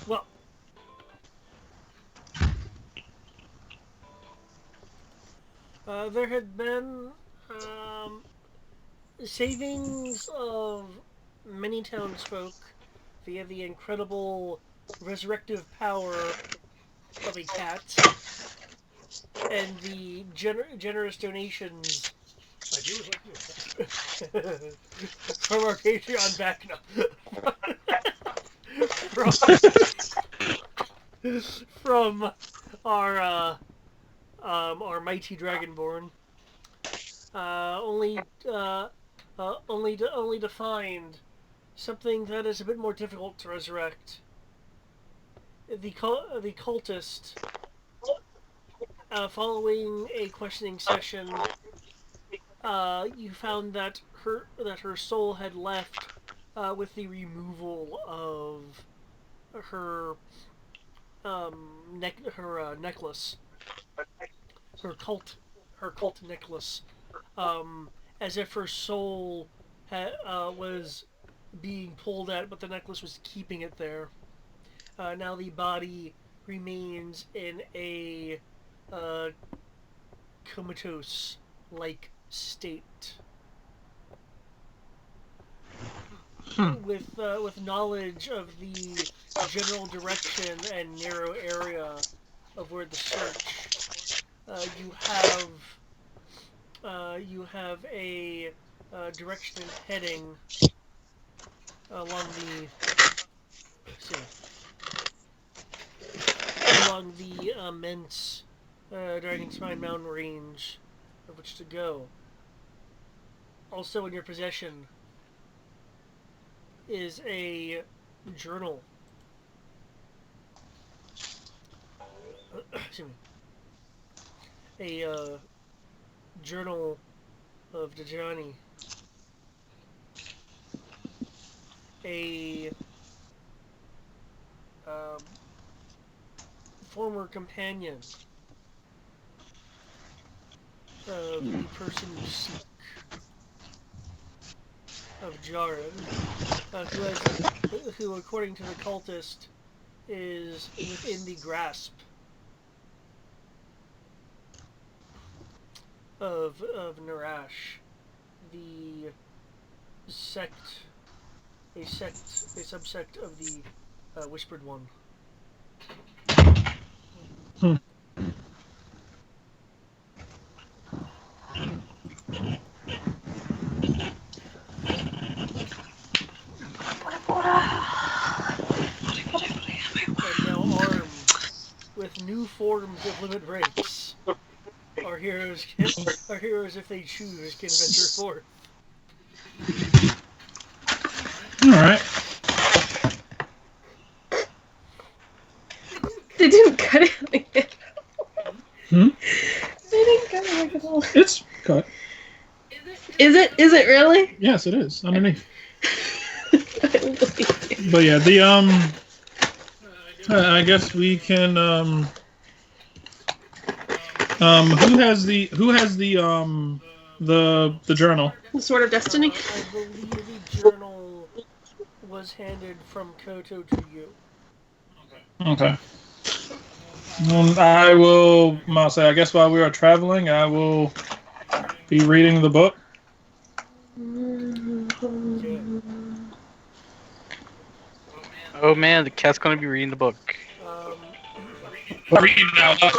Well, there had been savings of many townsfolk via the incredible resurrective power of a cat and the generous donations. I do like your cat. From our Patreon back from from our mighty dragonborn. Only only to find something that is a bit more difficult to resurrect. The cultist, following a questioning session, you found that her soul had left with the removal of her necklace, her cult necklace, as if her soul was being pulled at, but the necklace was keeping it there. Now the body remains in a comatose-like state. With knowledge of the general direction and narrow area of where the search, you have a direction and heading along the immense Dragon's Spine Mountain range of which to go. Also in your possession is a journal. Excuse me. A journal of Dajani. A former companion of the person you seek, of Jaren, who, according to the cultist, is within the grasp of Narash, the a subsect of the Whispered One. And now armed with new forms of limit breaks, our heroes, if they choose, can venture forth. Alright. They didn't cut it like that. They didn't cut it like at all. It's cut. Is it? Is it really? Yes, it is. Underneath. But yeah, the I guess we can who has the journal? The Sword of Destiny? I believe the journal was handed from Koto to you. Okay. I will say, I guess while we are traveling, I will be reading the book. Oh man, the cat's gonna be reading the book.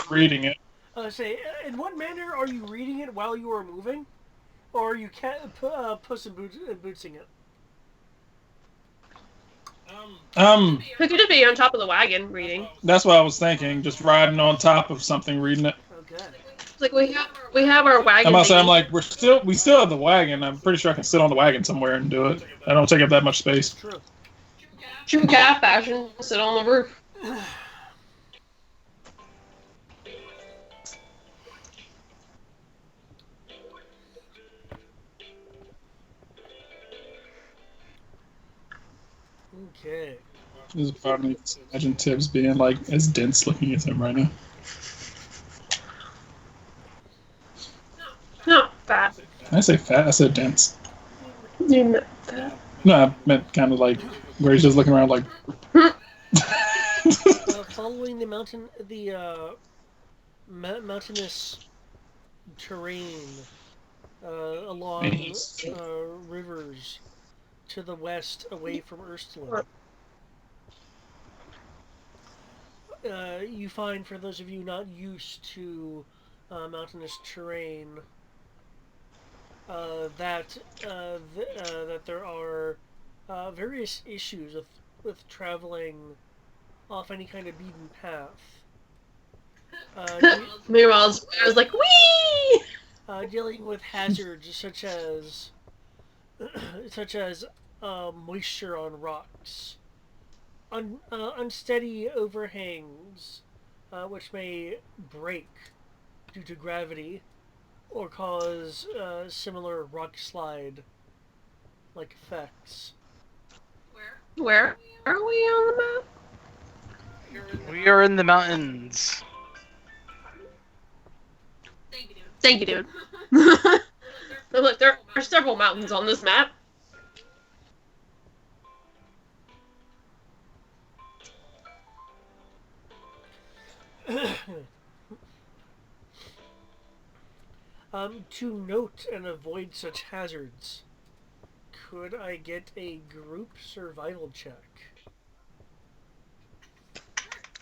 Reading it. Say, in what manner are you reading it while you are moving? Or are you Puss in Bootsing it? We could just be on top of the wagon reading. That's what I was thinking. Just riding on top of something, reading it. Okay. It's like we have our wagon. I'm like, we still have the wagon. I'm pretty sure I can sit on the wagon somewhere and do it. I don't take up that much space. True. True cat fashion. Sit on the roof. Okay. There's a part of me that imagine Tibbs being like as dense looking as him right now. No, fat. I say fat, I said dense. You meant fat. No, I meant kind of like where he's just looking around like. Following mountainous terrain along rivers to the west, away from Urstlin. You find, for those of you not used to mountainous terrain, that there are various issues with traveling off any kind of beaten path. Meanwhile, I was like, wee! Dealing with hazards such as moisture on rocks, unsteady overhangs, which may break due to gravity, or cause similar rock slide-like effects. Where are we on the map? We are in the mountains. Thank you, dude. Look, there are several mountains on this map. To note and avoid such hazards, could I get a group survival check?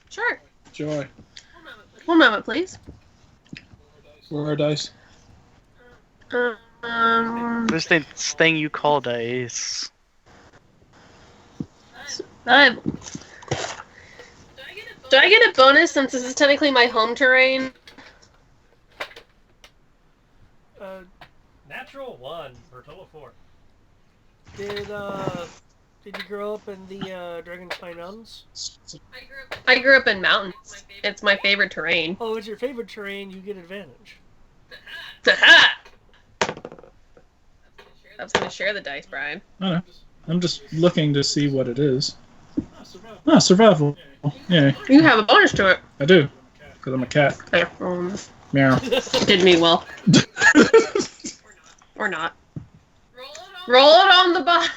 Sure. Joy. 1 moment, please. Where are dice? This thing you call dice. Survival. Do I get a bonus since this is technically my home terrain? Natural 1 for a total of 4. Did you grow up in the Dragonfly Mountains? I grew up in mountains. It's my favorite terrain. Oh, it's your favorite terrain, you get advantage. Ha! I was going to share the dice, Brian. I don't know. I'm just looking to see what it is. Ah, survival. Yeah, You have a bonus to it. I do. Because I'm a cat. There. Meow. Did me well. Or not. Roll it on the box.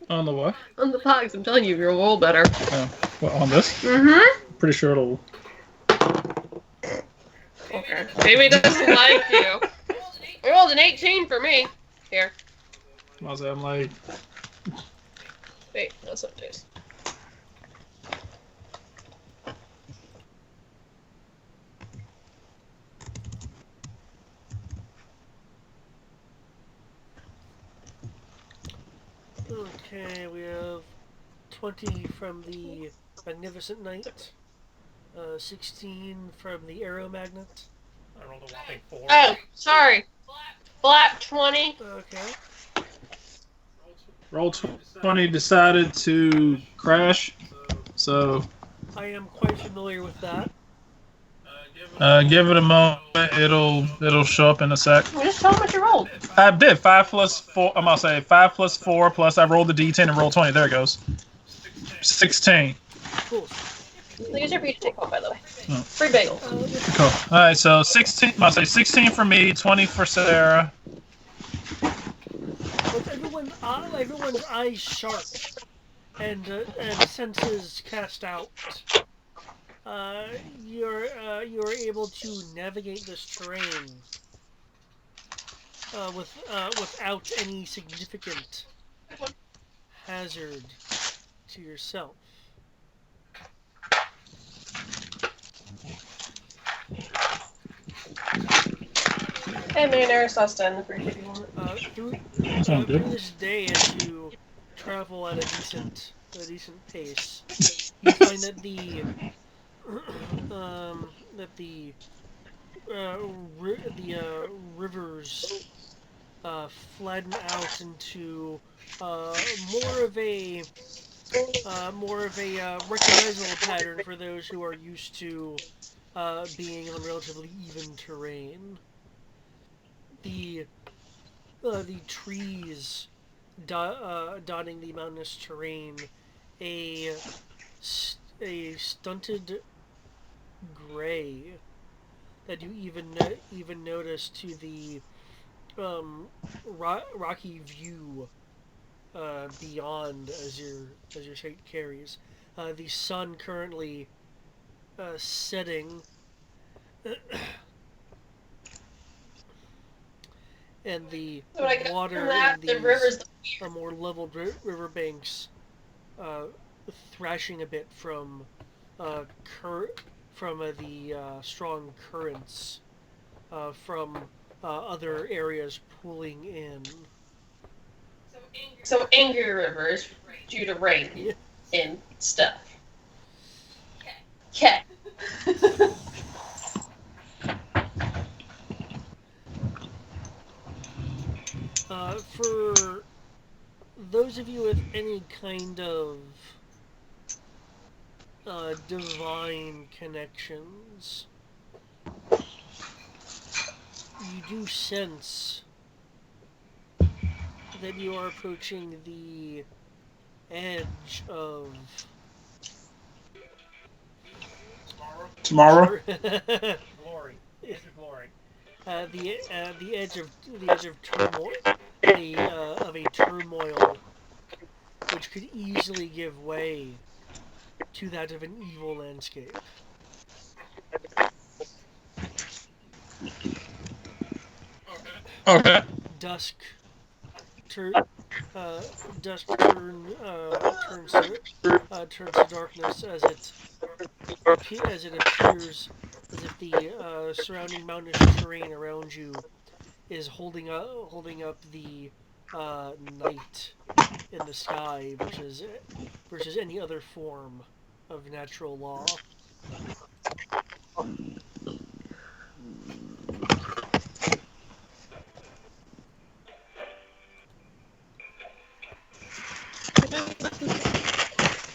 On the what? On the box. I'm telling you, you'll roll better. Oh, what, on this? Mm-hmm. Pretty sure it'll... Okay. Maybe it doesn't like you. I rolled an 18 for me. Here. I'm like... Wait, that's what it is. Okay, we have 20 from the Magnificent Knight, 16 from the Arrow Magnet. I rolled a whopping 4. Oh, sorry. Black 20. Okay. Roll 20 decided to crash, so I am quite familiar with that. give it a moment. It'll show up in a sec. Just tell them what you rolled. I did 5 plus 4. I'm gonna say 5 plus 4 plus I rolled the D10 and rolled 20. There it goes. 16. Cool. These are for you to take home, by the way. Oh. Free bagel. Cool. All right, so 16. I'll say 16 for me, 20 for Sarah. With everyone's eyes sharp and senses cast out, you're able to navigate this terrain without any significant hazard to yourself. Hey, Millionaire Sauce in the fridge if you want. Through Sounds good. this day, as you travel at a decent pace, you find that the rivers flatten out into more of a recognizable pattern for those who are used to being on relatively even terrain. The trees dotting the mountainous terrain, a stunted gray that you even notice to the rocky view beyond as your sight carries. The sun currently setting, and the So I got water from that, in the these river's more leveled riverbanks thrashing a bit from the strong currents from other areas pooling in. so angry rivers due to rain Yeah. and stuff. Okay. For those of you with any kind of divine connections, you do sense that you are approaching the edge of Tomorrow? Glory. Edge of glory. the edge of turmoil, of a turmoil which could easily give way to that of an evil landscape. Okay. Dusk, tur- dusk turns to darkness as it appears as if the surrounding mountainous terrain around you is holding up the night in the sky versus any other form of natural law.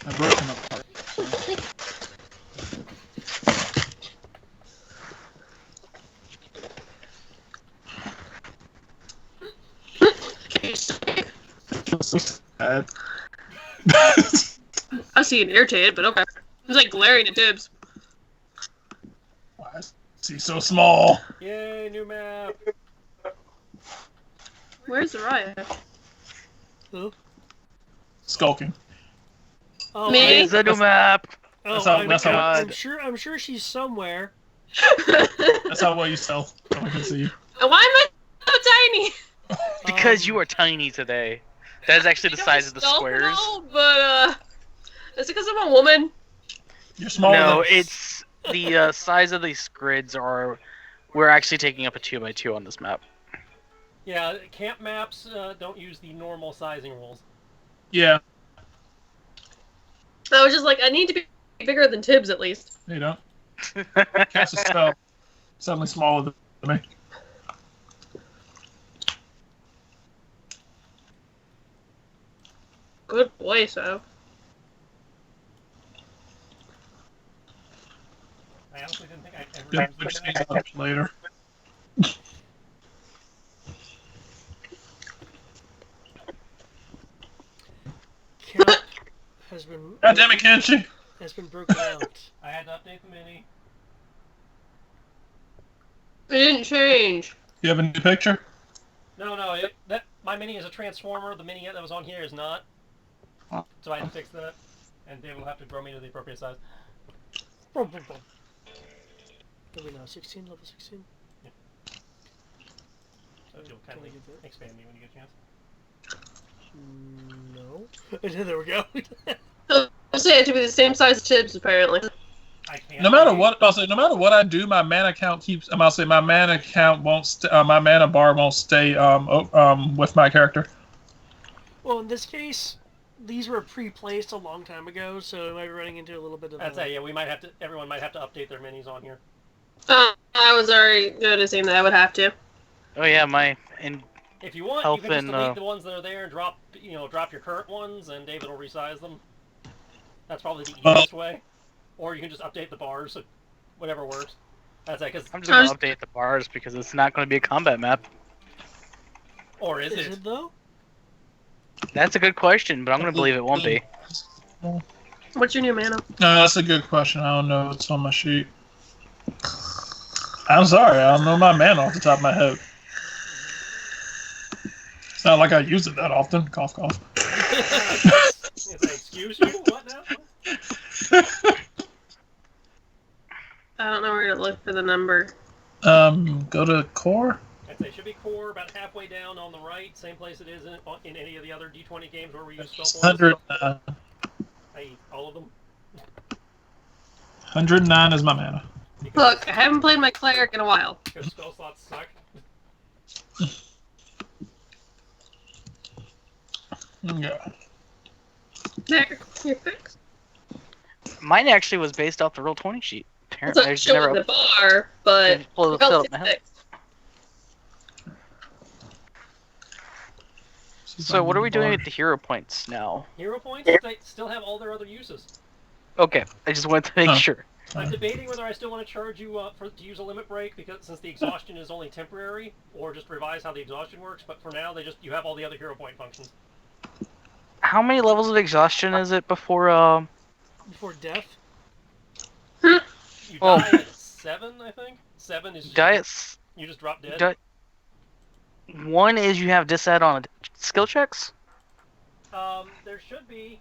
I broke him apart. So sad. I see an irritated, but okay. It's like glaring at Tibbs. Why is he so small? Yay, new map. Where's Raya? Who? Skulking. Oh, Me? It's a new map. Oh, That's how- I'm sure she's somewhere. That's how well you sell. No one can see you. And why am I so tiny? Because you are tiny today. That is actually the size of the squares. No, but is it because I'm a woman? You're smaller. No, than... it's the size of these grids are. We're actually taking up a 2x2 on this map. Yeah, camp maps don't use the normal sizing rules. Yeah. I was just like, I need to be bigger than Tibbs at least. You don't. Cast a spell. Suddenly smaller than me. Good boy, so. I honestly didn't think I'd ever Yeah, use which that. needs up later. Cap has been God damn it, Kenshi! has been broken out. I had to update the mini. It didn't change. You have a new picture? No, that my mini is a transformer. The mini that was on here is not. Oh. So I had to fix that, and David will have to grow me to the appropriate size. Boom, boom, boom. What are we now? 16? Level 16? So you'll Can I kindly get that? expand me when you get a chance. No. There we go. I'll say it to be the same size as Tibbs, apparently. I can't. No matter what, I'll say, no matter what I do, my mana count keeps. I'll say my mana count won't. My mana bar won't stay. With my character. Well, in this case, these were pre-placed a long time ago, so I might be running into a little bit of. That's it. Yeah, we might have to. Everyone might have to update their minis on here. I was already noticing that I would have to. Oh yeah, and If you want, Health you can just and, delete the ones that are there and drop your current ones, and David will resize them. That's probably the easiest way. Or you can just update the bars, whatever works. That's it. Cause I'm just gonna update the bars because it's not going to be a combat map. or is Is it? it though? That's a good question, but I'm going to believe it won't be. What's your new mana? No, that's a good question. I don't know. It's on my sheet. I'm sorry. I don't know my mana off the top of my head. It's not like I use it that often. Cough, cough. Excuse you? What now? I don't know where to look for the number. Go to core. I'd say it should be core about halfway down on the right, same place it is in any of the other D20 games where we use spell points. 100. I.e., all of them. 109 is my mana. Look, I haven't played my cleric in a while. Because spell slots suck. Yeah. There, you're fixed. Mine actually was based off the Roll20 sheet. It's Apparently, not I just showing never. the bar, but Pull it up my head. fixed. So what are we doing with the hero points now? Hero points, they still have all their other uses. Okay, I just wanted to make sure. I'm debating whether I still want to charge you to use a limit break, because since the exhaustion is only temporary, or just revise how the exhaustion works. But for now, you have all the other hero point functions. How many levels of exhaustion is it before? Before death? You die at 7, I think. 7 is you just drop dead. 1 is you have disadd on skill checks. There should be,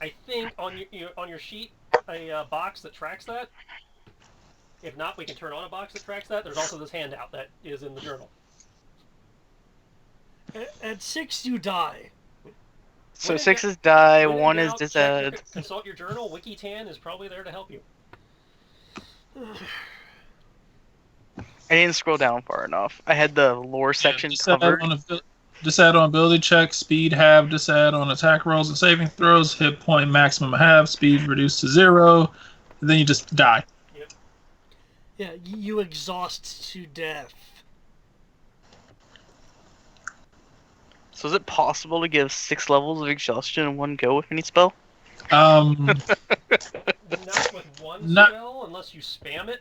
I think, on your sheet a box that tracks that. If not, we can turn on a box that tracks that. There's also this handout that is in the journal. At 6, you die. So 6 is die, When in 1 is doubt, disadd. Consult your journal. Wikitan is probably there to help you. I didn't scroll down far enough. I had the lore section covered. Disadd on ability checks, speed half, disadd on attack rolls and saving throws, hit point maximum half, speed reduced to 0, then you just die. Yep. Yeah, you exhaust to death. So is it possible to give 6 levels of exhaustion in one go with any spell? Not with one spell, unless you spam it.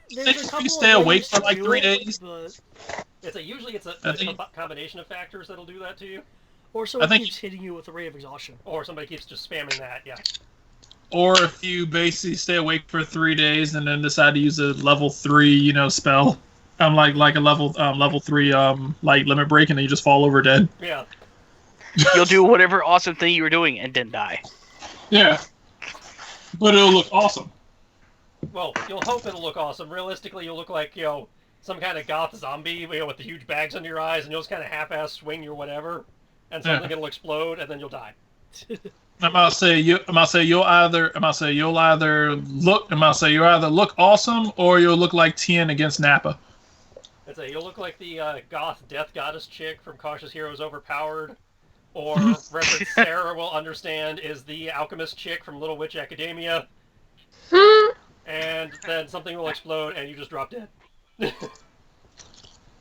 There's a couple you stay of awake ways for to like do 3 it, days. But... Usually it's a combination of factors that'll do that to you. Or someone keeps hitting you with a ray of exhaustion. Or somebody keeps just spamming that, yeah. Or if you basically stay awake for 3 days and then decide to use a level 3, spell, like a level 3 like limit break, and then you just fall over dead. Yeah. You'll do whatever awesome thing you were doing and then die. Yeah. But it'll look awesome. Well, you'll hope it'll look awesome. Realistically, you'll look like, some kind of goth zombie, with the huge bags under your eyes, and you'll just kind of half-ass swing your whatever, and something it'll explode, and then you'll die. you'll either look awesome or you'll look like Tien against Nappa. You'll look like the goth death goddess chick from Cautious Heroes Overpowered, or Reverend Sarah will understand is the alchemist chick from Little Witch Academia, and then something will explode and you just drop dead.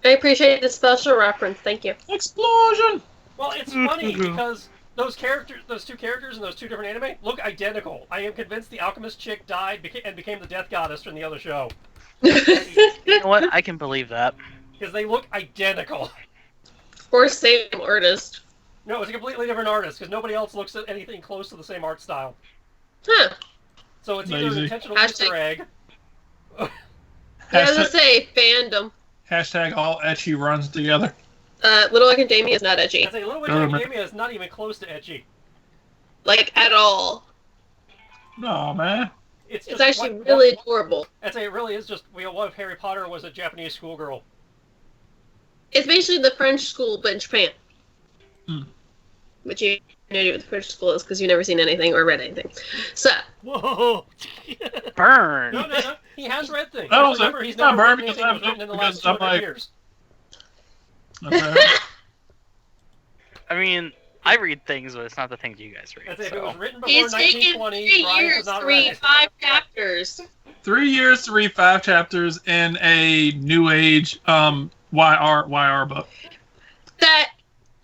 I appreciate the special reference. Thank you. Explosion! Well, it's funny because those two characters in those two different anime look identical. I am convinced the alchemist chick died and became the death goddess in the other show. You know what? I can believe that. Because they look identical. Or same artist. No, it's a completely different artist, because nobody else looks at anything close to the same art style. Huh. So it's either an intentional Easter egg. Yeah, I was gonna say, fandom. Hashtag all ecchi runs together. Little Academia is not edgy. I say Little Witch Academia is not even close to edgy. Like, at all. No, man. It's actually really adorable. I'd say it really is just, what if Harry Potter was a Japanese schoolgirl? It's basically the French school, but in Japan. Which you know what the French school is, because you've never seen anything or read anything. So. Whoa! Burn! No. He has read things. No, Remember, he's not never burn read anything because that was written in the last I'm 200 years. Okay. I mean, I read things, but it's not the things you guys read. If it was written before He's taken 1920, 3 Brian years was not to read read. 5 chapters. 3 years to read 5 chapters in a new age YR book. That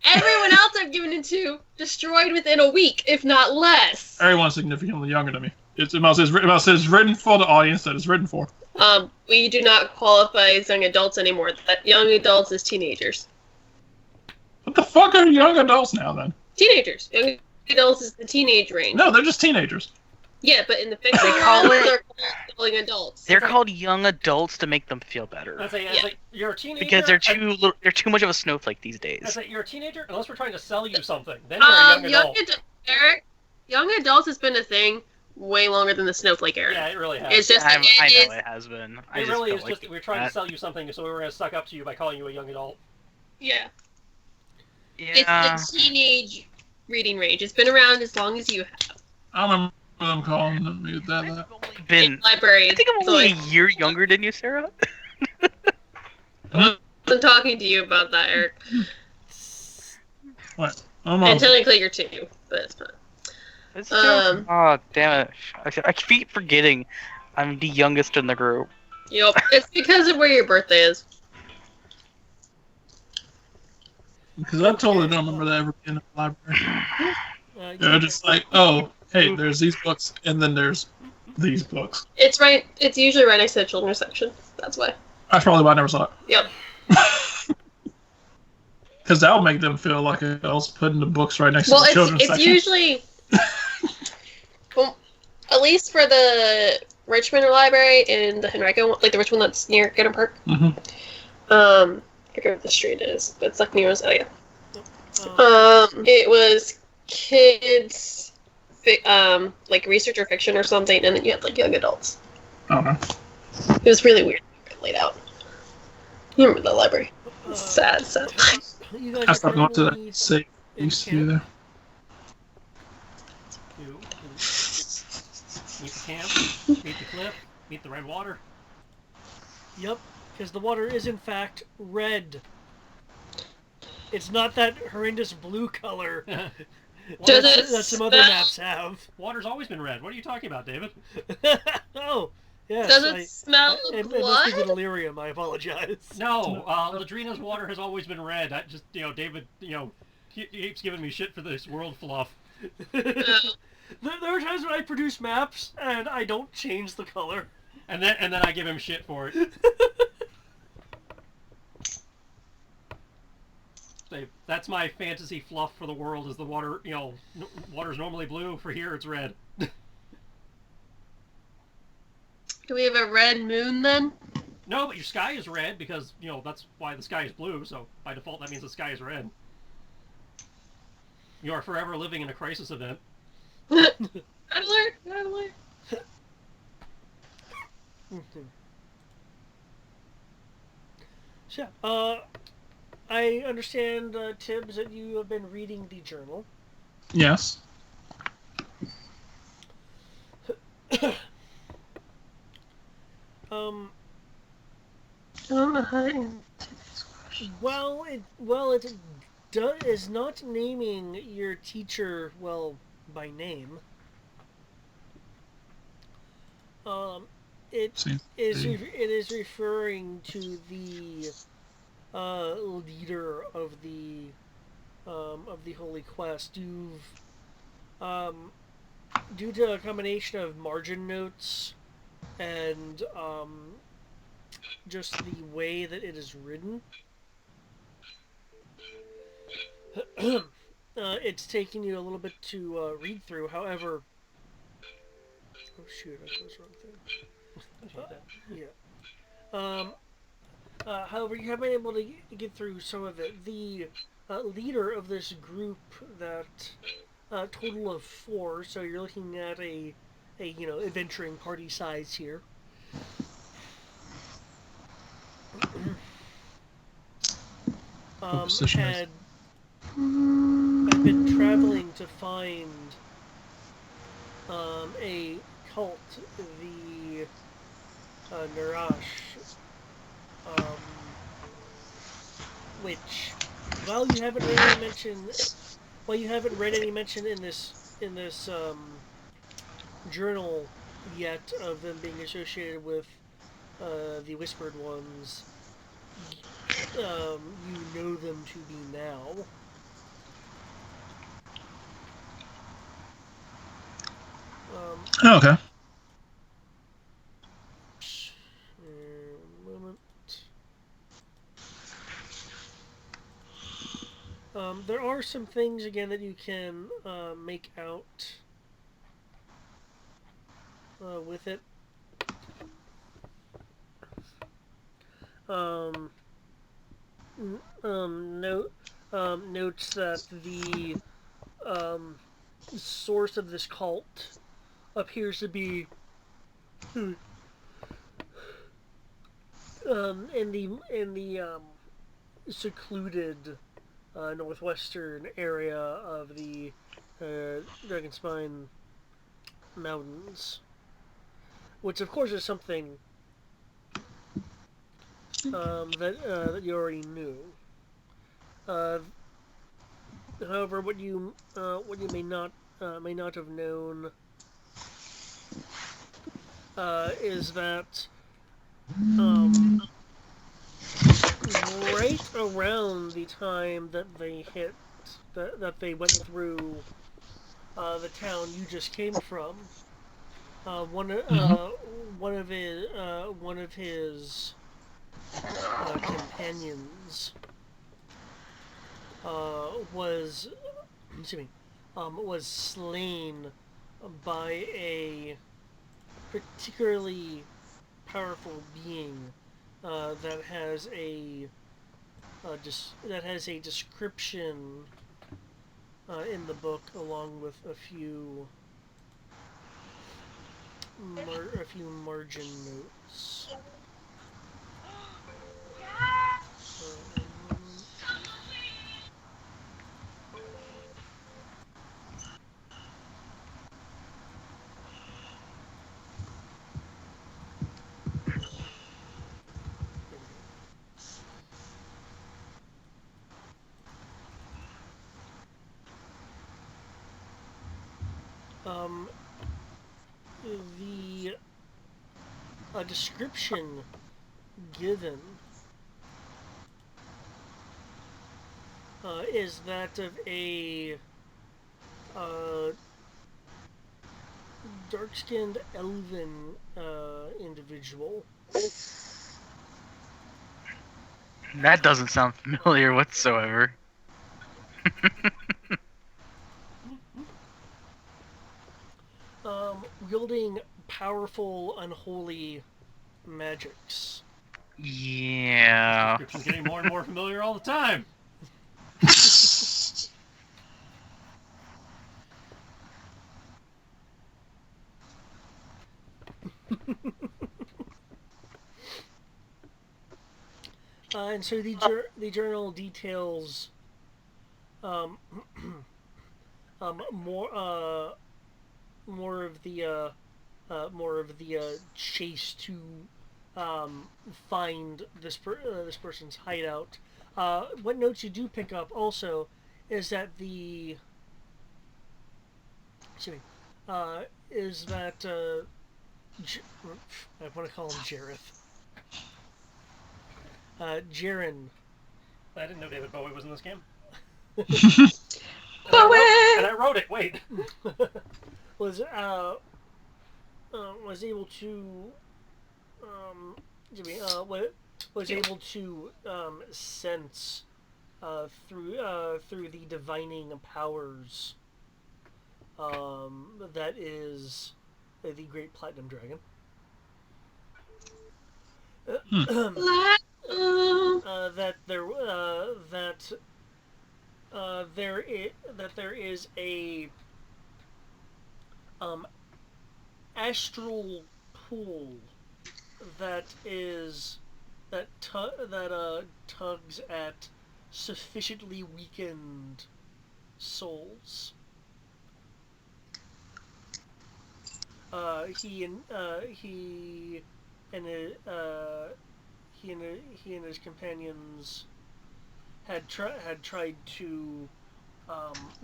everyone else I've given it to destroyed within a week, if not less. Everyone's significantly younger than me. It says written for the audience that it's written for. We do not qualify as young adults anymore. That young adults is teenagers. What the fuck are young adults now then? Teenagers. Young adults is the teenage range. No, they're just teenagers. Yeah, but in the fictional They call world, it- they're called young adults. They're It's like- called young adults to make them feel better. It's Yeah. like you're a teenager. Because they're too much of a snowflake these days. It's like you're a teenager, unless we're trying to sell you something. Then you're a young adult. Eric, young adults has been a thing way longer than the snowflake era. Yeah, it really has. It's just I that it know it has been. I It just really felt is like just we're trying to sell you something, so we were going to suck up to you by calling you a young adult. Yeah. Yeah. It's the teenage reading range. It's been around as long as you have. I remember them calling me that. I've only been. In libraries. I think I'm so, only like, a year younger than you, Sarah. I'm talking to you about that, Eric. What? I'm And on. technically you're 2, but it's fine. It's Um, damn it! I keep forgetting I'm the youngest in the group. Yep. It's because of where your birthday is. Because I totally don't remember that ever being in the library. They're Yeah, just like, oh, hey, there's these books, and then there's these books. It's right. It's usually right next to the children's section. That's why. That's probably why I never saw it. Yep. Because that would make them feel like I was putting the books right next Well, to the children's it's section. usually. Well, at least for the Richmond Library and the Henrico, like the Richmond that's near Gooden Park. Hmm. I forget what the street is, but it's like near Roselia. It was kids, like research or fiction or something, and then you had like young adults. Okay. It was really weird laid out. You remember the library? Sad. You guys I stopped going to currently that safe in used to be camp? there. Meet the camp, meet the cliff, meet the red water. Yep, because the water is in fact red. It's not that horrendous blue color Does that, it that some other smell- maps have. Water's always been red. What are you talking about, David? Oh, yes. Does it smell of it must blood? be delirium. I apologize. No, Ladrina's water has always been red. I just, David, he keeps giving me shit for this world fluff. There are times when I produce maps and I don't change the color. And then I give him shit for it. That's my fantasy fluff for the world. Is the water, water's normally blue. For here, it's red. Do we have a red moon then? No, but your sky is red because that's why the sky is blue. So by default, that means the sky is red. You are forever living in a crisis event. Adler. So, I understand, Tibbs, that you have been reading the journal. Yes. Um, I don't know how to answer this question. it is not naming your teacher, by name. It Seems is to be. it is referring to the leader of the Holy Quest. Due to a combination of margin notes and just the way that it is written, it's taking you a little bit to read through. However, oh shoot, I closed the wrong thing. Yeah. However, you have been able to get through some of it. The leader of this group, that total of 4, so you're looking at a adventuring party size here. Position is- Had been traveling to find a cult, the Narash, which, while you haven't read any mention in this journal yet of them being associated with the Whispered Ones, you know them to be now. Oh, okay. Moment. There are some things again that you can make out. with it. Um, notes that the source of this cult appears to be in the secluded northwestern area of the Dragonspine Mountains, which of course is something that you already knew. Uh, However, what you may not have known is that right around the time that they hit that they went through the town you just came from, uh, one Mm-hmm. uh, one of his companions was excuse me was slain by a particularly powerful being that has a description in the book, along with a few margin notes. One moment. Here we go. The description given is that of a uh, dark-skinned elven individual. That doesn't sound familiar whatsoever. Wielding powerful, unholy magics. Yeah. Description's getting more and more familiar all the time. And so the journal details um, more more of the chase to find this person's hideout. What notes you do pick up also is that excuse me, is that I want to call him Jareth. Jaren. I didn't know David Bowie was in this game. Bowie! And I wrote it. Wait. was able to was able to sense through the divining powers that is the Great Platinum Dragon. That there is a astral pool that tugs at sufficiently weakened souls. He and his companions had tried to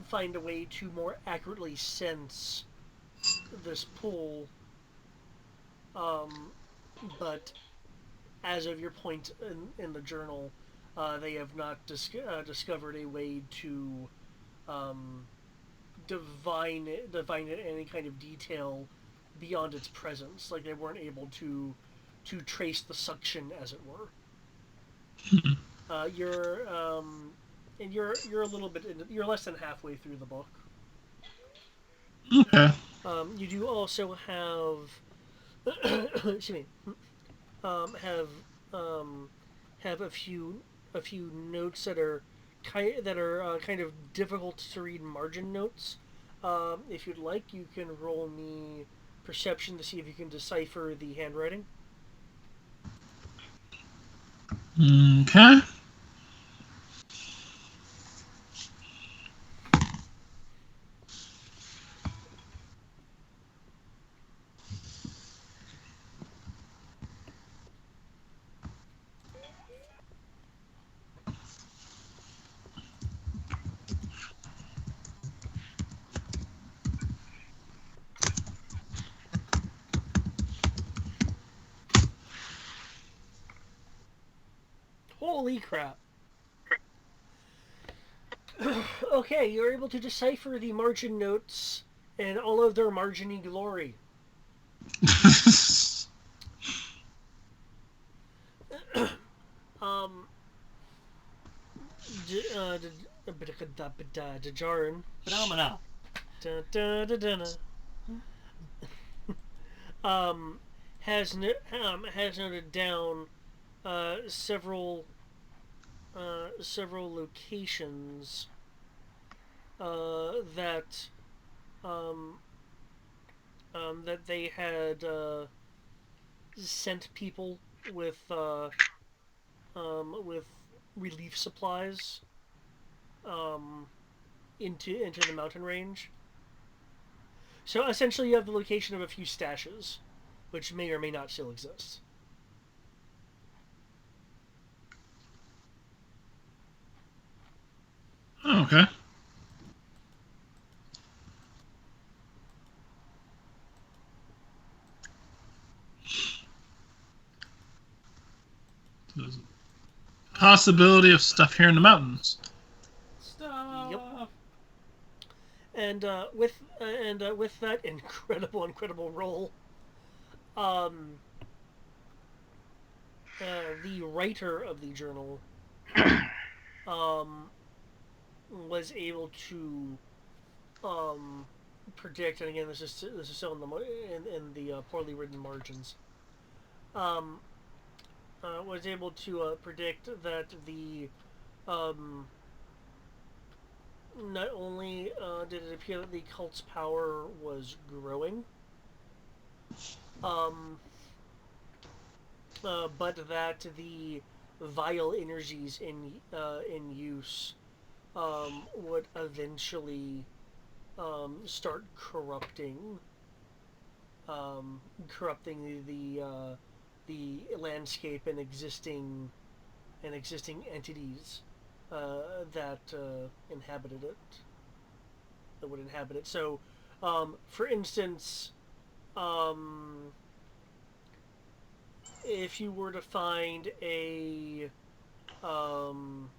find a way to more accurately sense this pool, but as of your point in the journal, they have not discovered a way to divine it in any kind of detail beyond its presence. Like, they weren't able to trace the suction, as it were. You're a little bit you're less than halfway through the book. Okay. You do also have, excuse me, um, have um, have a few notes that are kind of difficult to read margin notes. If you'd like, you can roll me perception to see if you can decipher the handwriting. Okay. Holy crap! Okay, you're able to decipher the margin notes and all of their marginy glory. Um, Djarin. Phenomena. Um, has noted down several several locations that um, that they had sent people with relief supplies um, into the mountain range. So essentially, you have the location of a few stashes, which may or may not still exist. Okay. There's a possibility of stuff here in the mountains. Stuff. Yep. And with that incredible roll, um, the writer of the journal um, was able to um, predict, and again, this is still in the poorly written margins. Um, was able to predict that the um, not only did it appear that the cult's power was growing, um, but that the vile energies in use would eventually start corrupting the landscape and existing entities that inhabited it that would inhabit it. So, for instance, um, if you were to find a um,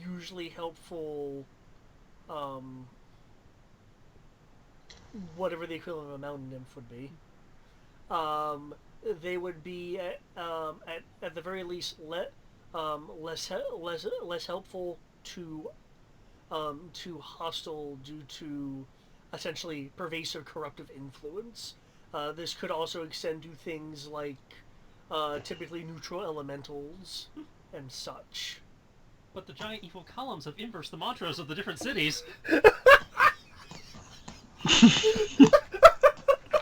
usually helpful whatever the equivalent of a mountain nymph would be, um, they would be at the very least less helpful to hostile due to essentially pervasive corruptive influence. This could also extend to things like typically neutral elementals and such. But the giant evil columns have inversed the mantras of the different cities.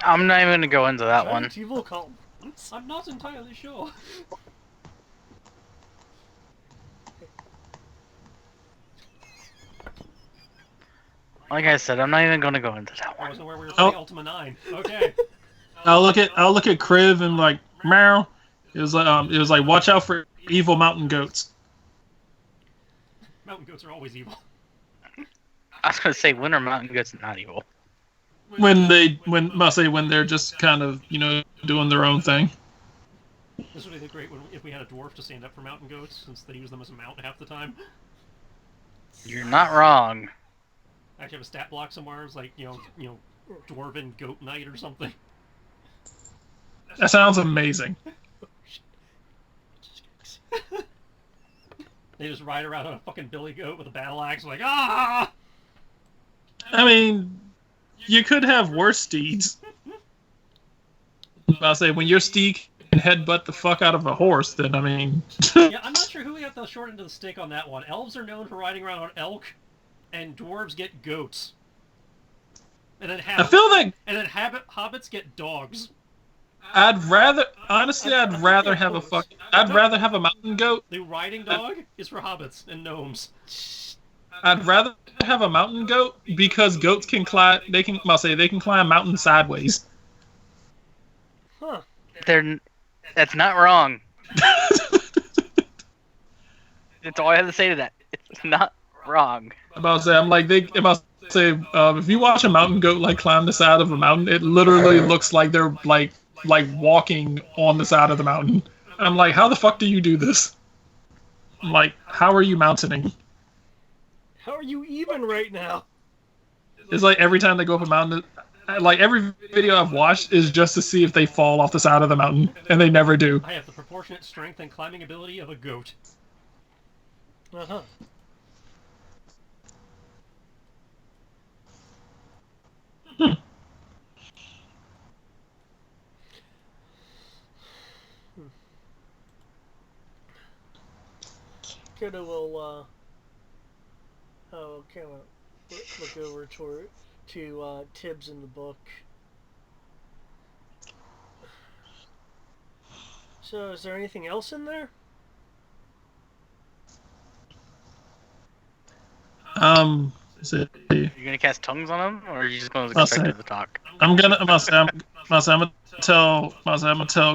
I'm not even gonna go into that one. Giant evil column. I'm not entirely sure. Like I said, I'm not even gonna go into that I one. wasn't aware we were Oh. playing Ultima 9. Okay. I'll look at Kriv and like meow. It was like watch out for evil mountain goats. Mountain goats are always evil. I was gonna say Winter Mountain Goat's not evil. When they're just kind of doing their own thing. This would be great if we had a dwarf to stand up for mountain goats, since they use them as a mount half the time. You're not wrong. I actually have a stat block somewhere. It's like dwarven goat knight or something. That sounds amazing. They just ride around on a fucking billy goat with a battle axe, like ah. I mean, you could have worse steeds. I'll say when your steed can headbutt the fuck out of a horse, then I mean. Yeah, I'm not sure who got the short end of the stick on that one. Elves are known for riding around on elk, and dwarves get goats. And then I feel like hobbits get dogs. I'd rather have a mountain goat. The riding dog is for hobbits and gnomes. I'd rather have a mountain goat because goats can climb. They can climb mountains sideways. Huh. That's not wrong. That's all I have to say to that. It's not wrong. If you watch a mountain goat like climb the side of a mountain, it literally looks like they're like walking on the side of the mountain. I'm like, how the fuck do you do this? I'm like, how are you mountaining? How are you even right now? It's like every time they go up a mountain, like every video I've watched is just to see if they fall off the side of the mountain, and they never do. I have the proportionate strength and climbing ability of a goat. Uh-huh. Coda will kind of look over to Tibbs in the book. So, is there anything else in there? See. You're gonna cast tongues on them, or are you just gonna expect it to talk? I'm gonna tell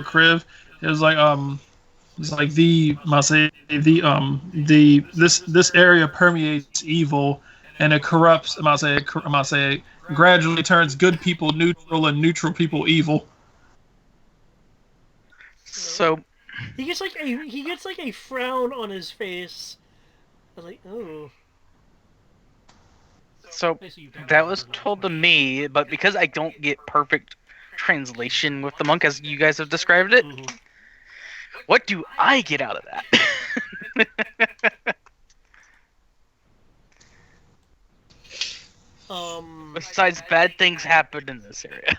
Kriv. It was like this area permeates evil, and it corrupts. Gradually turns good people neutral and neutral people evil. So He gets like a frown on his face. I was like, oh. So that was told to me, but because I don't get perfect translation with the monk as you guys have described it, what do I get out of that? Besides bad things happen in this area.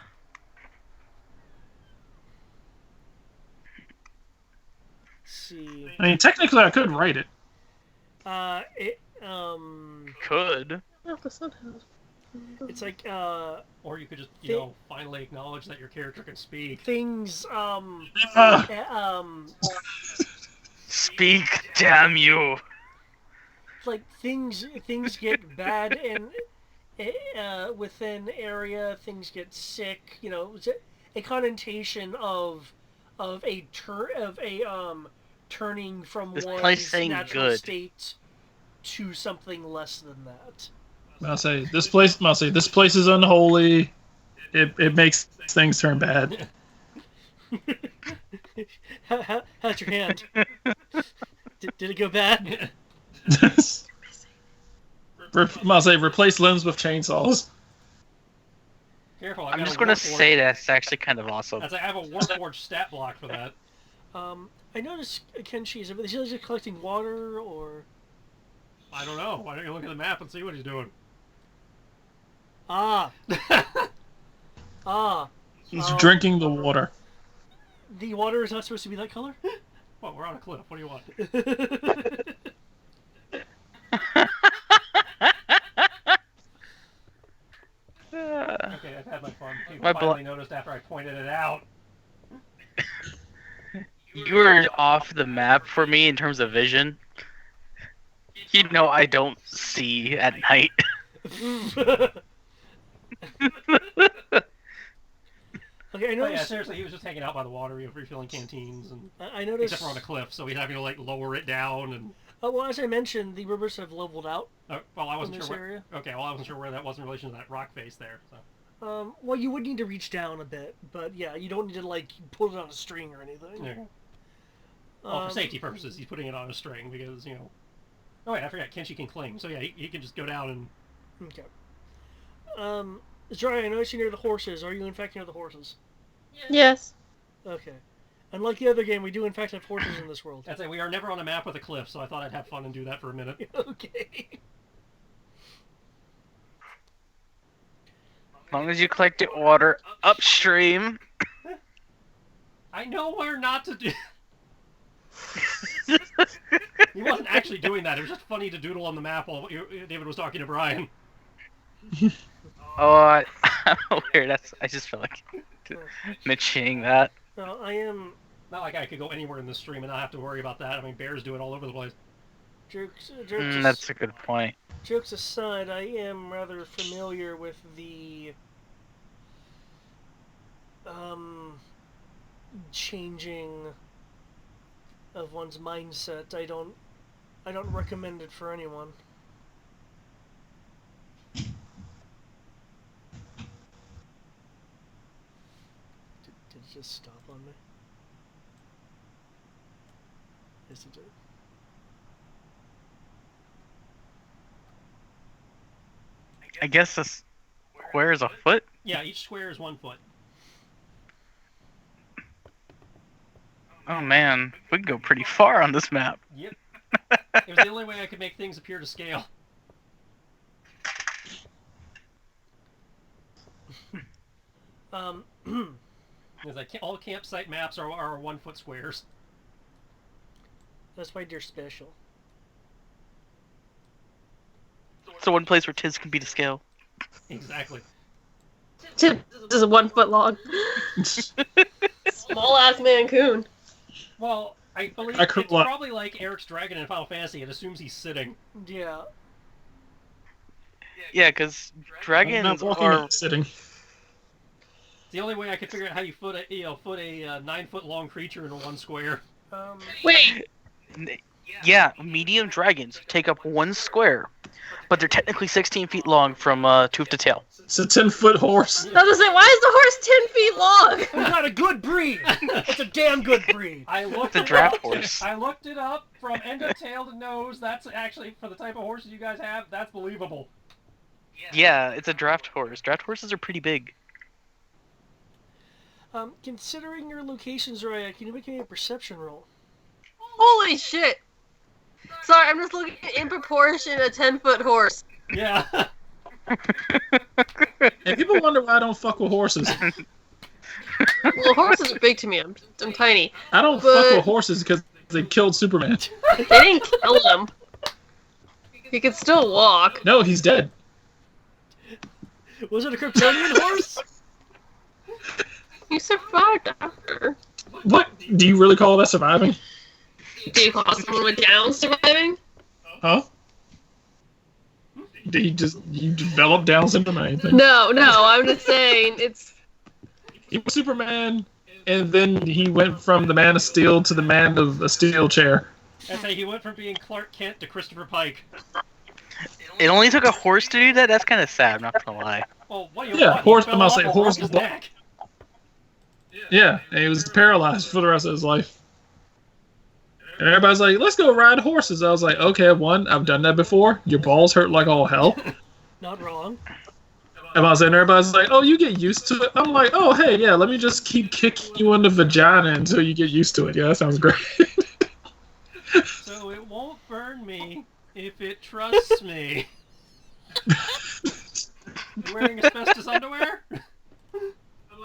Let's see. I mean, technically, I could write it. Could. It's like, Or you could just, finally acknowledge that your character can speak. things, Speak, damn you! like things get bad and within area, things get sick. It's a connotation of turning from This one's place ain't natural good. state to something less than that. This place is unholy. It makes things turn bad. How's your hand? Did it go bad? Replace limbs with chainsaws. Careful, I'm just gonna say that's actually kind of awesome. I have a Warforged stat block for that. I noticed Kenshi is he just collecting water or? I don't know. Why don't you look at the map and see what he's doing? He's drinking the water. The water is not supposed to be that color? Well, we're on a cliff. What do you want? Okay, I've had my fun. People finally noticed after I pointed it out. You were off the map for me in terms of vision. I don't see at night. Okay, I noticed. Seriously, he was just hanging out by the water, refilling canteens, and I noticed. except we're on a cliff, so he's having to lower it down. And well, as I mentioned, the rivers have leveled out. well, I wasn't in this sure. area. Okay, well, I wasn't sure where that was in relation to that rock face there. So. Well, you would need to reach down a bit, but yeah, you don't need to pull it on a string or anything. Yeah. Well, for safety purposes, he's putting it on a string because Oh wait, I forgot. Kenshi can cling, so yeah, he can just go down and. Okay. Zari, I noticed you're near the horses. Are you in fact near the horses? Yes. Okay. Unlike the other game, we do in fact have horses in this world. I'd say we are never on a map with a cliff, so I thought I'd have fun and do that for a minute. Okay. long as you collect the water upstream. I know where not to do. He wasn't actually doing that. It was just funny to doodle on the map while David was talking to Brian. Oh, I'm aware. I just feel like mentioning that. No, I am. Not like I could go anywhere in this stream and not have to worry about that. I mean, bears do it all over the place. That's a good point. Jokes aside, I am rather familiar with the changing of one's mindset. I don't recommend it for anyone. Did it just stop on me? Yes, it did. I guess a square is a foot? Yeah, each square is 1 foot. Oh man, we can go pretty far on this map. Yep. It was the only way I could make things appear to scale. Because all campsite maps are 1 foot squares. That's why they're special. So one place where tis can be to scale. Exactly. This is 1 foot long. Small ass Mancoon. Well, I believe I it's could- probably like Eric's dragon in Final Fantasy. It assumes he's sitting. Yeah. Yeah, because I'm not dragons walking, are. I'm sitting. The only way I could figure out how you foot a 9 foot long creature into 1 square. Wait, Yeah, medium dragons take up 1 square, but they're technically 16 feet long from tooth to tail. It's a 10-foot horse. I was gonna say, why is the horse 10 feet long? We got a good breed. It's a damn good breed. I looked It's a it draft up. horse. I looked it up from end of tail to nose. That's actually, for the type of horses you guys have, that's believable. Yeah, it's a draft horse. Draft horses are pretty big. Considering your locations, Raya, can you make me a perception roll? Holy shit. Sorry, I'm just looking at in proportion a 10-foot horse. Yeah. And people wonder why I don't fuck with horses. Well, horses are big to me. I'm tiny. I don't But- fuck with horses because they killed Superman. They didn't kill him. He could still walk. No, he's dead. Was it a Kryptonian horse? He survived after. What? Do you really call that surviving? Do you call someone with Down surviving? Huh? Did you develop Down syndrome or anything? No, I'm just saying it's. He was Superman, and then he went from the Man of Steel to the Man of a Steel Chair. That's how he went from being Clark Kent to Christopher Pike. It only took a horse to do that? That's kind of sad, I'm not gonna lie. Well, what do you Yeah, want? horse- He I fell must off say, a horse horse's is- neck. Yeah, and he was paralyzed for the rest of his life. And everybody's like, let's go ride horses. I was like, okay, I've done that before. Your balls hurt like all hell. Not wrong. And I was saying, everybody's like, oh, you get used to it. I'm like, oh, hey, yeah, let me just keep kicking you in the vagina until you get used to it. Yeah, that sounds great. So it won't burn me if it trusts me. You wearing asbestos underwear?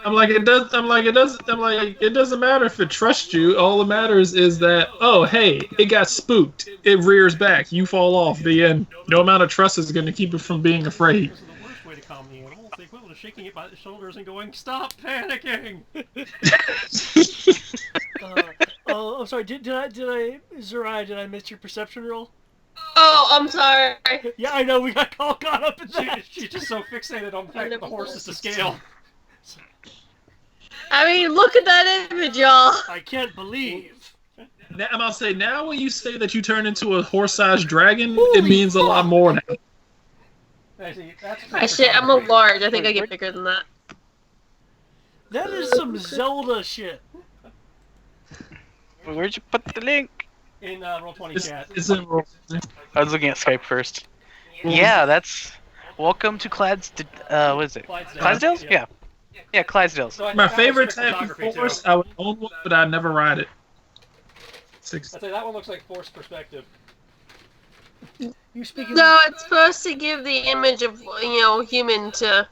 it doesn't matter if it trusts you. All that matters is that, oh, hey, it got spooked. It rears back. You fall off. The end. No amount of trust is going to keep it from being afraid. This is the worst way to calm the animal. It's the equivalent of shaking it by the shoulders and going, "Stop panicking." I'm sorry. Did I, Zerai, did I miss your perception roll? Oh, I'm sorry. Yeah, I know. We got all caught up in that. She's just so fixated on the fact that the horse is to scale. I mean, look at that image, y'all. I can't believe. Now, I'm gonna say, now when you say that you turn into a horse-sized dragon, it means a lot more now. Actually, that's Shit, I'm a large. I think I get bigger than that. That is some Zelda shit. Where'd you put the link? in Roll20 chat. It's in roll. I was looking at Skype first. Yeah, that's... Welcome to what is it? Clydesdales? Yeah. Yeah, Clydesdales. So My that was favorite for type of photography, horse, too. I would own one, but I'd never ride it. I'd say that one looks like forced perspective. You speaking? No, it's supposed to give the image of, human to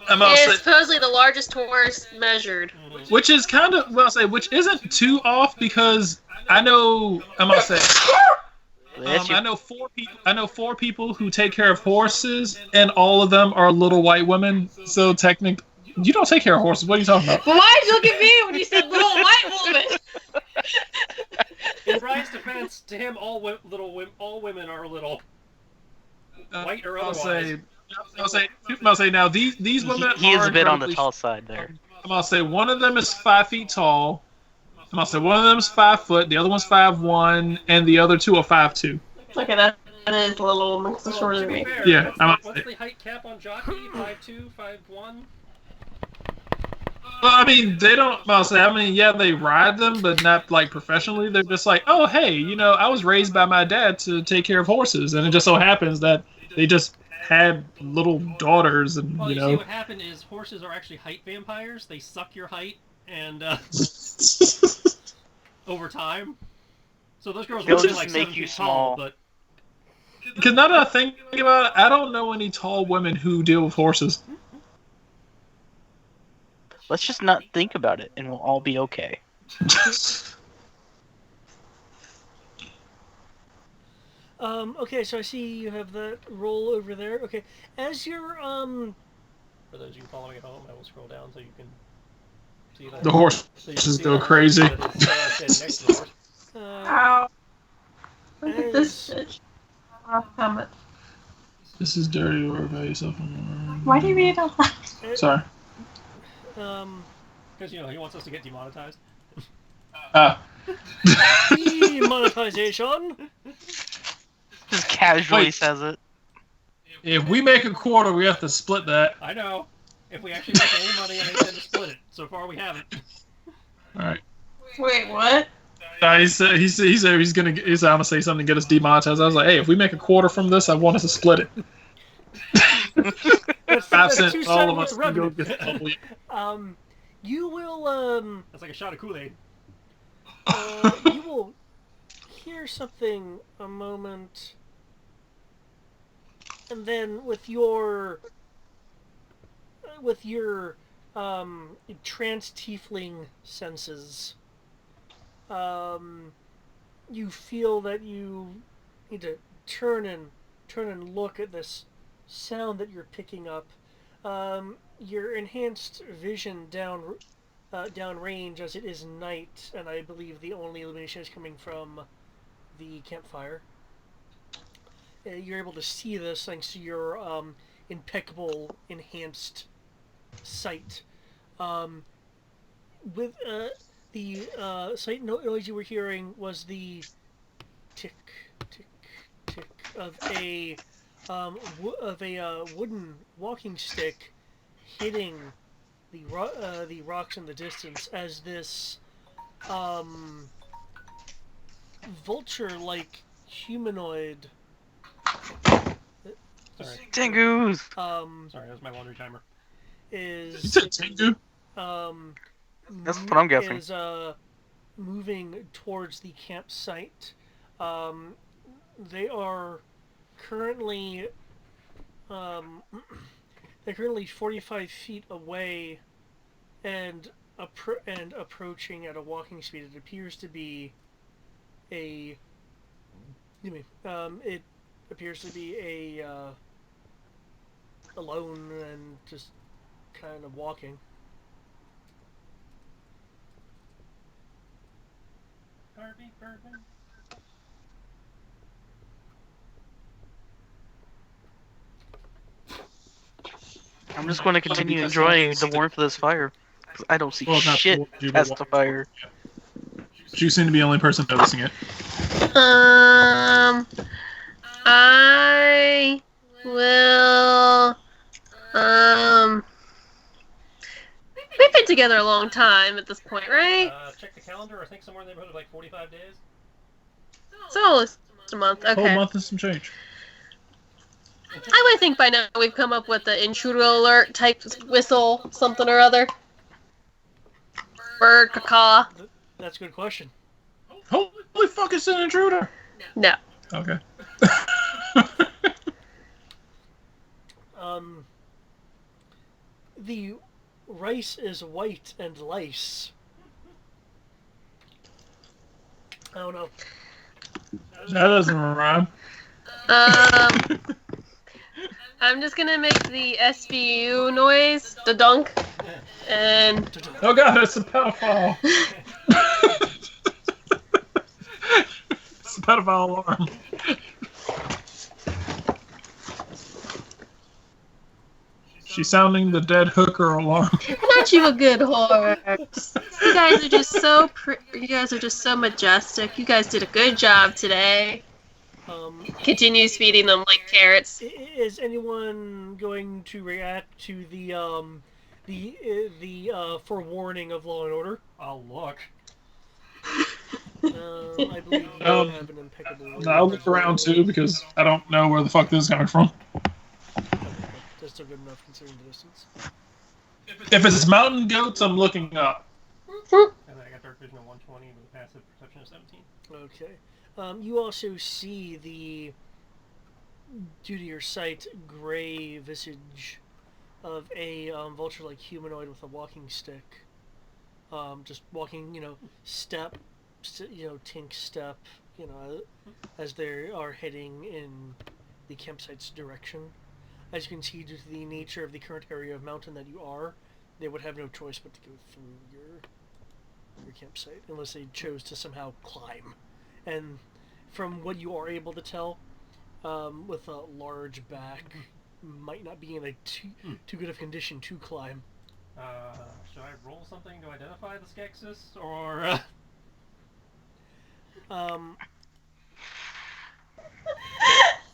I'm gonna It say, is supposedly the largest horse measured. which is kind of well, I'll say, which isn't too off because I know I'm gonna say. Bless you. I know 4 people. I know 4 people who take care of horses, and all of them are little white women. So technically, you don't take care of horses. What are you talking about? Well, why'd you look at me when you said little white woman? In Brian's defense, to him, all women are little, white or otherwise. I'll say now these women. He is are a bit on the incredibly- tall side there. I'm gonna say one of them is 5 feet tall. I'm gonna say one of them is 5 foot. The other one's 5'1", and the other 2 are 5'2". Okay, that is a little woman. So shorter To than be me. fair, Yeah, what's the height cap on jockey? 5'2", 5'1"? Well, I mean, they don't. I'll say, I mean, yeah, they ride them, but not like professionally. They're just like, oh, hey, I was raised by my dad to take care of horses, and it just so happens that they just had little daughters, and Well, you see, what happened is horses are actually height vampires. They suck your height, and over time. So those girls They'll will be just like make 7 you feet small. tall, but Because now that I think about it, I don't know any tall women who deal with horses. Let's just not think about it, and we'll all be okay. Okay, so I see you have that roll over there. Okay, as you're for those of you following at home, I will scroll down so you can see that. The horse So is still crazy. that is, standing next to the horse. Ow. Look at this as bitch. Comment. This is dirty or about yourself. Why do you read it out loud? Sorry. Because he wants us to get demonetized. demonetization. Just casually Wait. says it. If we make a quarter, we have to split that. I know. If we actually make any money, I intend to split it. So far, we haven't. All right. Wait, what? He said he's gonna say something to get us demonetized. I was like, hey, if we make a quarter from this, I want us to split it. That's 5 2 cents, all of worth us of can go revenue. get the whole. You will That's like a shot of Kool-Aid. you will hear something a moment, and then with your trans tiefling senses, you feel that you need to turn and look at this sound that you're picking up. Your enhanced vision down range, as it is night, and I believe the only illumination is coming from the campfire. You're able to see this thanks to your impeccable enhanced sight. With the sight noise you were hearing was the tick, tick, tick of a wooden walking stick hitting the rocks in the distance as this vulture-like humanoid. Sorry. Tengus! Sorry, that was my laundry timer. You Is said Tengu? That's what I'm guessing. Is moving towards the campsite. They are currently they're currently 45 feet away and approaching at a walking speed. It appears to be it appears to be alone and just kind of walking. Harvey Birdman. I'm just going to continue enjoying the warmth of this fire. 'Cause I don't see Well, not shit towards you, but past the fire. But you seem to be the only person noticing it. I will. We've been together a long time at this point, right? Check the calendar. I think somewhere in the neighborhood of like 45 days. So almost a month. Whole Okay. month and some change. I would think by now we've come up with the intruder alert type whistle, something or other. Bird, cacaw. That's a good question. Holy fuck, it's an intruder! No. Okay. The rice is white and lice. I don't know. That doesn't rhyme. I'm just gonna make the SVU noise, the dunk, and Oh god, it's a pedophile. It's a pedophile alarm. She's sounding the dead hooker alarm. aren't you a good horse? You guys are just so you guys are just so majestic. You guys did a good job today. Continues feeding them like carrots. Is anyone going to react to the forewarning of Law and Order? I'll look. I believe you have an impeccable. I'll look around too because I don't know where the fuck this is coming from. That's still good enough considering the distance. If it's mountain goats, I'm looking up. And then I got dark vision of 120 with a passive perception of 17. Okay. You also see the, due to your sight, gray visage of a vulture-like humanoid with a walking stick. Just walking, step, tink step, as they are heading in the campsite's direction. As you can see, due to the nature of the current area of mountain that you are, they would have no choice but to go through your campsite, unless they chose to somehow climb. And from what you are able to tell, with a large back, might not be in a too good of condition to climb. Should I roll something to identify the Skeksis, or...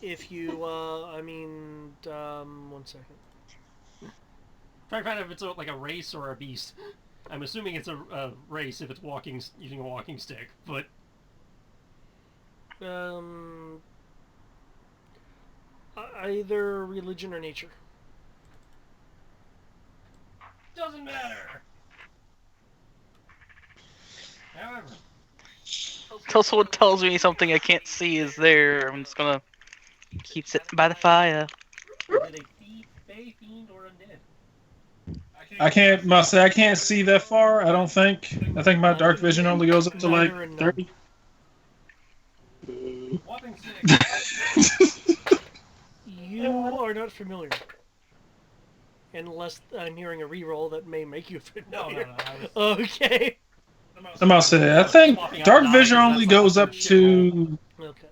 If you, one second. Trying to find out if it's like a race or a beast. I'm assuming it's a race if it's using a walking stick, but... Either religion or nature. Doesn't matter! However... Until someone tells me something I can't see is there, I'm just gonna keep sitting by the fire. Is it a thief, fey, fiend, or undead? I can't see that far, I don't think. I think my dark vision only goes up to like 30. Whopping 6. You are not familiar. Unless I'm hearing a reroll that may make you familiar. No. Okay. I'm about to say, I think dark vision only goes up to... Okay.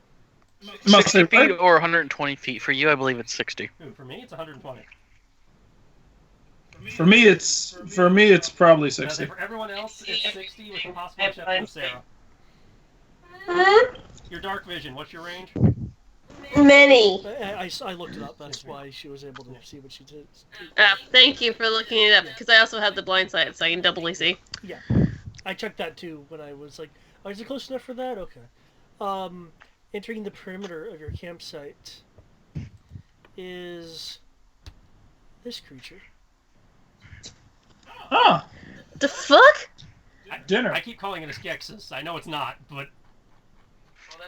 I'm about to say, 60 feet right? or 120 feet. For you, I believe it's 60. Ooh, for me, it's 120. For me, it's probably And I 60. say for everyone else, it's 60 with the possible exception of Sarah. Your dark vision, what's your range? Many. I looked it up. That's why she was able to see what she did. Thank you for looking it up, because I also have the blind sight, so I can doubly see. Yeah. I checked that too when I was like, oh, is it close enough for that? Okay. Entering the perimeter of your campsite is this creature. Huh. The fuck? Dinner. I keep calling it a Skeksis. I know it's not, but...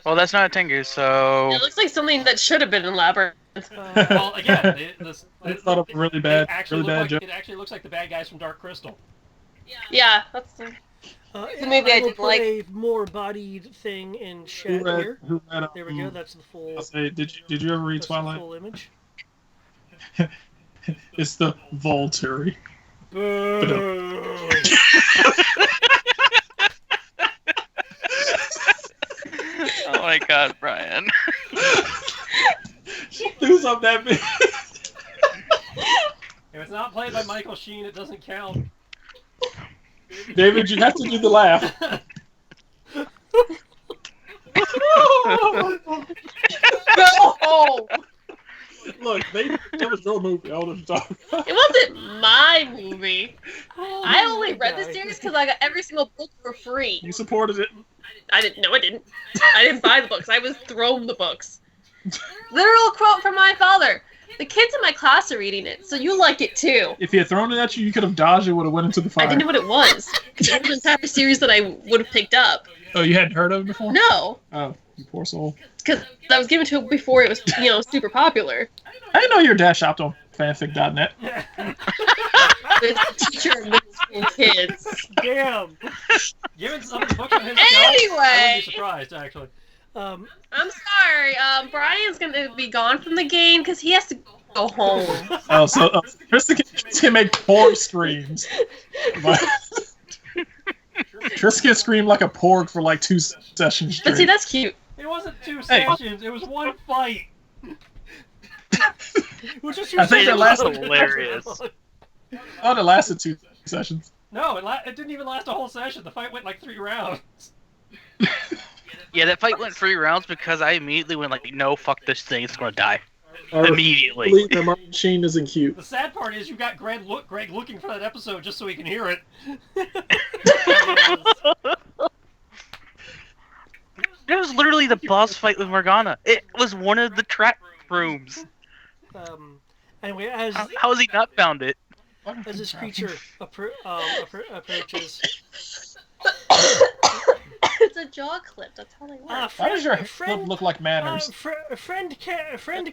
Well, that's not a Tengu, so... It looks like something that should have been in Labyrinth. Well, again, I thought of a really bad joke. It actually looks like the bad guys from Dark Crystal. Yeah, that's the movie I will did put like. a more bodied thing in chat here. Who read, There we go. That's the full. I'll say, did you ever read That's the Twilight? full image. It's the Volturi. Boo! Oh my god, Brian. She threw something that big. If it's not played by Michael Sheen, it doesn't count. David, you have to do the laugh. Go home! Look, that was your movie. I was talking. It wasn't my movie. I only read the series because I got every single book for free. You supported it. I didn't. No, I didn't. I didn't buy the books. I was thrown the books. Literal quote from my father. The kids in my class are reading it, so you like it too. If he had thrown it at you, you could have dodged it. Would have went into the fire. I didn't know what it was because it was an entire series that I would have picked up. Oh, you hadn't heard of it before? No, Oh, you poor soul. because I was given to it before it was, super popular. I didn't know your dad shopped on fanfic.net. with teacher of middle school kids. Damn. Given some of the books on his shelf, I Anyway. wouldn't be surprised, actually. Um, I'm sorry. Brian's gonna be gone from the game because he has to go home. Oh, so Tristan can make 4 screams. But Tristan can scream like a porg for like 2 sessions straight. But see, that's cute. It wasn't 2 sessions, it was 1 fight. Which is 2 I think sessions. it lasted hilarious. I thought it lasted 2 sessions. No, it didn't even last a whole session. The fight went like 3 rounds. Yeah, that fight went 3 rounds because I immediately went like, no, fuck this thing, it's gonna die. Or Immediately. The Martin Sheen isn't cute. The sad part is you got Greg looking for that episode just so he can hear it. It was literally the boss fight with Morgana. It was one of the trap rooms. Anyway, as How has he not found it? this creature approaches, It's a jaw clip. That's how they work. Why does your head look like manners? friend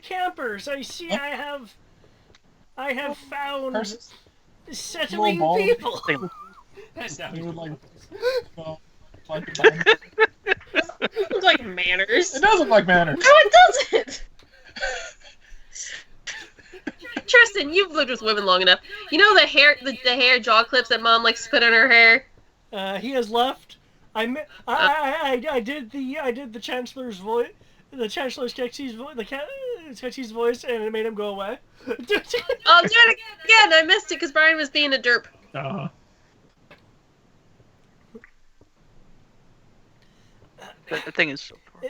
campers, I see I have found Curses. settling Little ball. people. You would like, like Look like manners. it does look like manners. No, it doesn't. Tristan, you've lived with women long enough. You know the hair jaw clips that Mom likes to put in her hair. He has left. I did the Chancellor's voice, the Chancellor's Skeksis voice, Skeksis voice, and it made him go away. I'll do it again. I missed it because Brian was being a derp. The thing is so poor.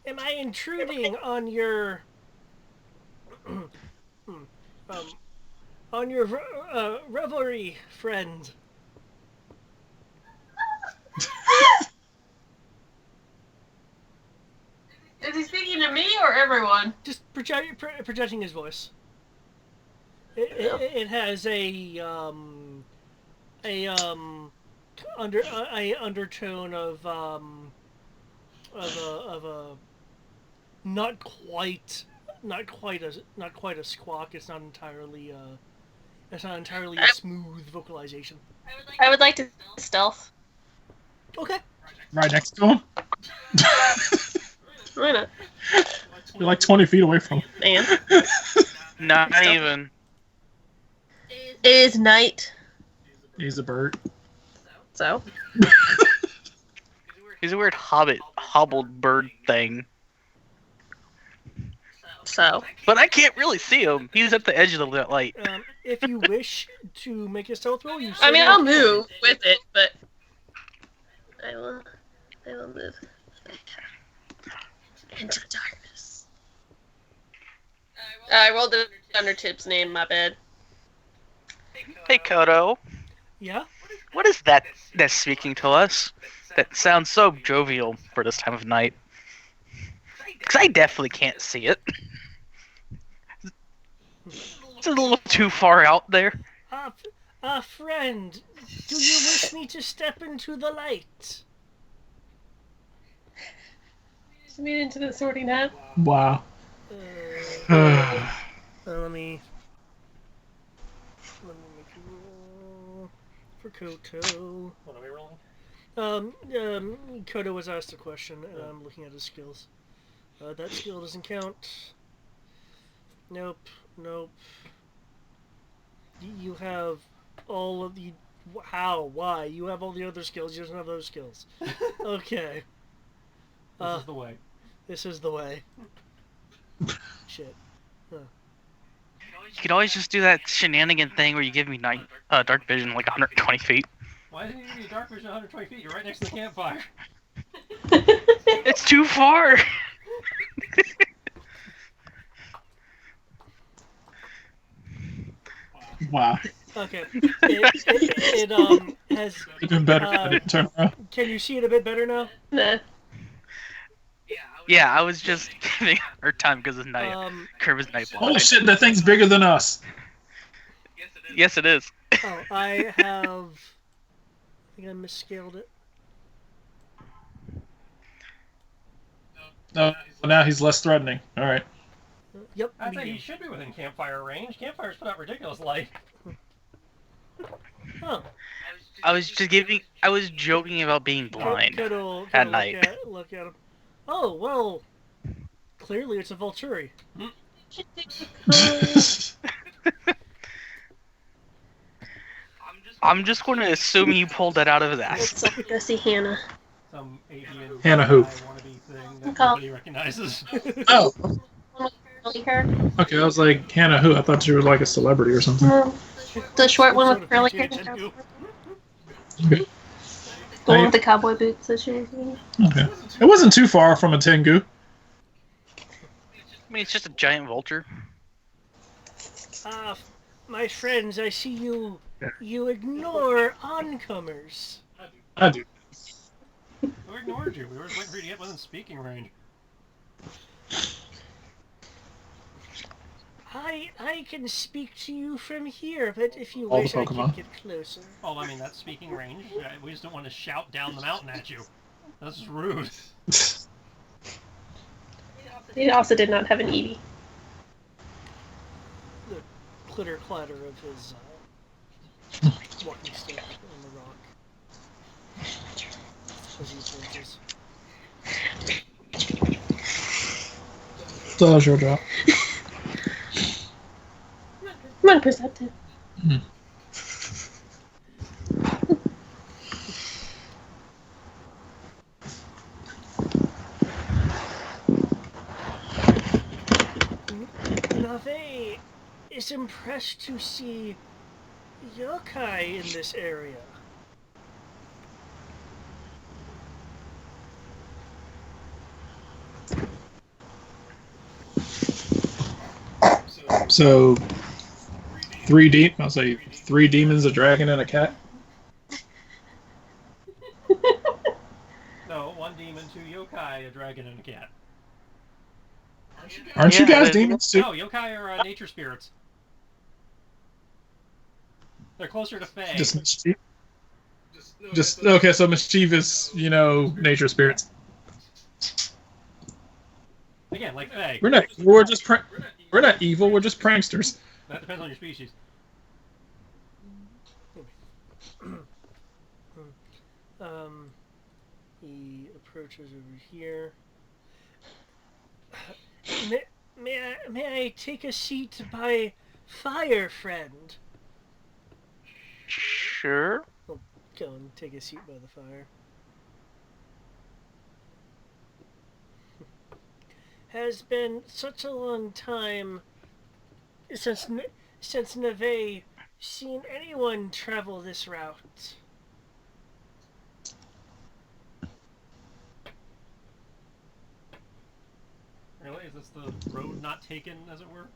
Am I intruding on your revelry, friend? Is he speaking to me or everyone? Just projecting his voice. It has a undertone of a not quite a squawk. It's not entirely a smooth vocalization. I would like to stealth. Okay. Right next to him. Why not? You're like 20 feet away from him. And Not even. it is night. He's a bird. So He's a weird hobbled bird thing. But I can't really see him. He's at the edge of the light. If you wish to make a stealth roll, I mean, I'll move with it, but I will move into the darkness. I rolled it under Tip's name. My bad. Hey, Kodo. Yeah. What is that that's speaking to us? That sounds so jovial for this time of night. Because I definitely can't see it. It's a little too far out there. Friend, do you wish me to step into the light? Just made into the sorting hat. Wow. Let me make a roll for Koto. What are we rolling? Koto was asked a question, and I'm looking at his skills. That skill doesn't count. Nope. You have all of the... How? Why? You have all the other skills, you don't have those skills. Okay. This is the way. This is the way. Shit. You could always just do that shenanigan thing where you give me dark vision like 120 feet. Why didn't you give me dark vision 120 feet? You're right next to the campfire. It's too far! Wow. Okay. It has... It's been better if I didn't turn around. Can you see it a bit better now? Nah. Yeah, I was just giving her time because of night. Curve night blind. Holy shit, that thing's bigger than us. Yes, it is. Oh, I have... I think I misscaled it. No, now he's less threatening. Alright. Yep. I'd say he medium. should be within campfire range. Campfires put out ridiculous light. Huh. I was joking about being blind Cuddle at night. look at him. Oh well. Clearly, it's a Volturi. I'm just going to assume you pulled that out of his ass. Let's go see Hannah. Some avian Hannah who? wannabe thing that Call. nobody recognizes. Oh, Curly hair. okay. I was like, Hannah who? I thought you were like a celebrity or something. The short one Sort with of curly Tengu. hair. Okay. The one with the cowboy boots that she. Okay. It wasn't too far from a Tengu. I mean, it's just a giant vulture. My friends, I see you ignore oncomers. I do. Who ignored you? We were just waiting for you to get within speaking range. I can speak to you from here, but if you All the wish, I can Pokemon. get closer. Well, I mean, that's speaking range. We just don't want to shout down the mountain at you. That's just rude. He also did not have an Eevee. The clitter clatter of his walking stick on the rock as he approaches. So that was your job. Come on, Perceptive. Nave is impressed to see yokai in this area. So, I'll say 3 demons, a dragon, and a cat. No, 1 demon, 2 yokai, a dragon, and a cat. Aren't you Yeah, guys but- demons too? No, yokai are nature spirits. They're closer to fae. Just mischief. Just okay. So mischievous, nature spirits. Again, like fae. We're not. We're just. We're not evil. We're just pranksters. That depends on your species. He approaches over here. May I take a seat by fire, friend? Sure. Go and take a seat by the fire. Has been such a long time since Neve seen anyone travel this route. Really? Is this the road not taken, as it were?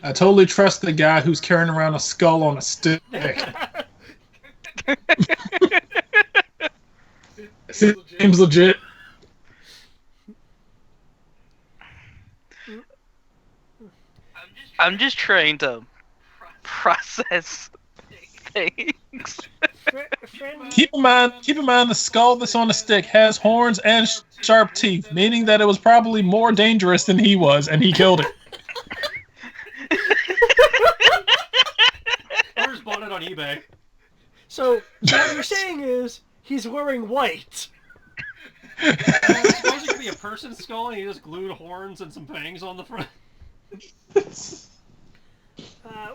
I totally trust the guy who's carrying around a skull on a stick. Seems legit. I'm just trying to process things. Friend, Keep in mind, the skull that's on the stick has horns and sharp teeth, meaning that it was probably more dangerous than he was, and he killed it. I just bought it on eBay. so what you're saying is he's wearing white. I suppose it could be a person's skull and he just glued horns and some fangs on the front.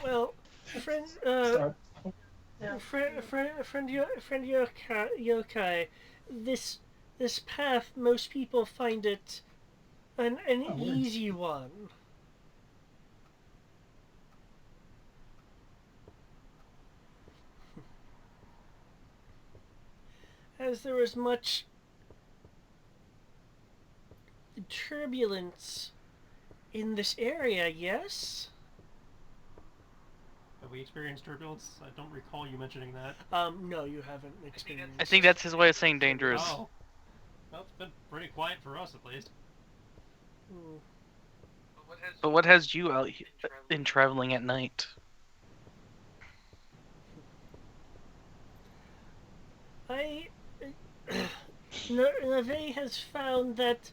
Well, friend, friend yokai, this path, most people find it an easy one. As there was much turbulence in this area, yes? Have we experienced turbulence? I don't recall you mentioning that. No, you haven't experienced. I think that's his way of saying dangerous. Oh. Well, it's been pretty quiet for us, at least. Hmm. But what has you out in traveling at night? Neve has found that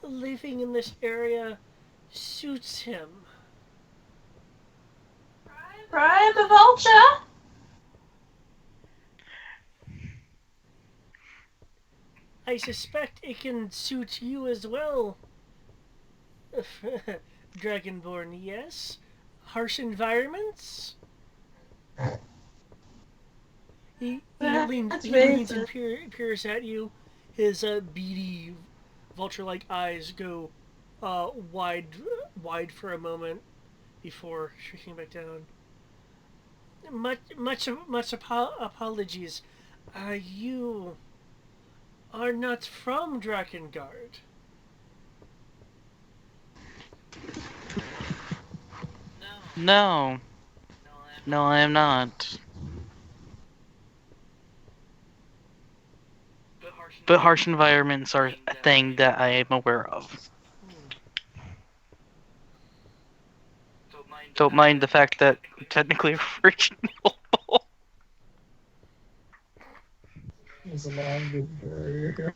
living in this area suits him. Brian the Vulture? I suspect it can suit you as well. Dragonborn, yes. Harsh environments? That's He leans and racist. peers at you. His beady, vulture-like eyes go wide, wide for a moment before shrinking back down. Apologies. You are not from Drakengard. No. No, I am not. But harsh environments are a thing that I am aware of. Don't mind the fact that I'm technically original. There's a language barrier here.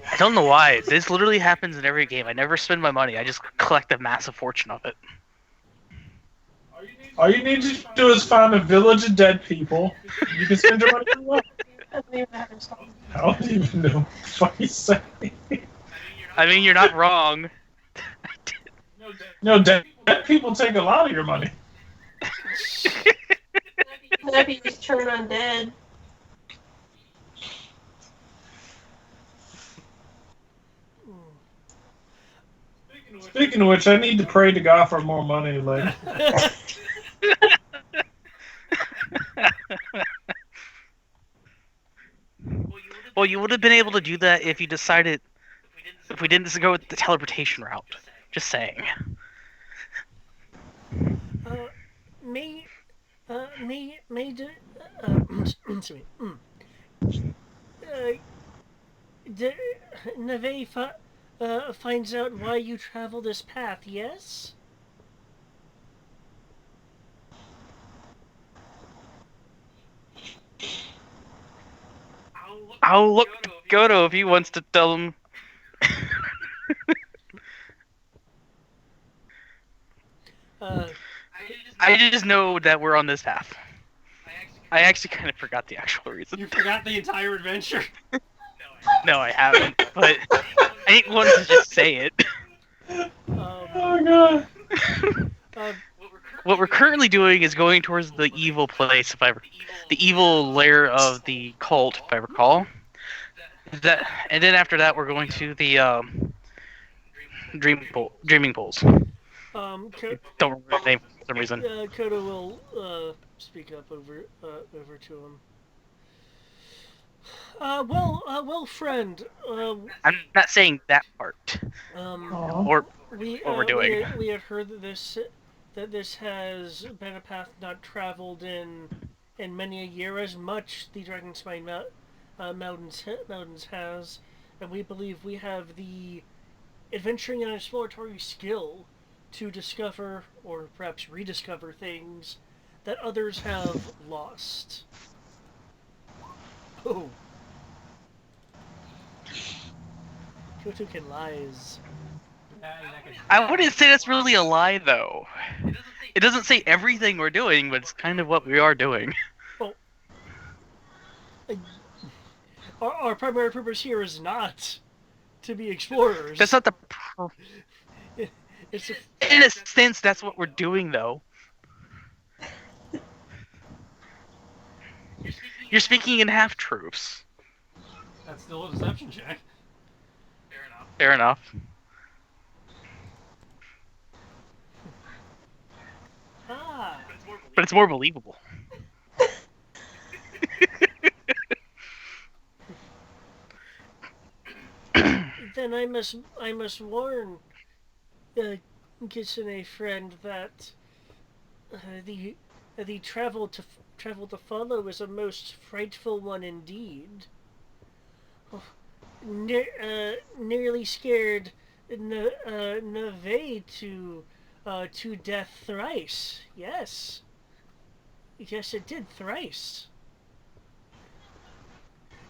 I don't know why. This literally happens in every game. I never spend my money. I just collect a massive fortune of it. All you need to do is find a village of dead people. You can spend your money on what? I don't even know what you say. I mean, you're not wrong. No, dead people take a lot of your money. Maybe you just turn undead. Speaking of which, I need to pray to God for more money later. Well, you would have been able to do that if you decided, if we didn't go with the teleportation route. Just saying. May, excuse me. Neve finds out why you travel this path, yes? I'll look to Goto if he wants to tell him. I just know that we're on this path. I actually kind of forgot the actual reason. You forgot the entire adventure. No, I haven't. But I didn't want to just say it. Oh god. What we're currently doing is going towards the evil place, the evil lair of the cult, if I recall. And then after that, we're going to the dreaming pools. Ko- Don't remember the name for some reason. Kodo will speak up over to him. Well, friend. I'm not saying that part, Aw. or We what we're doing. we have heard that this has been a path not traveled in many a year, as much the Dragonspine Mountains has, and we believe we have the adventuring and exploratory skill to discover or perhaps rediscover things that others have lost. Oh. Kyoto can lies. I wouldn't say that's really a lie, though. It doesn't say everything we're doing, but it's kind of what we are doing. Well, our primary purpose here is not to be explorers. That's not the. It's a, In a sense, that's what we're doing, though. You're speaking in half truths. That's still a deception check. Fair enough. But it's more believable. Then I must warn Kitsune friend that the travel to follow is a most frightful one indeed. Oh, nearly scared Neve to death thrice. Yes, yes, it did thrice.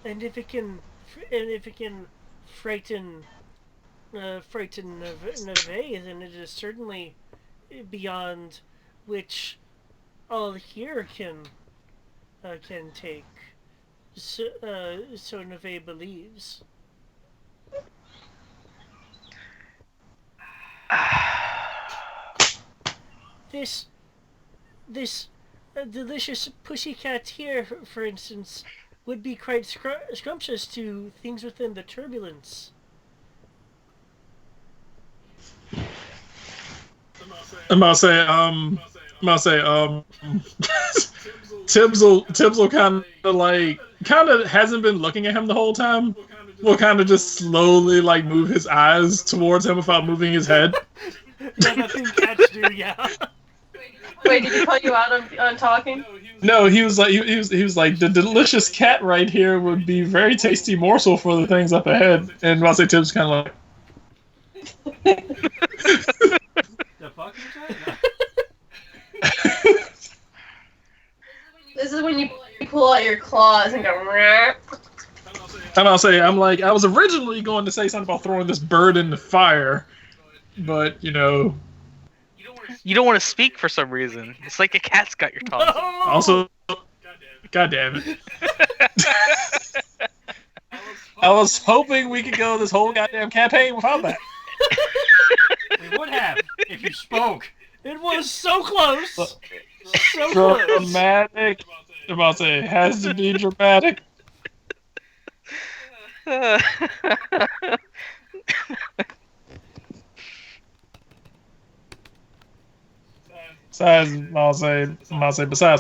And if it can frighten frighten Neve, then it is certainly beyond which all here can take. So Neve believes. This this delicious pussycat here, for instance, would be quite scrumptious to things within the turbulence. I'm about to say, Tibbs will kind of hasn't been looking at him the whole time. Will kind of just slowly like move his eyes towards him without moving his head. Yeah, that thing cats do, yeah. Wait, did he call you out on talking? No, he was like he was like the delicious cat right here would be very tasty morsel for the things up ahead. And I'll say Tibbs kind of like. The fuck you saying? This is when you pull out your claws and go. And I'll say I was originally going to say something about throwing this bird in the fire, but you know. You don't want to speak for some reason. It's like a cat's got your tongue. Also, God damn it. I was hoping we could go this whole goddamn campaign without that. We would have if you spoke. It was so close. So close. Dramatic. I'm about to say, it has to be dramatic. Besides,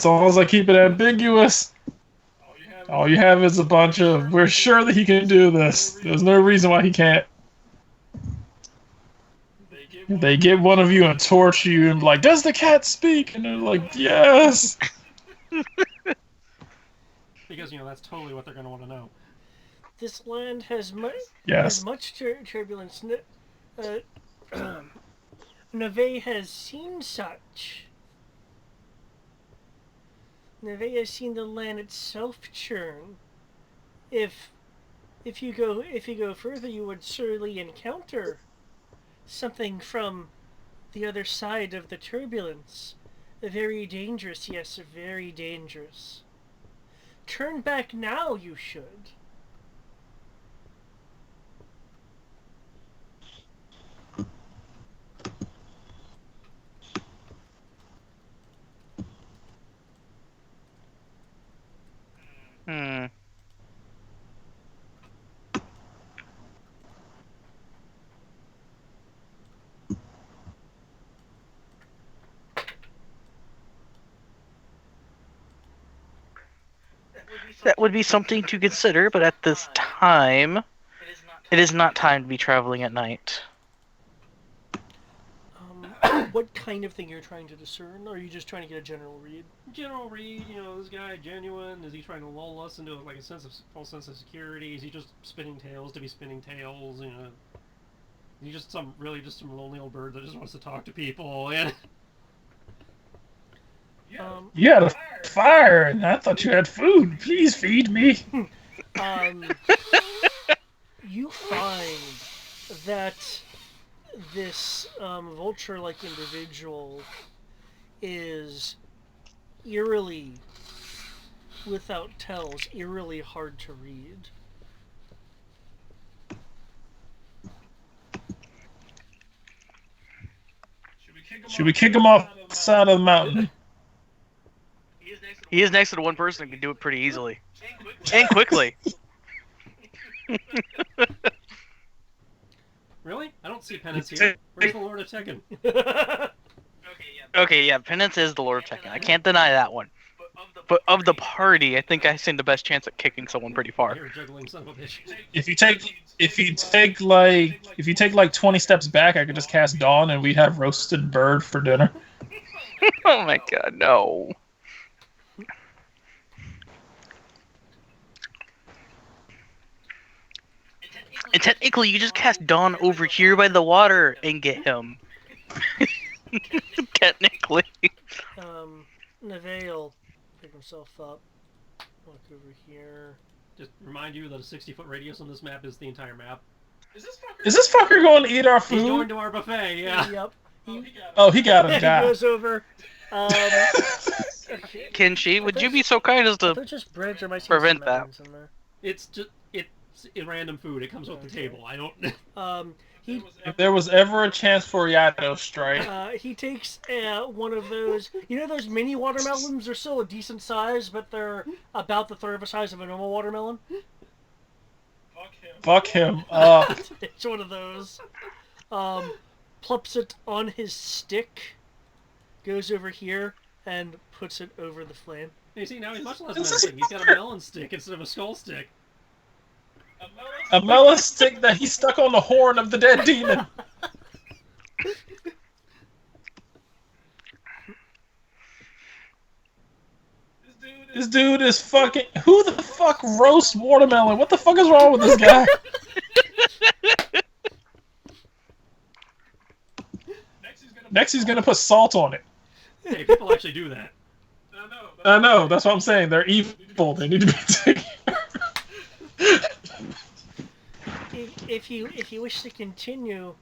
so long as I keep it ambiguous, all you have is a bunch of, we're sure that he can do this. There's no reason why he can't. They get one of you and torture you and be like, does the cat speak? And they're like, yes. Because, that's totally what they're going to want to know. This land has Yes. much turbulence. Neve has seen such. Neve has seen the land itself churn. If you go further, you would surely encounter something from the other side of the turbulence. Very dangerous, yes, very dangerous. Turn back now, you should. That would be something to consider, but at this time, it is not time to be traveling at night. What kind of thing you're trying to discern, or are you just trying to get a general read? General read, this guy genuine? Is he trying to lull us into like a false sense of security? Is he just spinning tails to be spinning tails? Is he just some lonely old bird that just wants to talk to people? And You had a fire, and I thought you had food. Please feed me. You find that this vulture-like individual is eerily, without tells, eerily hard to read. Should we kick him off the side of the mountain? He is next to the one person who can do it pretty easily. And quickly. Really? I don't see Penance here. Where's the Lord of Tekken? Okay, yeah, Penance is the Lord of Tekken. I can't deny that one. But of the party, I think I stand the best chance at kicking someone pretty far. You're a juggling son of a bitch. If you take like 20 steps back, I could just cast Dawn and we'd have roasted bird for dinner. Oh my god, no. And technically, you just cast Dawn over here by the water and get him. Technically. Neville pick himself up. Walk over here. Just remind you that a 60-foot radius on this map is the entire map. Is this fucker going to eat our He's going food? to our buffet. Yeah. Yep. Oh, he got him. He God. goes over. Kenshi, would you be so kind as Are to those just breads, or am I seeing prevent some that? melons in there? It's just it's random food. It comes with the table. I don't. He If there was ever a chance for a Yato strike, he takes one of those. You know those mini watermelons? They're still a decent size, but they're about the third of the size of a normal watermelon. fuck him. It's one of those. Plops it on his stick. Goes over here and puts it over the flame. You see, now he's much less menacing. He's got a melon stick instead of a skull stick. A melon stick that he stuck on the horn of the dead demon. This dude is fucking. Who the fuck roasts watermelon? What the fuck is wrong with this guy? Next, he's gonna put salt on it. Hey, people actually do that. I know. That's what I'm saying. They're evil. They need to be taken. If you wish to continue,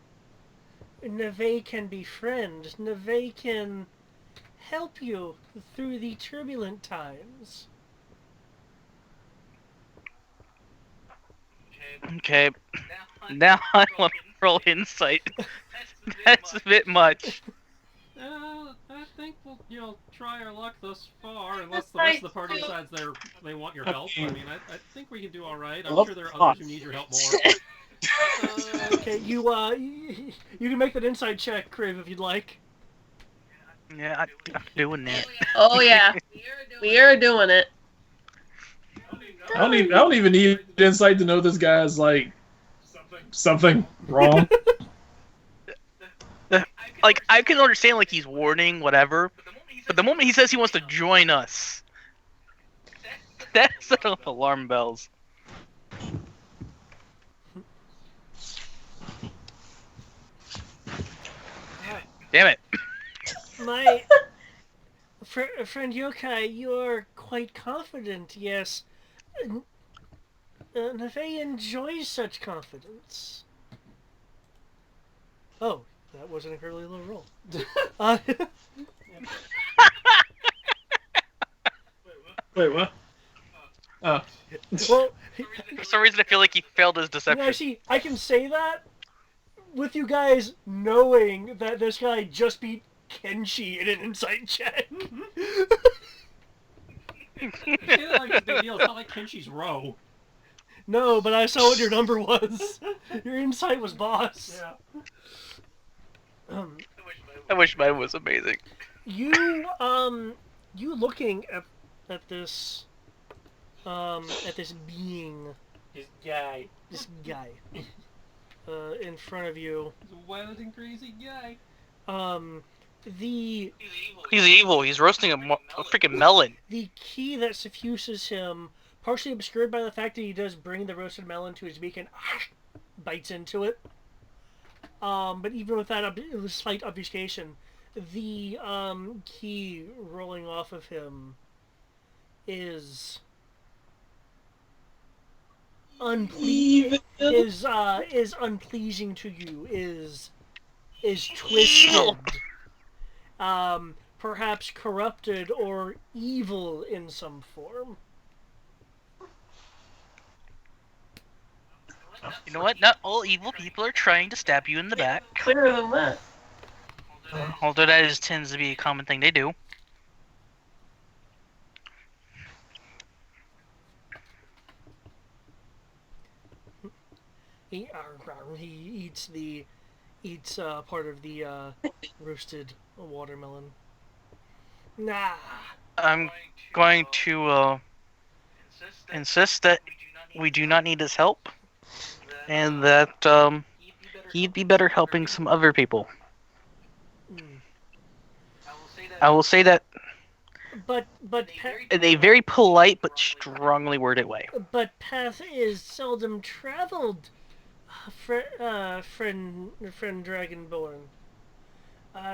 Neve can befriend. Neve can help you through the turbulent times. Okay. Now I want to roll insight. That's a bit much. I think we'll try our luck thus far, unless the rest of the party decides they want your help. I mean, I think we can do all right. I'm sure there are others who need your help more. Okay, you can make that insight check, Crave, if you'd like. Yeah, I'm doing that. Oh yeah, we are doing it. I don't even need insight to know this guy's like something wrong. Like, I can understand, like, he's warning, whatever, but the moment he says he wants to join us, that set off alarm bells. Damn it. My friend Yokai, you're quite confident, yes. Neve enjoys such confidence. Oh, that was an incredibly low roll. Wait, what? Oh. Well, For some reason, I feel like he failed his you deception. know, see, I can say that with you guys knowing that this guy just beat Kenshi in an insight check. You say that like it's a big deal. It's not like Kenshi's row. No, but I saw what your number was. Your insight was boss. Yeah. I wish mine was amazing. You looking at this being, this guy in front of you. He's a wild and crazy guy. The He's evil. He's roasting a freaking melon. the key that suffuses him, partially obscured by the fact that he does bring the roasted melon to his beak and bites into it. But even with that slight obfuscation, the key rolling off of him is is unpleasing to you. Is twisted. Perhaps corrupted or evil in some form. You know what? Not all evil people are trying to stab you in the back. Clearer than that. Although that tends to be a common thing they do. He eats part of the roasted watermelon. Nah. I'm going to insist that we do not need his help, and that he'd be better helping some other people. I will say that But in a very polite but strongly worded way. but path is seldom traveled, friend Dragonborn.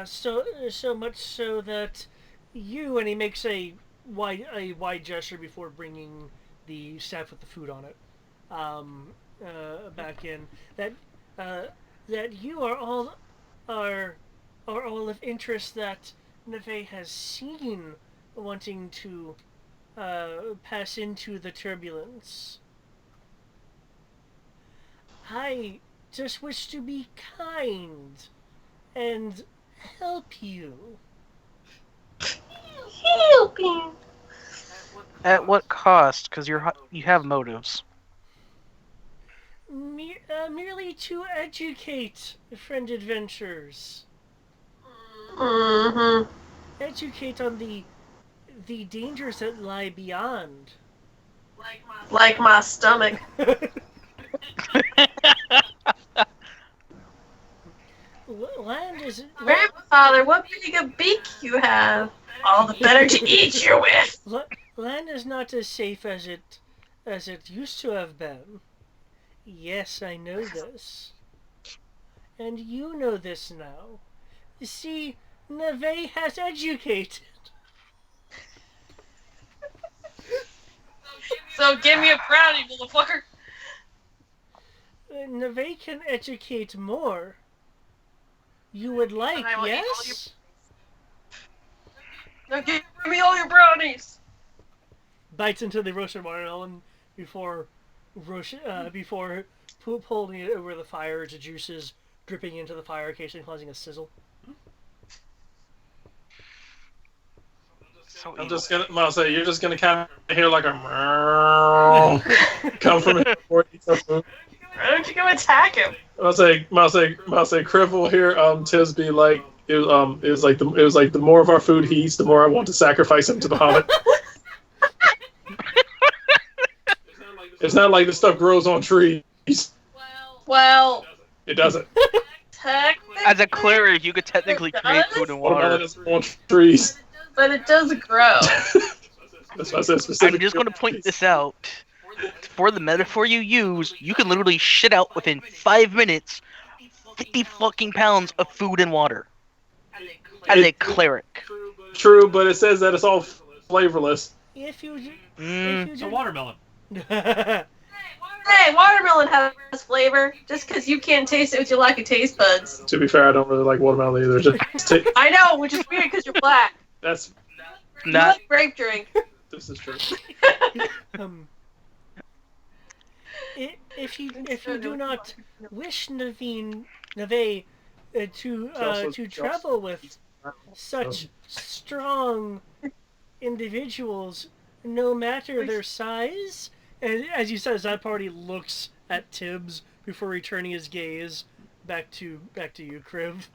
So much so that you, and he makes a wide gesture before bringing the staff with the food on it back in, that uh, that you are are all of interest that Neve has seen wanting to pass into the turbulence. I just wish to be kind and help you. Helping. At what cost? Because you have motives. Merely to educate friend adventurers. Mm-hmm. Educate on the dangers that lie beyond. Like my stomach. Land is Grandfather, what big a beak you have. All the better to eat you with. land is not as safe as it used to have been. Yes, I know this. And you know this now. See, Neve has educated. So give me a brownie, motherfucker. Neve can educate more. You would like, yes? Now give me all your brownies. Bites into the roasted watermelon before pulling it over the fire, its juices dripping into the fire, occasionally causing a sizzle. So I'm evil. just gonna, I'll say, you're just gonna kind of hear like a meow come from it before you eat some food. Why don't you go attack him? I'll say, Criv will hear Tiz be like, it was like the more of our food he eats, the more I want to sacrifice him to Bahamut. It's not like this stuff grows on trees. Well, It doesn't. technically, As a cleric, you could technically create food and Watermelon water. doesn't grow on trees. but it does grow. That's why I said I'm specifically. just going to point this out. For the metaphor you use, you can literally shit out within 5 minutes 50 fucking pounds of food and water. As a cleric. True, but it says that it's all flavorless. If you It's a watermelon. Hey, watermelon has flavor. Just because you can't taste it with your lack of taste buds. To be fair, I don't really like watermelon either. I know, which is weird because you're black. That's You Not like grape drink. this is true. If you do not wish Neve to travel with such strong individuals, no matter their size, and as you said, Zadparty looks at Tibbs before returning his gaze back to you, Kriv.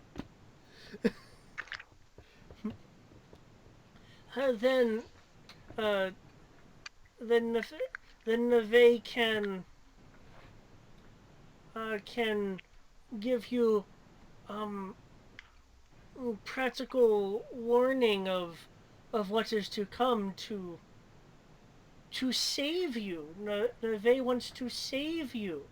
Then Neve can give you practical warning of what is to come to save you. Neve wants to save you.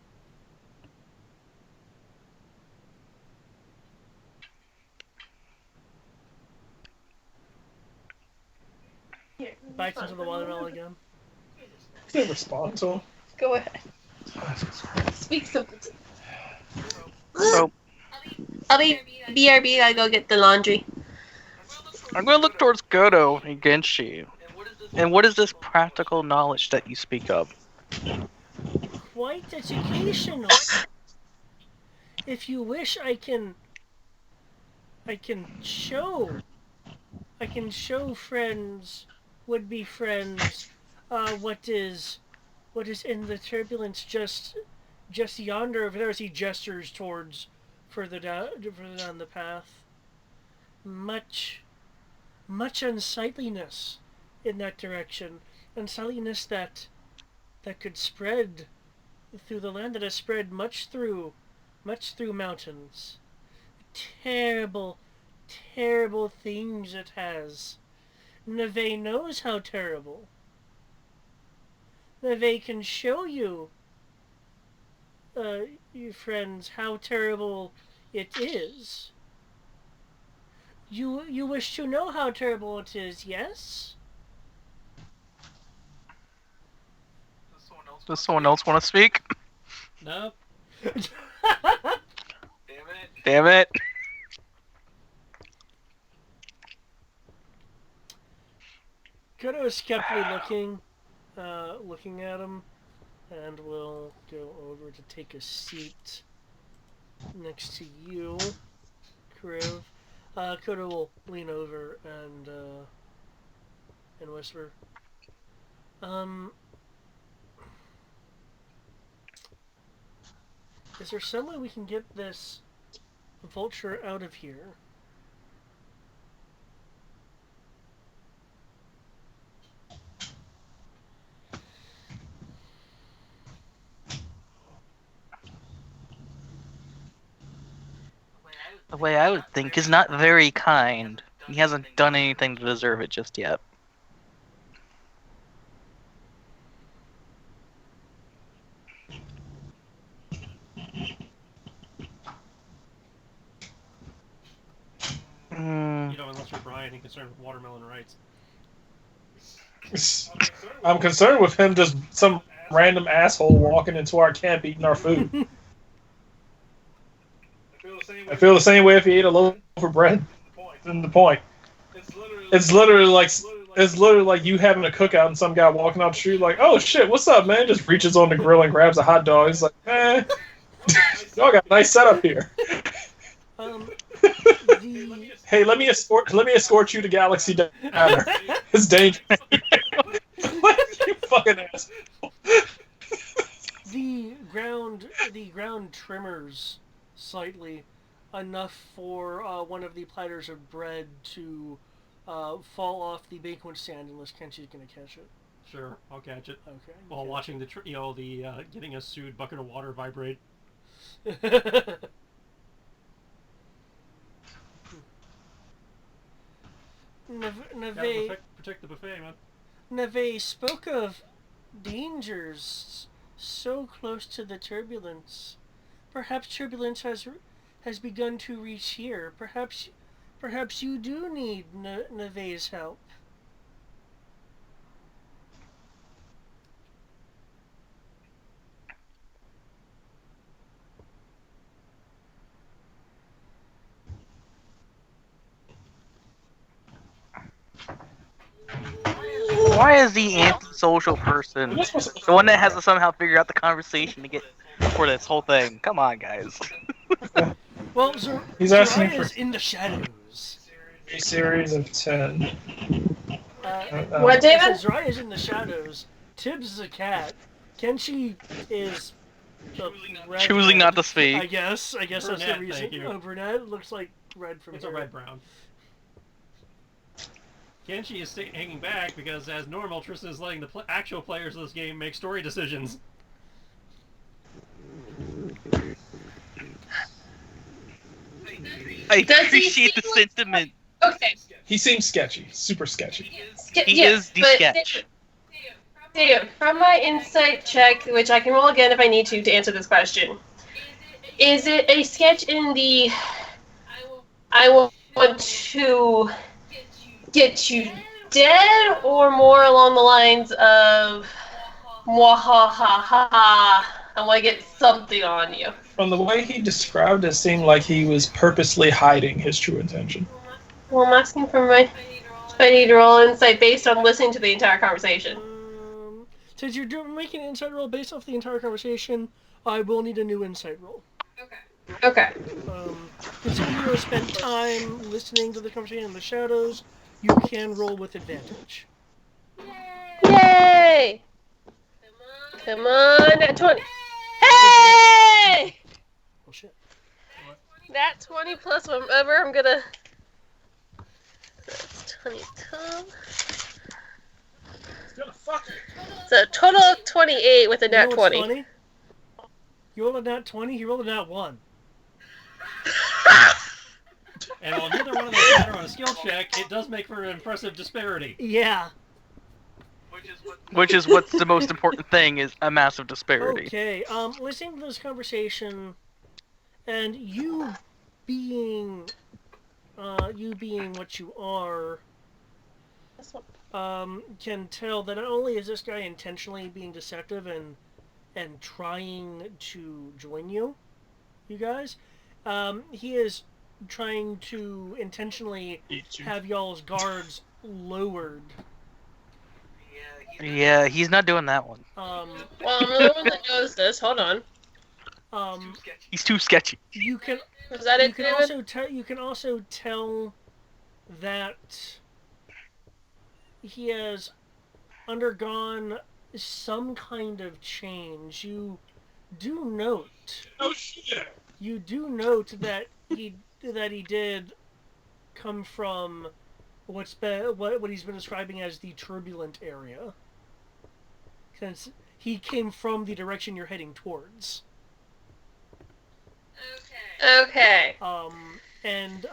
Bites into the watermelon again. Can't respond to him. Go ahead. Speak something. so. I'll be BRB. I go get the laundry. I'm going to look towards Godo against you. And what is this practical knowledge that you speak of? Quite educational. If you wish, I can show friends, would-be friends, what is in the turbulence just yonder over there, as he gestures towards further down the path. Much unsightliness in that direction. Unsightliness that could spread through the land, that has spread much through mountains. Terrible things it has. Neve knows how terrible. Neve can show you, you friends, how terrible it is. You wish to know how terrible it is, yes? Does someone else want to speak? No. Damn it. Kodo is skeptically looking at him, and will go over to take a seat next to you, Kriv. Kodo will lean over and whisper, is there some way we can get this vulture out of here? The way I would think is not very kind. He hasn't done anything to deserve it just yet. You know, unless you're Brian and concerned with watermelon rights. I'm concerned with him just some random asshole walking into our camp eating our food. I feel the same way if he ate a loaf of bread. That's the point. It's literally like you having a cookout and some guy walking out the street like, oh shit, what's up, man? Just reaches on the grill and grabs a hot dog. He's like, y'all got a nice setup here. Hey, let me escort you to Galaxy Diner. It's dangerous. You fucking asshole. The ground tremors slightly, enough for one of the platters of bread to fall off the banquet stand unless Kenshi's gonna catch it. Sure, I'll catch it. Okay. While watching the getting a sued bucket of water vibrate. Neve Protect the buffet, man. Neve spoke of dangers so close to the turbulence. Perhaps turbulence has begun to reach here. Perhaps you do need Neve's help. Why is the antisocial person the one that has to somehow figure out the conversation to get for this whole thing? Come on, guys. Well, He's asking Zariah is for in the shadows. a series of 10. What, David? Zariah is in the shadows. Tibbs is a cat. Kenshi is Choosing not to speak. I guess that's the Brunette, reason. thank you. Oh, brunette looks like red from It's here. a red brown. Kenshi is hanging back because, as normal, Tristan is letting the actual players of this game make story decisions. I Does he appreciate the seem like- sentiment. Okay. He seems sketchy, super sketchy. He is the sketch. Dave, from my insight check, which I can roll again if I need to answer this question, is it a sketch in the I want to get you dead, or more along the lines of mwahaha, I want to get something on you? From the way he described it, seemed like he was purposely hiding his true intention. Well, I'm asking for my. I need to roll insight based on listening to the entire conversation. Since you're making an insight roll based off the entire conversation, I will need a new insight roll. Okay. Considering you have spent time listening to the conversation in the shadows, you can roll with advantage. Yay! Come on, at 20. Hey! Oh shit. That 20 plus whatever I'm gonna. That's 22. So total of 28 with a nat You know what's 20. funny? You rolled a nat 20, he rolled a nat 1. And while neither one of them matter on a skill check, it does make for an impressive disparity. Yeah. Which is what's the most important thing, is a massive disparity. Okay, listening to this conversation, and you being what you are, can tell that not only is this guy intentionally being deceptive and and trying to join you guys. He is trying to intentionally Eat you. have y'all's guards lowered. Yeah, he's not doing that one. Well, I'm the one that knows this. Hold on. He's too sketchy. You can Was that you it, can David? also tell that he has undergone some kind of change. You do note Oh shit! that he did come from what he's been describing as the turbulent area. Since he came from the direction you're heading towards. Okay. And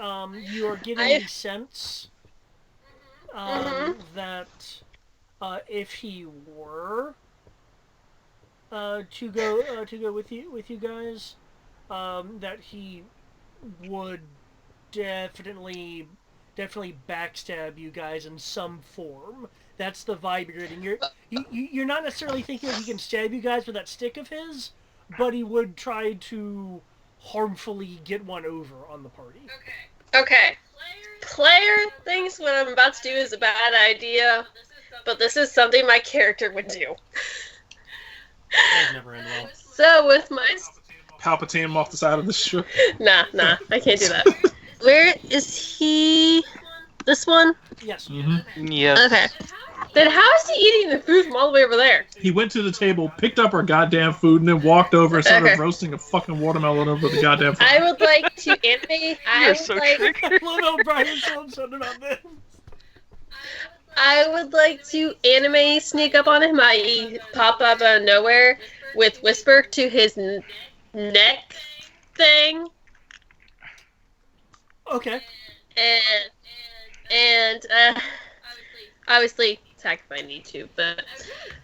you are getting the sense that if he were to go with you guys, that he would definitely backstab you guys in some form. That's the vibe you're getting. You're not necessarily thinking that he can stab you guys with that stick of his, but he would try to harmfully get one over on the party. Okay. Claire thinks what I'm about to do is a bad idea, but this is something my character would do. Those never end well. So with my... Palpatine him off the side of the ship. Nah, I can't do that. Where is he? This one? Yes. Yeah. Okay. Then how is he eating the food from all the way over there? He went to the table, picked up our goddamn food, and then walked over and started Okay. roasting a fucking watermelon over the goddamn food. I would like to animate... You're so triggered. I love how Brian's so upset about this. I would like to anime sneak up on him, i.e. pop up out of nowhere with whisper to his neck thing, Okay. and obviously attack if I need to, but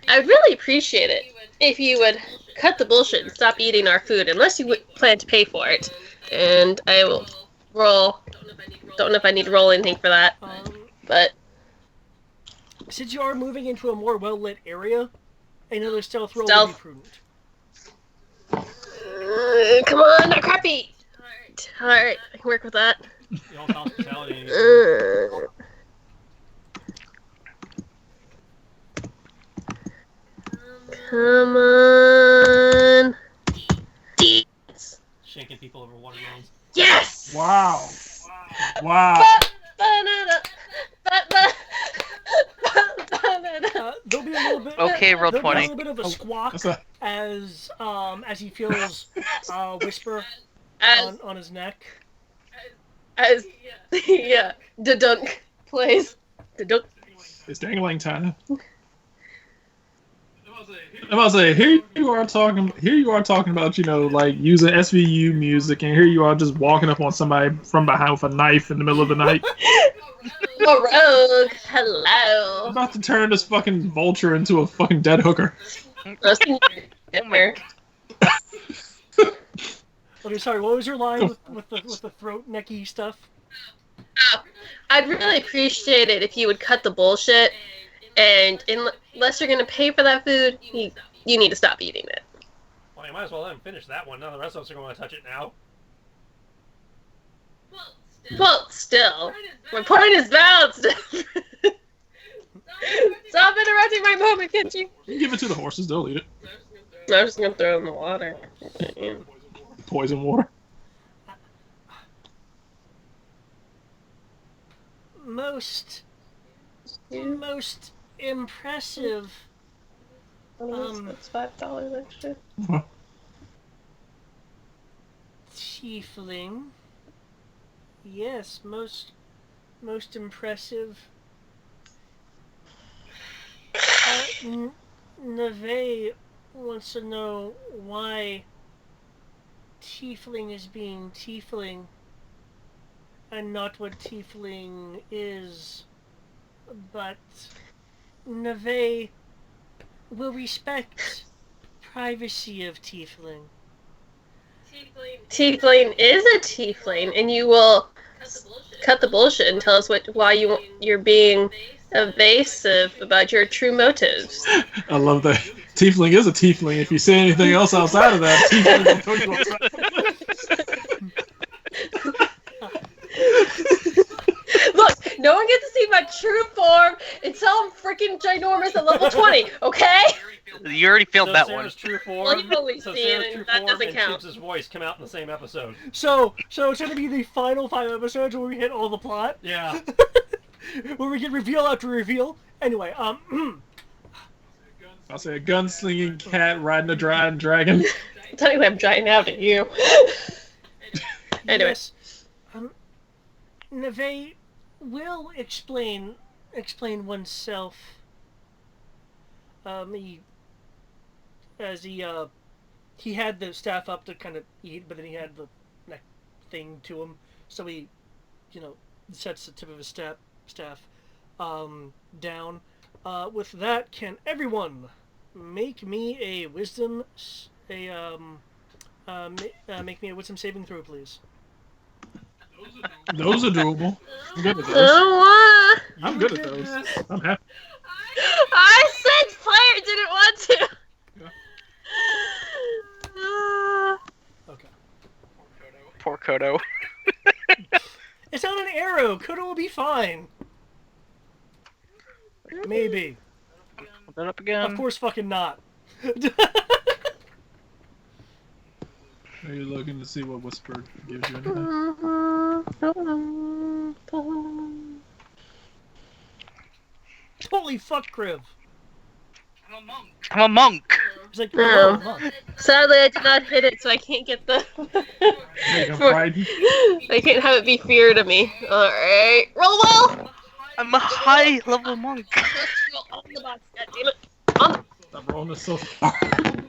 I would really appreciate it if you would cut the bullshit and stop eating our food, unless you would plan to pay for it. And I will roll. Don't know if I need to roll anything for that, but Since you are moving into a more well-lit area, another stealth roll Stealth. would be prudent. come on, not crappy. All right, I can work with that. The old hospitality. Come on. Shaking people over watermelons. Yes. Wow. Wow. There'll be a little bit. Okay, roll There'll be a 20. little bit of a squawk What's that? as he feels whisper As, on his neck. yeah, the dunk plays. The dunk. It's dangling time. I'm about to say, here you are talking about, like using SVU music, and here you are just walking up on somebody from behind with a knife in the middle of the night. A rogue. Hello. I'm about to turn this fucking vulture into a fucking dead hooker. Roasting dinner. Okay, sorry. What was your line with the throat necky stuff? I'd really appreciate it if you would cut the bullshit, and unless you're gonna pay for that food, you need to stop eating it. Well, you might as well let him finish that one. None of the rest of us are going to touch it now. Well, still, my point is valid. Stop interrupting my moment, can't you? You can give it to the horses, they'll eat it. I'm just gonna throw it in the water. Poison water. Most impressive. It's $5 extra. Tiefling. Yes, most impressive. Neve wants to know why Tiefling is being Tiefling and not what Tiefling is, but Neve will respect privacy of Tiefling. Tiefling is a tiefling, and you will cut the bullshit and tell us why you're being evasive about your true motives. I love that. Tiefling is a tiefling. If you say anything else outside of that, tiefling will throw you upside. Look, no one gets to see my true form until I'm freaking ginormous at level 20, okay? You already failed So that Sarah's one. true form. Well, you've only so seen Sarah's it, true that form doesn't and count. Tibbs' voice come out in the same episode. So it's going to be the final 5 episodes where we hit all the plot? Yeah. Where we get reveal after reveal? Anyway, I'll say a gunslinging cat riding a dragon. Technically, I'm trying out at you. Anyway. Yes, Neve will explain oneself. He had the staff up to kind of eat, but then he had the neck thing to him, so he, sets the tip of his staff down. With that, can everyone make me a wisdom make me a wisdom saving throw, please? Those are doable. I'm good at I those. don't want. I'm good at those. I'm happy. I said player didn't want to. Okay. Poor Kodo. It's not an arrow. Kodo will be fine. Maybe. Put that up again. Of course, fucking not. Are you looking to see what Whisper gives you anything? Holy fuck, Kriv. I'm a monk. He's like, No. oh, monk. Sadly, I did not hit it, so I can't get the. Make him frightened. I can't have it be feared of me. Alright. Roll well! I'm a high level monk. Roll on the box, goddammit. On I'm rolling this so far.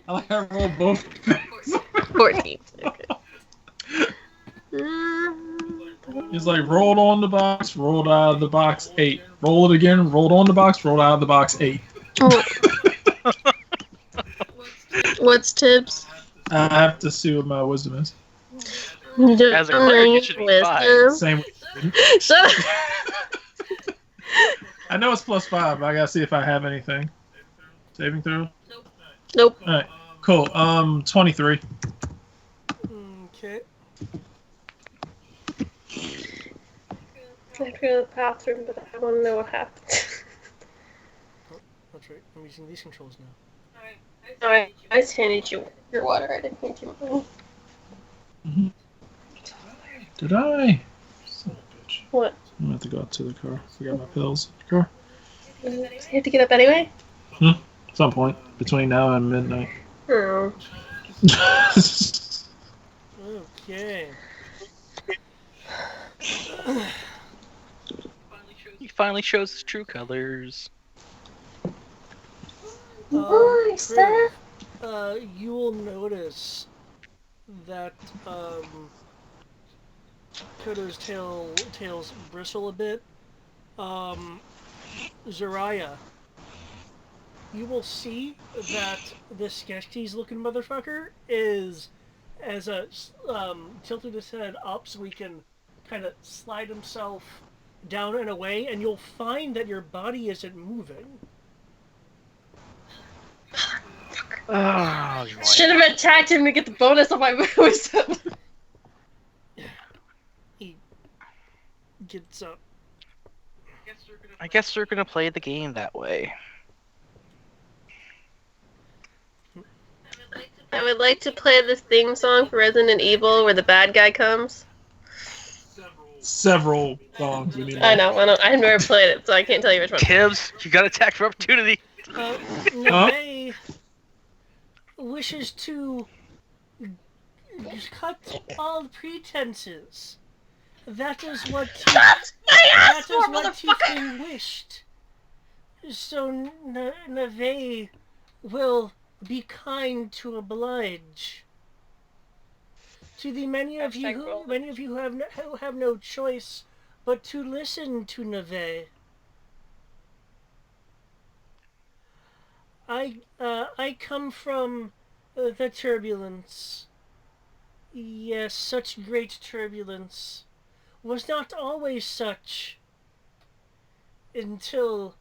I like how I roll both things. 14. Okay. He's like, rolled on the box, rolled out of the box, 8. Roll it again, rolled on the box, rolled out of the box, 8. What's Tibbs? I have to see what my wisdom is. As a cleric, it should be 5. Same. Shut up. I know it's +5, but I gotta see if I have anything. Saving throw? Nope. Alright, cool. 23. Okay. I have to go to the bathroom, but I want to know what happened. That's right. I'm using these controls now. Alright, I just handed you your water. I didn't need you mine. Mm-hmm. Did I? Son of a bitch. What? I'm gonna have to go out to the car. Forgot my pills. Car. You have to get up anyway? At some point between now and midnight. Oh. Okay. He finally shows his true colors. Nice, Kriv, you will notice that Kodo's tails bristle a bit. Zariah, you will see that this sketchy looking motherfucker is as a tilted his head up so he can kind of slide himself down and away, and you'll find that your body isn't moving. Oh, Should have attacked him to get the bonus on my wisdom. He gets up. I guess they're gonna play the game that way. I would like to play this theme song for Resident Evil where the bad guy comes. Several songs we need. I know, I've never played it, so I can't tell you which one. Tibbs, you got attack for opportunity. Neve wishes to cut all pretenses. That is what Tiefling wished. So Neve will be kind to oblige. To the many of you who have no choice but to listen to Neve. I come from the turbulence. Yes, such great turbulence was not always such. until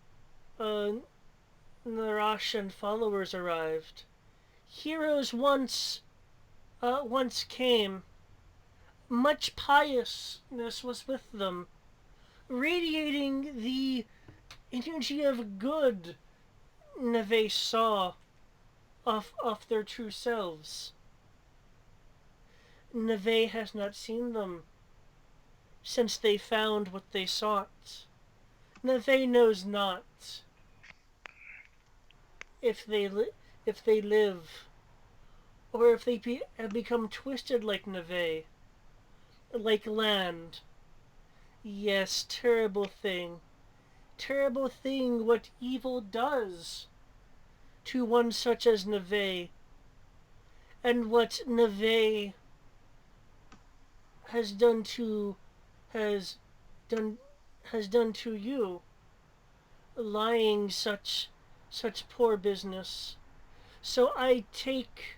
Narash and followers arrived. Heroes once came. Much piousness was with them, radiating the energy of good Neve saw of their true selves. Neve has not seen them since they found what they sought. Neve knows not if they live, or if they have become twisted like Neve, like land. Yes, terrible thing what evil does to one such as Neve, and what Neve has done to you, lying such poor business. So I take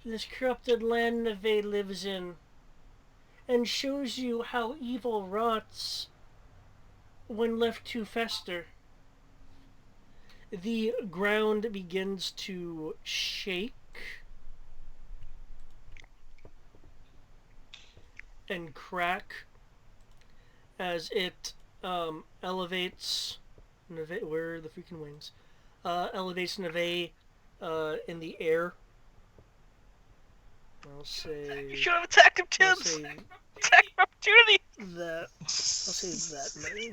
this corrupted land Neve lives in, and shows you how evil rots when left to fester. The ground begins to shake and crack as it elevates Neve. Where are the freaking wings? Elevates Neve in the air. I'll say. You should have attacked him, I'll Tibbs! say Attack of opportunity! that. I'll say that many.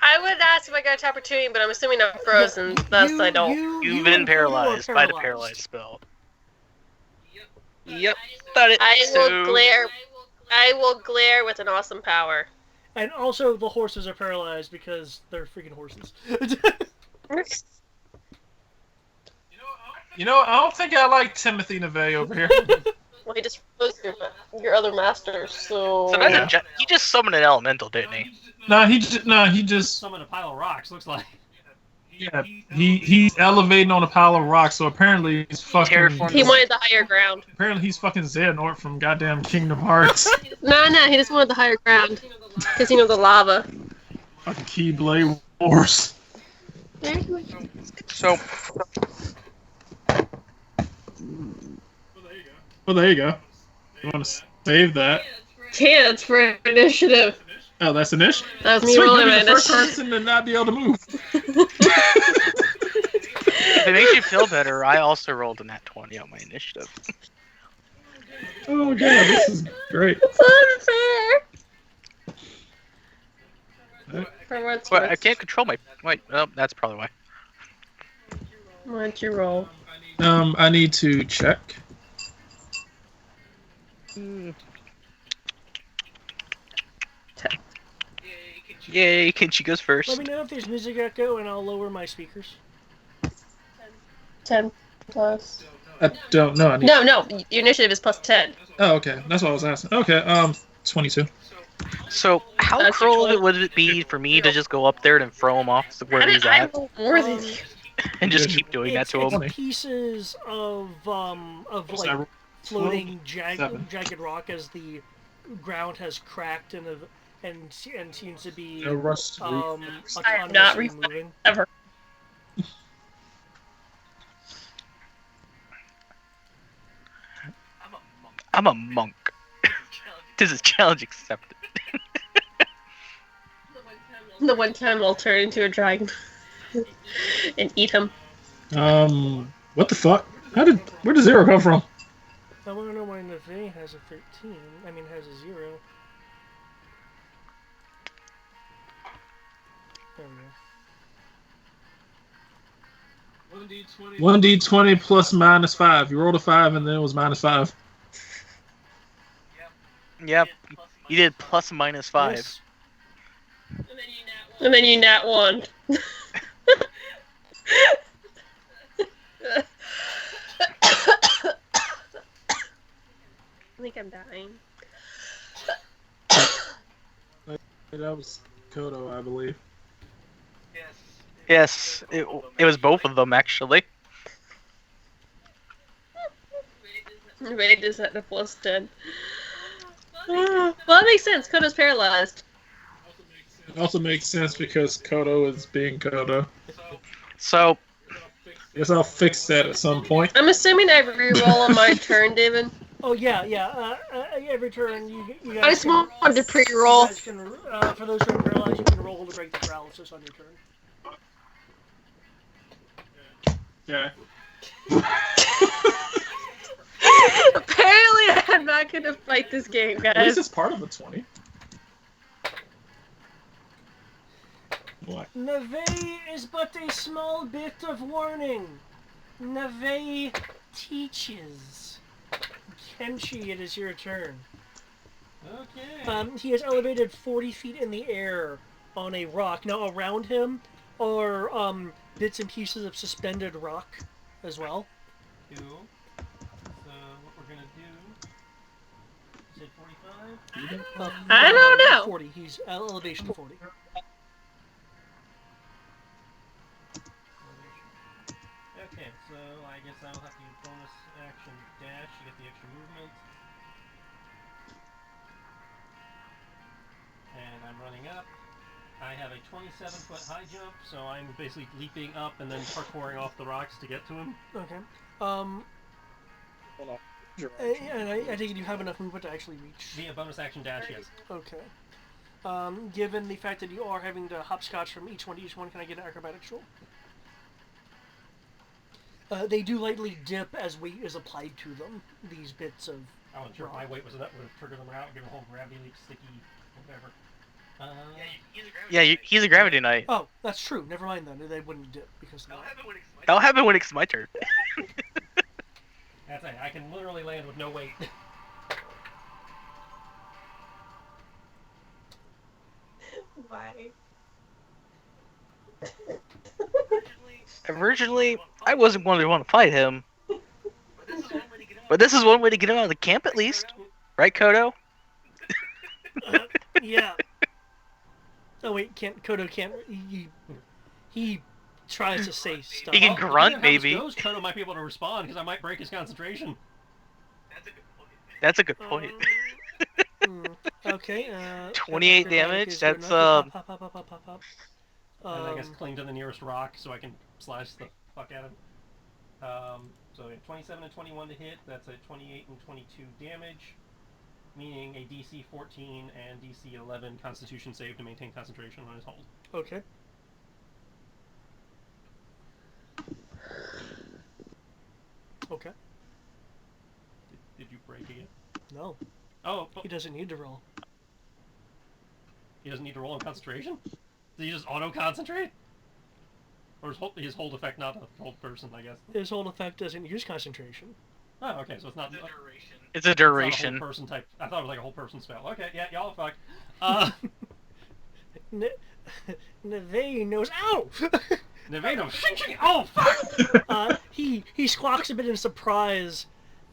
I would ask if I got opportunity, but I'm assuming I'm frozen. Thus, I don't. You've been paralyzed by the paralyzed spell. Yep, thought it I too. will glare. I will glare with an awesome power. And also, the horses are paralyzed because they're freaking horses. You know, I don't think I like Timothy Neve over here. Well, he just froze your other master, so. So that's he just summoned an elemental, didn't he? He just Summon a pile of rocks, looks like. yeah, he's elevating on a pile of rocks, so apparently he's fucking Terraform. He wanted the higher ground. apparently he's fucking Xehanort from goddamn Kingdom Hearts. No, he just wanted the higher ground. Because, the lava. Fucking Keyblade Wars. So, Well, there you go. You want to save that? Yeah, it's for initiative. Oh, that's an issue. That was me Sweet, rolling you're my the first initiative. person to not be able to move. if it makes you feel better, I also rolled a nat 20 on my initiative. Oh, yeah, this is great. It's unfair. For what's But I can't control my... Wait, that's probably why. Why'd you roll? I need to check. Yay, Kinchi goes first. Let me know if there's music echo, and I'll lower my speakers. 10 plus. I don't know. I need... No, your initiative is plus 10. Oh, okay. That's what I was asking. Okay, 22. So, how That's cruel your would it be for me to just go up there and throw him off where he's I at roll more than you. and just keep doing that to him? It's pieces of So I rolled floating 7. jagged rock as the ground has cracked and seems to be No rush to I am not autonomously moving. ever. I'm a monk. This is challenge accepted. The one time I'll turn into a dragon and eat him. What the fuck? Where did 0 come from? I want to know why Neve has a 13. I mean, has a 0. There we go. 1d20 plus -5. You rolled a 5 and then it was -5. Yep, you did plus minus 5. Yes. And then you nat 1. I think I'm dying. That was Kodo, I believe. Yes, it was both of them actually. Raid is at a plus 10. Well, that makes sense. Kodo's paralyzed. It Also makes sense because Kodo is being Kodo. So, Guess I'll fix that at some point. I'm assuming I re-roll on my turn, David. Oh yeah. Every turn you guys I just can, wanted to pre-roll. you guys can for those who are paralyzed, you can roll to break the paralysis on your turn. Okay. Apparently, I'm not gonna fight this game, At least guys. it's part of a 20. What? Neve is but a small bit of warning. Neve teaches. Kenshi, it is your turn. Okay. He is elevated 40 feet in the air on a rock. Now around him are bits and pieces of suspended rock as well. Cool. So what we're gonna do? You said 45. I don't know. 40. He's elevation 40. Okay, so I guess I'll have to use bonus action dash to get the extra movement. And I'm running up. I have a 27-foot high jump, so I'm basically leaping up and then parkouring off the rocks to get to him. Okay. Hold on. And I think you have enough movement to actually reach. Via bonus action dash, yes. Okay. Given the fact that you are having to hopscotch from each one to each one, can I get an acrobatics roll? They do lightly dip as weight is applied to them. These bits of. I wasn't sure if my weight was enough to trigger them out, give a whole gravity leap, sticky, whatever. yeah, he's a gravity knight. Oh, that's true. Never mind then. They wouldn't dip because. That'll happen when it's my turn. That's it. I can literally land with no weight. Why? Originally, I wasn't going to want to fight him. But this is one way to get him out of the camp, at least. Right, Kodo? Yeah. Oh wait, Kodo can't. He tries to say stuff. He can grunt, How this maybe. goes, Kodo might be able to respond because I might break his concentration. That's a good point. Okay. 28 acrobatic damage, is that's, good enough. Pop. And I guess cling to the nearest rock so I can slash the fuck at him. So 27 and 21 to hit. That's a 28 and 22 damage, meaning a DC 14 and DC 11 Constitution save to maintain concentration on his hold. Okay. Okay. Did you break again? No, Oh, he doesn't need to roll. he doesn't need to roll on concentration? Does he just auto concentrate? Or is his hold effect not a hold person? I guess. His hold effect doesn't use concentration. Oh, okay. So it's not. It's a It's not a duration. whole person type. I thought it was like a whole person spell. Okay, yeah, y'all fuck. Neve knows. Ow! Nevado, oh fuck! He squawks a bit in surprise,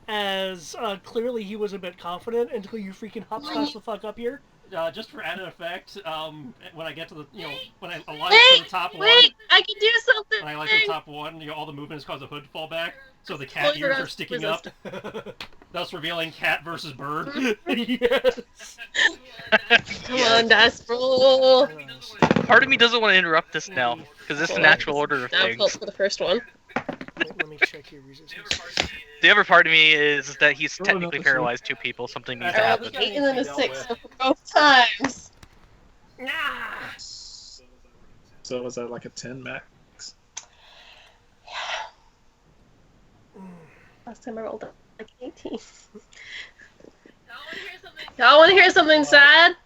as clearly he was a bit confident until you freaking hopscotch the fuck up here. Just for added effect, when I get to the, when I align Wait, to the top one, wait, I can do something. when I align to the top one, all the movement has caused the hood to fall back, so the cat ears are sticking up, thus revealing cat versus bird. Yes. Come on, dice roll. Part of me doesn't want to interrupt this now, because it's the natural order of Now things. vote for the first one. Wait, let me check your resistance. The other part of me is that he's Oh, no, technically that's paralyzed two people. Something needs to I rolled happen. an 8 and then a 6 so for both times. Ah! So was that like a 10 max? Last time I rolled like 18. Y'all want to hear something sad?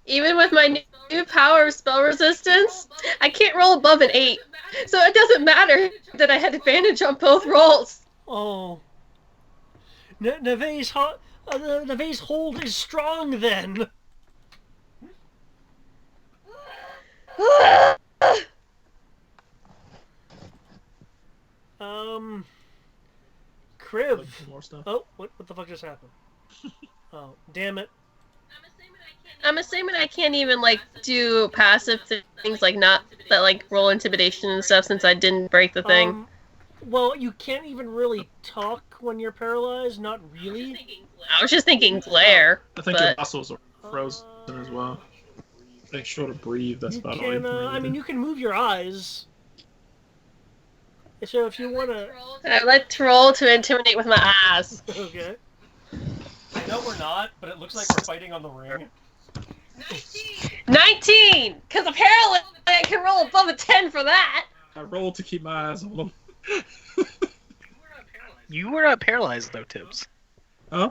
Even with my new power of spell resistance, I can't roll above an 8. So it doesn't matter that I had advantage on both rolls. Oh. Neve's hold is strong then. Kriv. Like more stuff? Oh, what the fuck just happened? Oh, damn it. I'm assuming I can't even like do passive things like not that like roll intimidation and stuff since I didn't break the thing. Well, you can't even really talk when you're paralyzed. Not really. I was just thinking glare. I think but your muscles are frozen as well. Make sure to breathe. That's You about all you can, can really I mean, do. you can move your eyes. So if you want to... Let's roll to intimidate with my eyes. Okay. I know we're not, but it looks like we're fighting on the ring. 19! Because apparently I can roll above a 10 for that. I rolled to keep my eyes on them. You were not paralyzed though, Tibbs. Huh?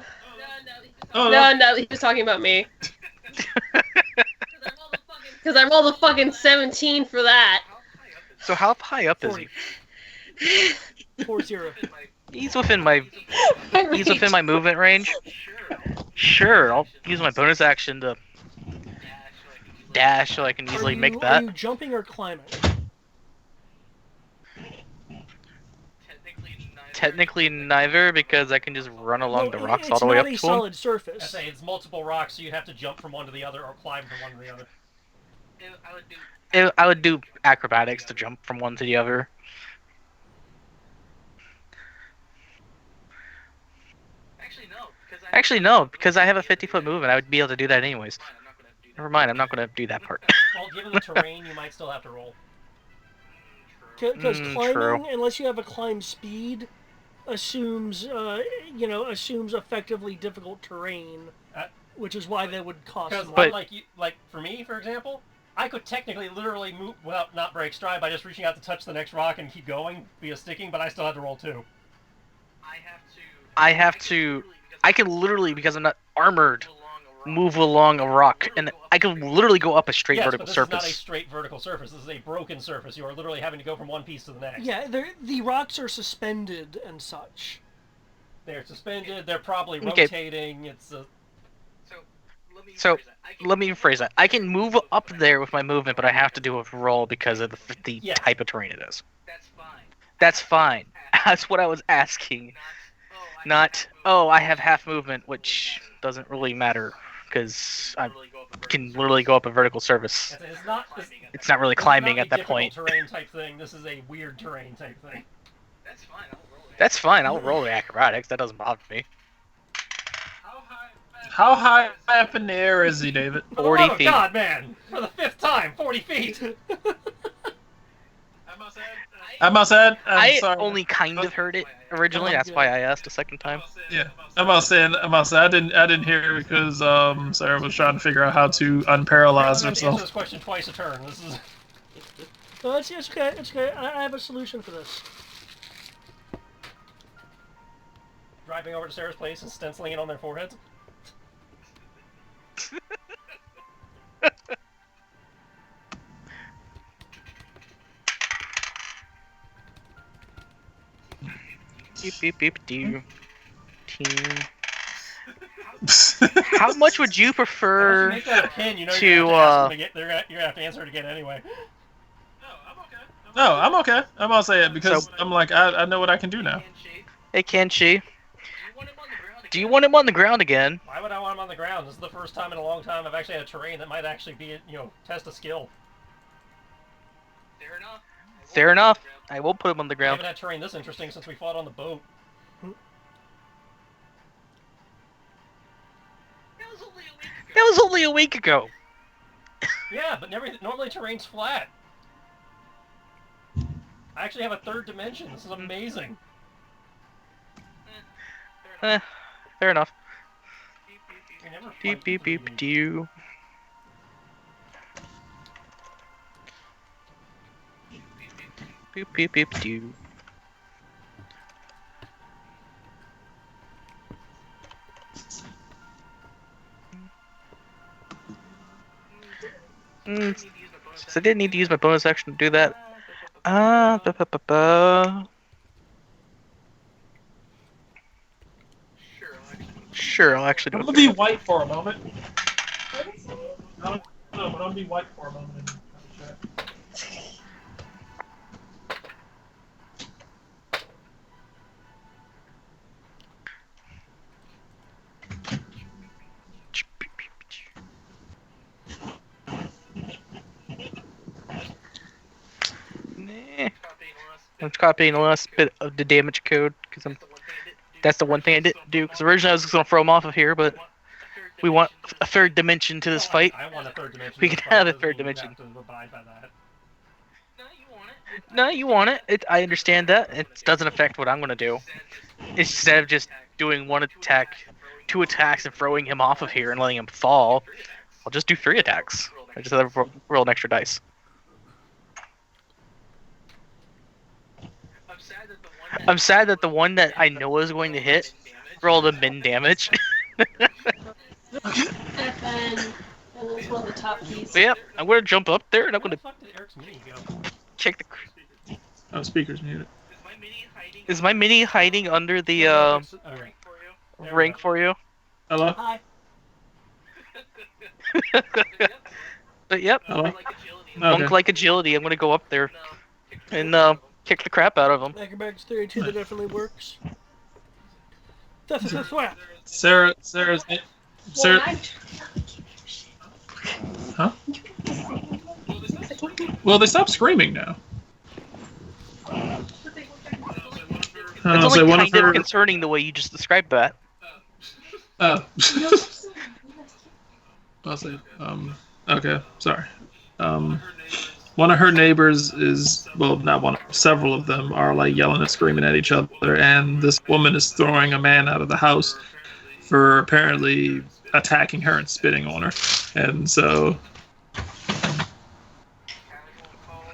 Oh, No, he was talking about me. Because I rolled a fucking 17 for that. So how high up is he? 40. He's within my movement range. Sure, I'll use my bonus action to dash so I can easily make Are that. you jumping or climbing? Technically neither, because I can just run along the rocks all the way up to It's not a him. solid I surface. say it's multiple rocks, so you have to jump from one to the other or climb from one to the other. I would do acrobatics to jump from one to the other. Actually, no, because I have a 50-foot movement. I would be able to do that anyways. Never mind, I'm not going to do that part. Well, given the terrain, you might still have to roll. Because climbing, true. unless you have a climb speed, assumes effectively difficult terrain, which is why they would cost Because more. But- like for me, for example, I could technically literally move without not break stride by just reaching out to touch the next rock and keep going via sticking, but I still have to roll 2. I can literally, because I'm not armored, move along a rock, and I can literally go up a straight Yes, vertical but this surface. is not a straight vertical surface. This is a broken surface. You are literally having to go from one piece to the next. Yeah, the rocks are suspended and such. They're suspended. They're probably Okay. rotating. It's a... So, let me rephrase that. I can move up there with my movement, but I have to do a roll because of the Yeah. type of terrain it is. That's fine. That's what I was asking. Not, oh, I have half movement, which doesn't really matter, because I can literally go up a vertical surface. It's not. It's not really This is climbing not at a that difficult point. terrain type thing. This is a weird terrain type thing. That's fine, I'll roll the acrobatics, that doesn't bother me. How high up in the air is he, David? For the 40 love of feet. God, man! For the 5th time, 40 feet. I must add. I sorry. only kind of heard it originally, that's why I asked a second time. Yeah, I'm about to say I didn't hear it because Sarah was trying to figure out how to unparalyze I'm going to answer this herself. question twice a turn. This is... No, it's okay. It's okay. I have a solution for this. Driving over to Sarah's place and stenciling it on their foreheads. Beep beep beep doo. Team. How much would you Once you prefer make that a pin, you know to, you're going to have to answer it again anyway. No, I'm okay. I'm gonna say it because I'm like I know what I can do now. Hey Kenshi, do you want him on the ground again? Why would I want him on the ground? This is the first time in a long time I've actually had a terrain that might actually be, test a skill. Fair enough. I will put him on the I ground. haven't had terrain this interesting since we fought on the boat. That was only a week ago. Yeah, but normally terrain's flat. I actually have a 3rd dimension. This is amazing. Fair enough. We never Beep fight beep with beep me. doo. Beep beep beep doo. So I didn't need to use my bonus action to do that. Sure, I'll actually do I'm it. gonna be white for a moment. I don't know, but I'm gonna be white for a moment. Nah. I'm copying the last bit of the damage code because that's the one thing I didn't do. Because originally I was just gonna throw him off of here, but We want a third dimension to this fight. I want a third dimension. We to can this have a fight, third we'll dimension. have to abide by that. No, you want it. I understand that. It doesn't affect what I'm gonna do. Instead of just doing one attack, 2 attacks, and throwing him off of here and letting him fall, I'll just do 3 attacks. I just have to roll an extra dice. I'm sad that the one that I know is going to hit rolled a min damage. And that's one of the top keys. But yeah, I'm gonna jump up there and I'm Where gonna the fuck did Eric's mini go? check the. Oh, speaker's muted. Is my mini hiding under the Okay. There we rank go. for you? Hello? Hi. But yep, Hello? monk Okay. like agility. I'm gonna go up there and kick the crap out of him. Acrobatics 32, that definitely works. Thwap. Sarah's... Sarah... Huh? Well, they stopped screaming now. It's So only one of kind of her... concerning the way you just described that. Oh. I'll say, okay, sorry. One of her neighbors is, well, not one, several of them are like yelling and screaming at each other, and this woman is throwing a man out of the house for apparently attacking her and spitting on her. And so,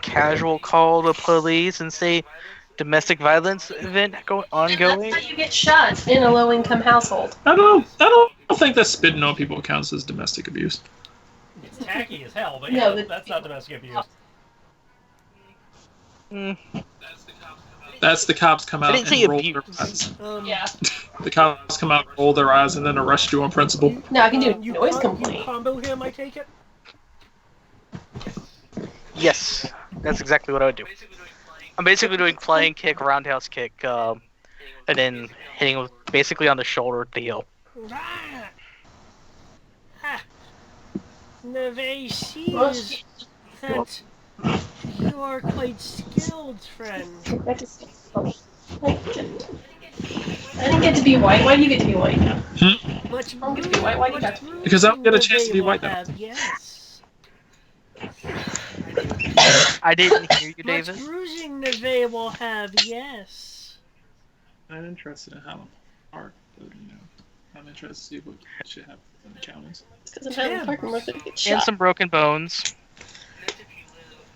Casual call the police and say domestic violence event ongoing. That's how you get shot in a low-income household. I don't think that spitting on people counts as domestic abuse. It's tacky as hell, but No, yeah, but- that's not domestic abuse. Mm, That's the cops come out didn't say and roll their abuse. eyes. Yeah. The cops come out, roll their eyes, and then arrest you on principle. No, I can do You noise You complaint. combo him, I take it? yes, that's exactly what I would do. I'm basically doing flying kick, roundhouse kick, and then hitting with basically on the shoulder to heal. Ah! Ah! Neve Well, sees that you are quite skilled, friend. I didn't get to be white. Why do you get to be white? Much I'm gonna be white. Why do you got to be? Because I don't get a chance to be white now. Have, yes. I didn't hear you, Much David. bruising Neve will have, yes. I'm interested in how hard, you know. I'm interested to see what should happen in the counties. Because I'm having a park and we're gonna get And shot. some broken bones.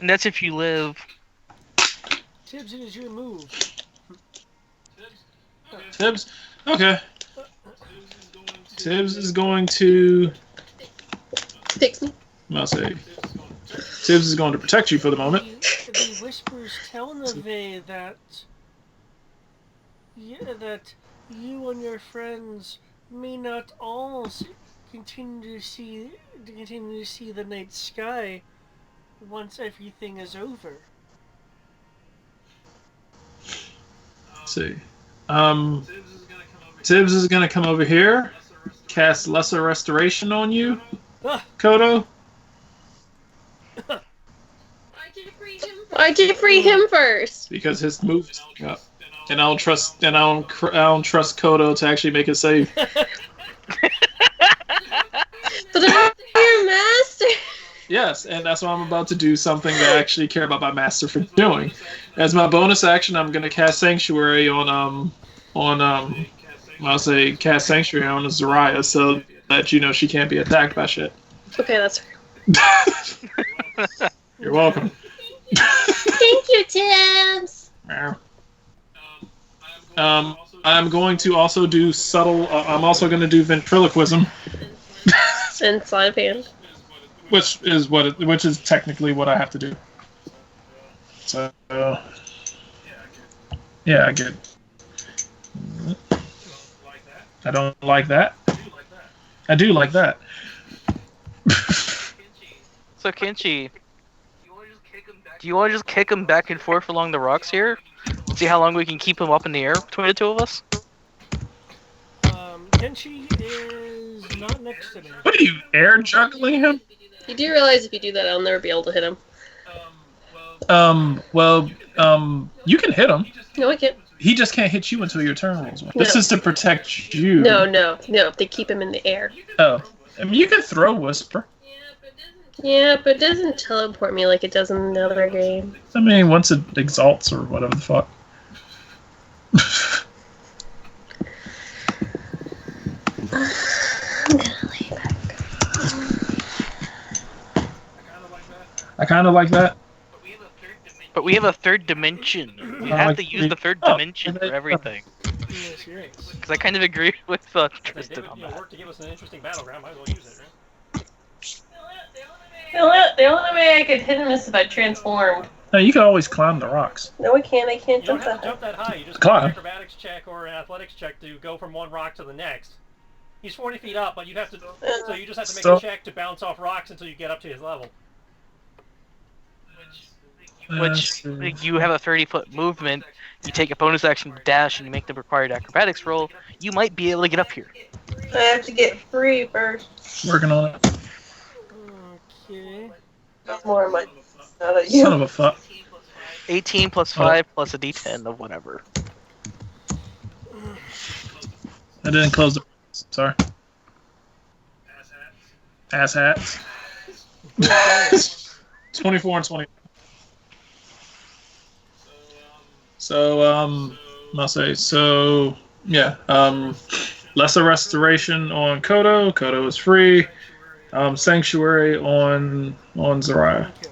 And that's if you live. Tibbs, it is your move. Tibbs? Okay. Tibbs is going to... Fix me. I'll say... Tibbs is going to protect you for the moment. The whispers tell Neve that that you and your friends may not all continue to see the night sky once everything is over. Let's see. Tibbs is going to come over here, cast Lesser Restoration on you, Ah, Kodo. Why'd you free him first? Because his move is up. And I don't trust Kodo to actually make it save. But I'm your master. Yes, and that's why I'm about to do something that I actually care about my master for doing. As my bonus action, I'm gonna cast Sanctuary on I'll say cast Sanctuary on Zariah so that you know she can't be attacked by shit. Okay, that's You're welcome. Thank you, Tibbs. Meow. I'm going to also do subtle. I'm also going to do ventriloquism, And sleight of hand. which is technically what I have to do. So, yeah, I get. I don't like that. I do like that. So Kenshi, do you want to just kick him back and forth along the rocks here? See how long we can keep him up in the air between the two of us? Kenshi is not next to me. What are you, air juggling him? You do realize if you do that, I'll never be able to hit him. You can hit him. No, I can't. He just can't hit you until your turn rolls. This is to protect you. No. They keep him in the air. Oh. I mean, you can throw Whisper. Yeah, but it doesn't teleport me like it does in another game. I mean, once it exalts or whatever the fuck. I'm gonna lay back. I kind of like that. But we have a third dimension. We have to use the third dimension for everything. Yes, yes. Because I kind of agree with They Tristan would on that. work to give us an interesting battleground. Might as well use it, right? The only way I could hit him is if I transformed. No, you can always climb the rocks. No, I can't. I can't You don't jump have to that jump that high. You just Climb. do an acrobatics check or an athletics check to go from one rock to the next. He's 40 feet up, but you have to. So you just have to make So- a check to bounce off rocks until you get up to his level. Which, you have a 30-foot movement, you take a bonus action to dash, and you make the required acrobatics roll, you might be able to get up here. I have to get free first. Working on it. Okay. That's more money. Not at you. Son of a fuck. 18 plus 5 plus a d10 of whatever. I didn't close the. Sorry. Ass hats. 24 and 20. So, I'll say, so, yeah, Lesser Restoration on Kodo. Kodo is free. Sanctuary on Zariah. Okay.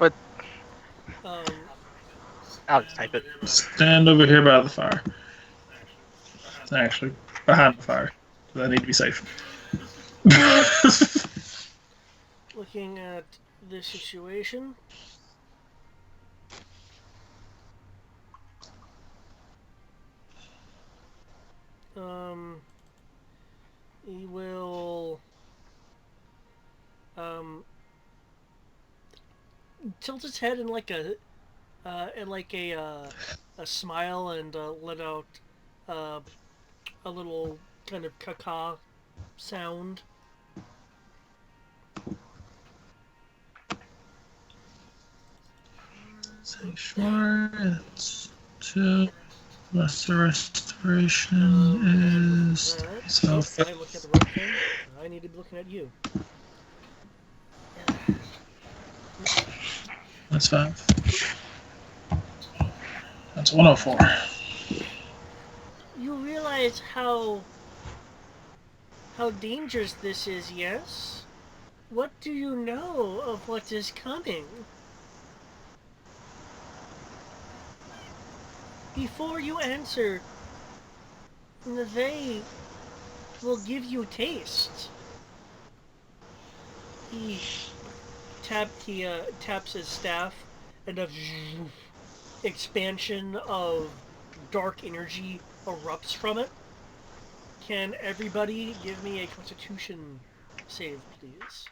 But Um, I'll just type it. Stand over here by the fire. Actually, behind the fire. I need to be safe. looking at this situation. He will tilt his head in like a smile and let out a little kind of caca sound. Sanctuary. It's 2. Lesser Restoration is. That. So. I looked at the wrong thing. I need to be looking at you. That's 5. That's 104. You realize how dangerous this is, yes? What do you know of what is coming? Before you answer, they will give you taste. He taps his staff, and a expansion of dark energy erupts from it. Can everybody give me a Constitution save, please?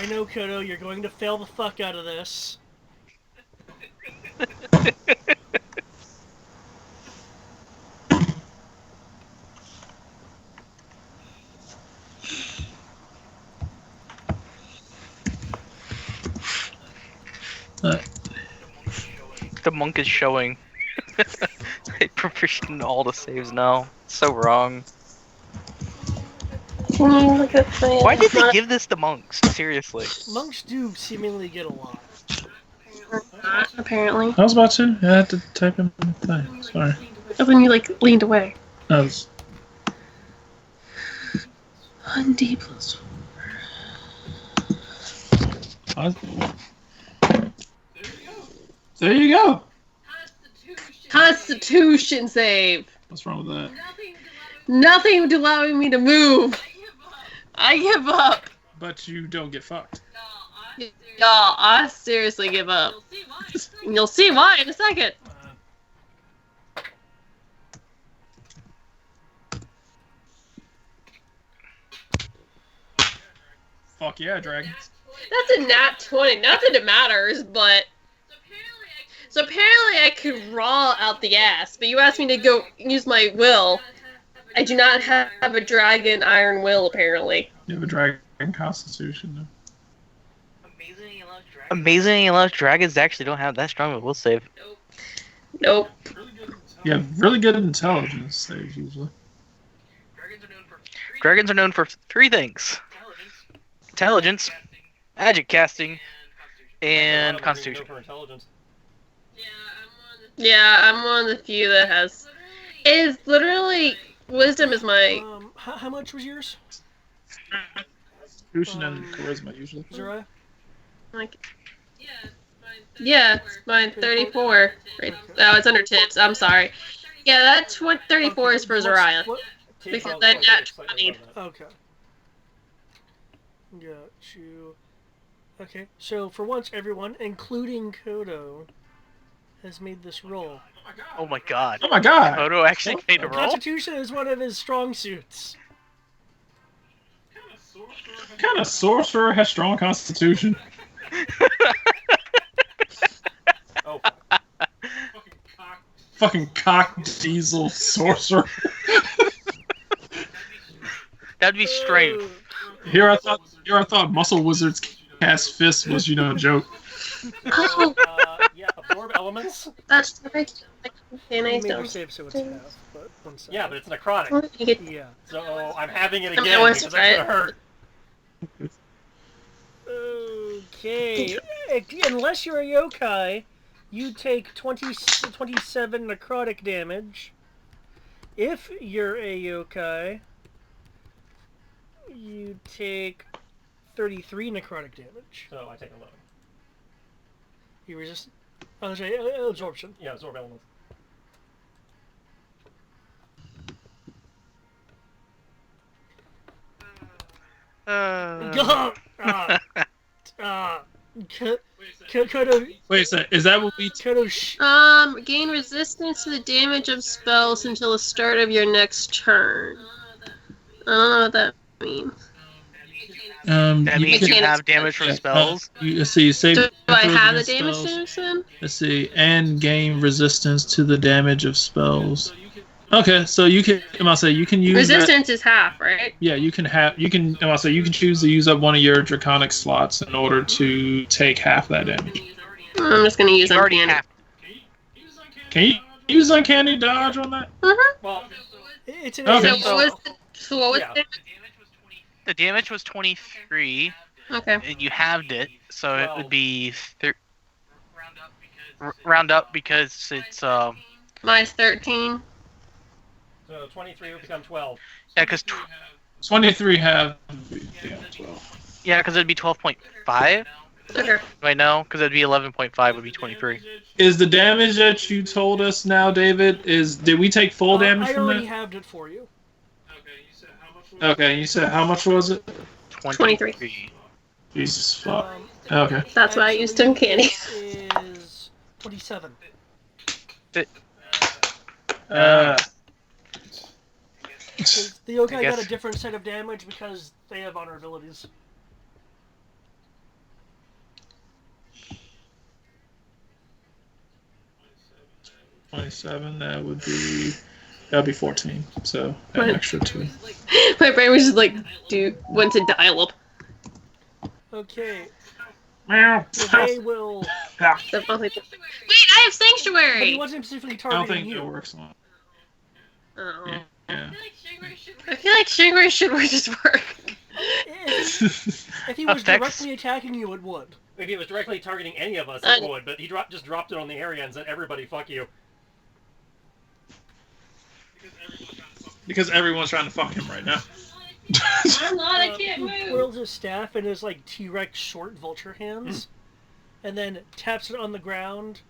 I know, Kodo, you're going to fail the fuck out of this. The monk is showing. Proficient in all the saves now. So wrong. Can you look at the... Why did they give this to monks? Seriously. Monks do seemingly get a lot. Apparently. I was about to. I had to type in the thing. Sorry. That's when you, like, leaned away. I was. 1d plus 4. There you go. Constitution save. What's wrong with that? Nothing allowing me to move. I give up. But you don't get fucked. Y'all, I seriously give up. You'll see why in a second. Fuck yeah, dragon. That's a nat 20. Not that it matters, but... So apparently I could raw out the ass, but you asked me to go use my will. I do not have a dragon iron will, apparently. You have a dragon constitution, though. Amazingly enough, dragons actually don't have that strong of a will save. Nope. You have really good intelligence saves usually. Dragons are known for three things: intelligence, magic casting, and Go constitution. for intelligence. Yeah, I'm one of the few that has. Is literally wisdom is my. How much was yours? Constitution and charisma usually. Zariah? Like, yeah, it's mine 34. Right. Oh, it's under tips. I'm sorry. Yeah, that 34 is for Zariah. What? Because Well, then it's that slightly 20. above that. Okay. Got you. Okay, so for once, everyone, including Kodo, has made this roll. Oh my god. Oh my god! Odo actually made a roll? Constitution is one of his strong suits. What kind of sorcerer has strong constitution? Oh, Fucking cock diesel sorcerer. That'd be strength. Here I thought muscle wizards cast fists was a joke. Oh, yeah, absorb elements. that's right. You I made your don't. save, so it's half. But one second. Yeah, but it's necrotic. You get Yeah. So I'm having it I mean, again I was because that's gonna right. hurt. Okay. Unless you're a yokai, you take 27 necrotic damage. If you're a yokai, you take 33 necrotic damage. So I take 11. You resist. Oh, sorry, absorption. Yeah, absorb elements. Kodo. Wait a sec, is that what we... Kodo. Gain resistance to the damage of spells until the start of your next turn. I don't know what that means. That means you can't have damage from spells. Let's see, save... Do I have the against damage spells. damage then? Let's see, and gain resistance to the damage of spells. Okay, so you can you can use Resistance is half, right? Yeah, you can choose to use up one of your draconic slots in order to take half that damage. I'm just gonna use You already uncanny. have. Can you use uncanny dodge on that? Well, It's an Okay. So what was Yeah. the The damage was 23, Okay. and you halved it, so it 12. would be round up because it's Minus 13. so 23 would become 12. yeah, because 23 have... Yeah, it'd be 12.5 Okay. right now, because it'd be 11.5 would be 23. Is the damage that you told us now, David, did we take full damage I from already that? halved it for you. Okay, you said how much was it? 23. Jesus fuck. Okay. That's why I used uncanny. Is 27. Uh, 'Cause the yokai I got guess- a different set of damage because they have vulnerabilities. $27, that'd be 14. So an Right. extra 2. My brain was just like, went to dial up. Okay, Meow. they will. Wait, I have But Sanctuary! he wasn't specifically I don't targeting think it you. works on. Oh. Yeah. I feel like Stingray should just work. If he was Effects? directly attacking you, it would. If he was directly targeting any of us, I- it would, but he just dropped it on the area and said, everybody, fuck you. Because everyone's trying to fuck him right now. I'm not, I can't He move. twirls his staff in his like T-Rex short vulture hands, and then taps it on the ground,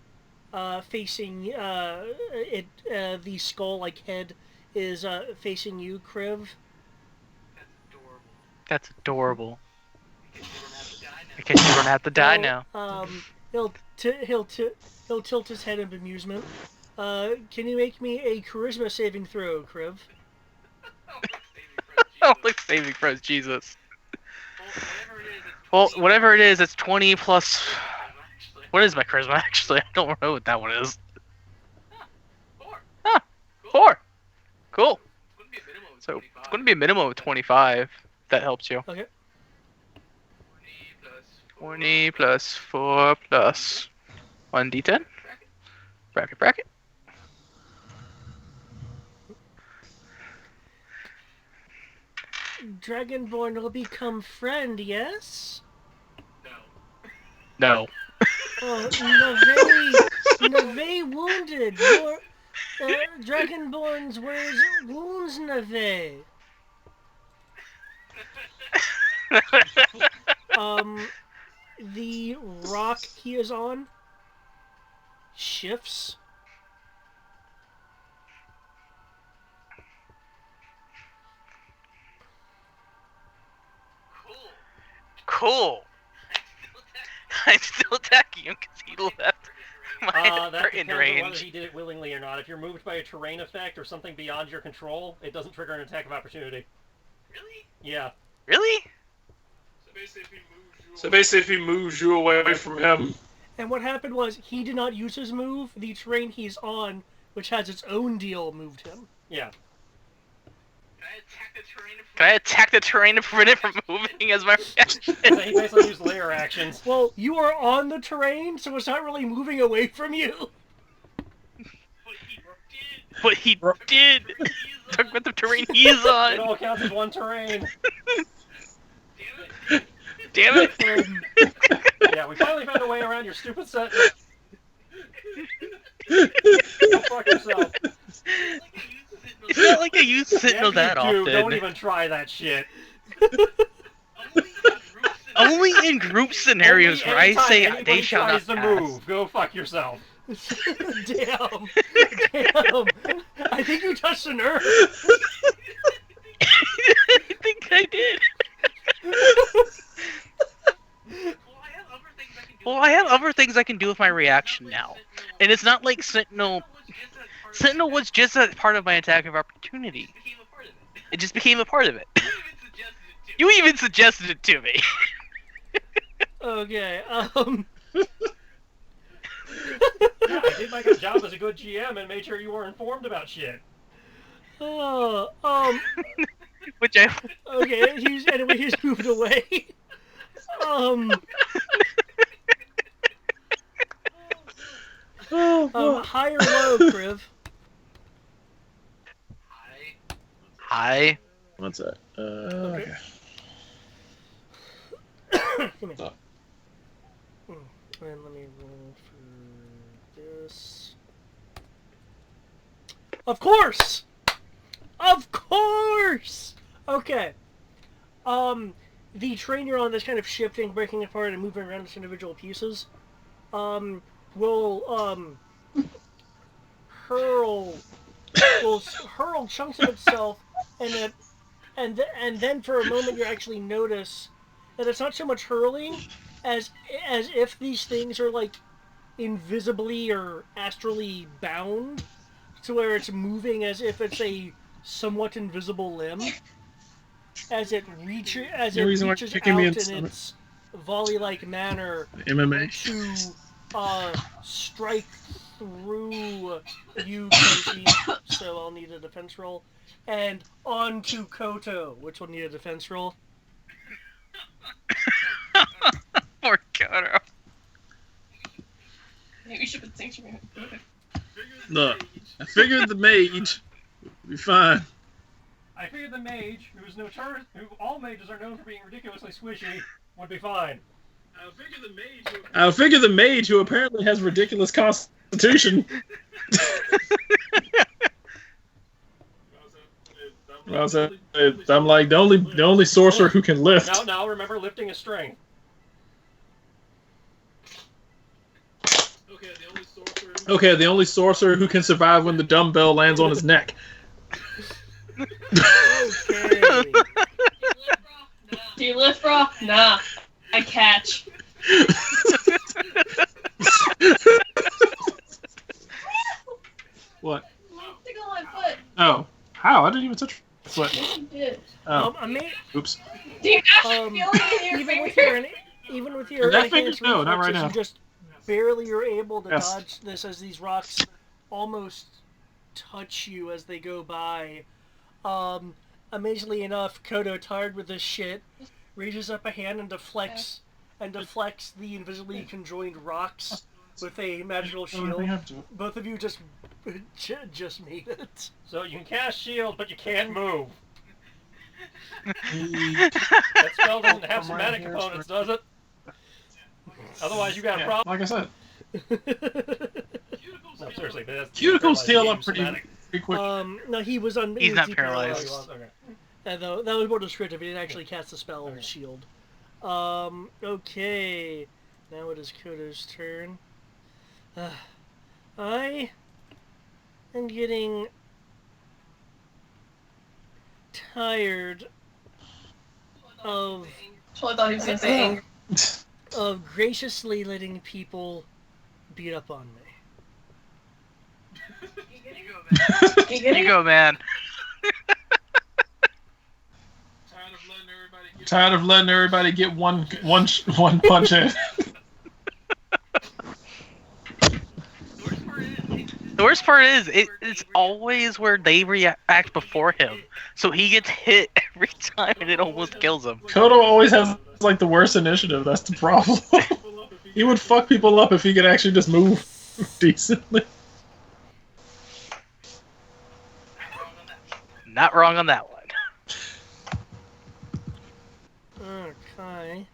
facing the skull like head is facing you, Kriv. That's adorable. I guess you don't have to die now. He'll tilt his head in bemusement. Can you make me a charisma saving throw, Kriv? Oh, like saving throws, Jesus. Well, whatever it is, it's 20 plus. What is my charisma actually? I don't know what that one is. Huh, 4. Cool. So it's going to be a minimum of 25. If that helps you. Okay. 20 plus 4 plus 1d10. Bracket. Dragonborn will become friend, yes? No. Oh, Nave wounded. Your Dragonborn's wears wounds, Nave. The rock he is on shifts. Cool. I'm still attacking him because he left my That threatened depends on whether range. he did it willingly or not. If you're moved by a terrain effect or something beyond your control, it doesn't trigger an attack of opportunity. Really? Yeah. Really? So basically, if he moves you away from him, And what happened was he did not use his move. The terrain he's on, which has its own deal, moved him. Yeah. Can I attack the terrain to prevent it from moving as my reaction? So he basically used layer actions. Well, you are on the terrain, so it's not really moving away from you. But he did! Talk about the terrain he's It on! all counts as one terrain. Damn it! Yeah, we finally found a way around your stupid sentinel. Go fuck yourself. It's not like I use Sentinel Yeah, that you do. often. Don't even try that shit. Only in group scenarios Only where I anytime say anybody they shall tries not to pass. move. Go fuck yourself. Damn. I think you touched a nerve. I think I did. Well, I have other things I can do with my reaction now. And it's not like Sentinel... Sentinel was just a part of my attack of opportunity. It just became a part of it. You even suggested it to me. Okay, Yeah, I did my good job as a good GM and made sure you were informed about shit. Which I... okay, he's moved away. High or low, Kriv? Hi. what's that? Okay. Okay. Come here. Oh. And let me roll for this. Of course! Of course! Okay. The train you're on is kind of shifting, breaking apart, and moving around its individual pieces. Will hurl chunks of itself, and then for a moment you actually notice that it's not so much hurling as if these things are like invisibly or astrally bound to where it's moving as if it's a somewhat invisible limb as it reaches The reason why out you're kicking me in in the stomach. its volley-like manner MMA. to strike through you, Kenshi, so I'll need a defense roll, and onto Koto, which will need a defense roll. Poor Koto. Maybe we should put sanctuary. Look, I figured the mage would be fine. I figured the mage, who all mages are known for being ridiculously squishy, would be fine. I figure the mage who apparently has ridiculous constitution. I'm like the only sorcerer who can lift. Now, remember, lifting is strength. Okay, the only sorcerer who can survive when the dumbbell lands on his neck. Okay. Do you lift, bro? Nah. I catch. What? Tickle my foot. Oh, how? I didn't even touch your foot. Yes, you did. Oh, oops. Do you actually feel it in your even with finger? your even with your That enhanced finger? No, not right reflexes, now. you just barely are able to Yes. dodge this as these rocks almost touch you as they go by. Amazingly enough, Kodo, tired with this shit, raises up a hand and deflects the invisibly conjoined rocks with a magical shield. Both of you just made it. So you can cast shield, but you can't move. That spell doesn't have somatic components, does it? Otherwise, you got a problem. Like I said, No, seriously, that's cuticles heal up somatic. pretty quick. No, he was on. He's was not Oh, deparalyzed. he was? Okay. Though that was more descriptive. He didn't actually cast the spell shield. Okay. Now it is Kodo's turn. I am getting tired of I thought he was gonna say anger. graciously letting people beat up on me. You go, man. Tired of letting everybody get one punch in. The worst part is, it's always where they react before him. So he gets hit every time and it almost kills him. Kodo always has like the worst initiative. That's the problem. He would fuck people up if he could actually just move decently. Not wrong on that one. Okay.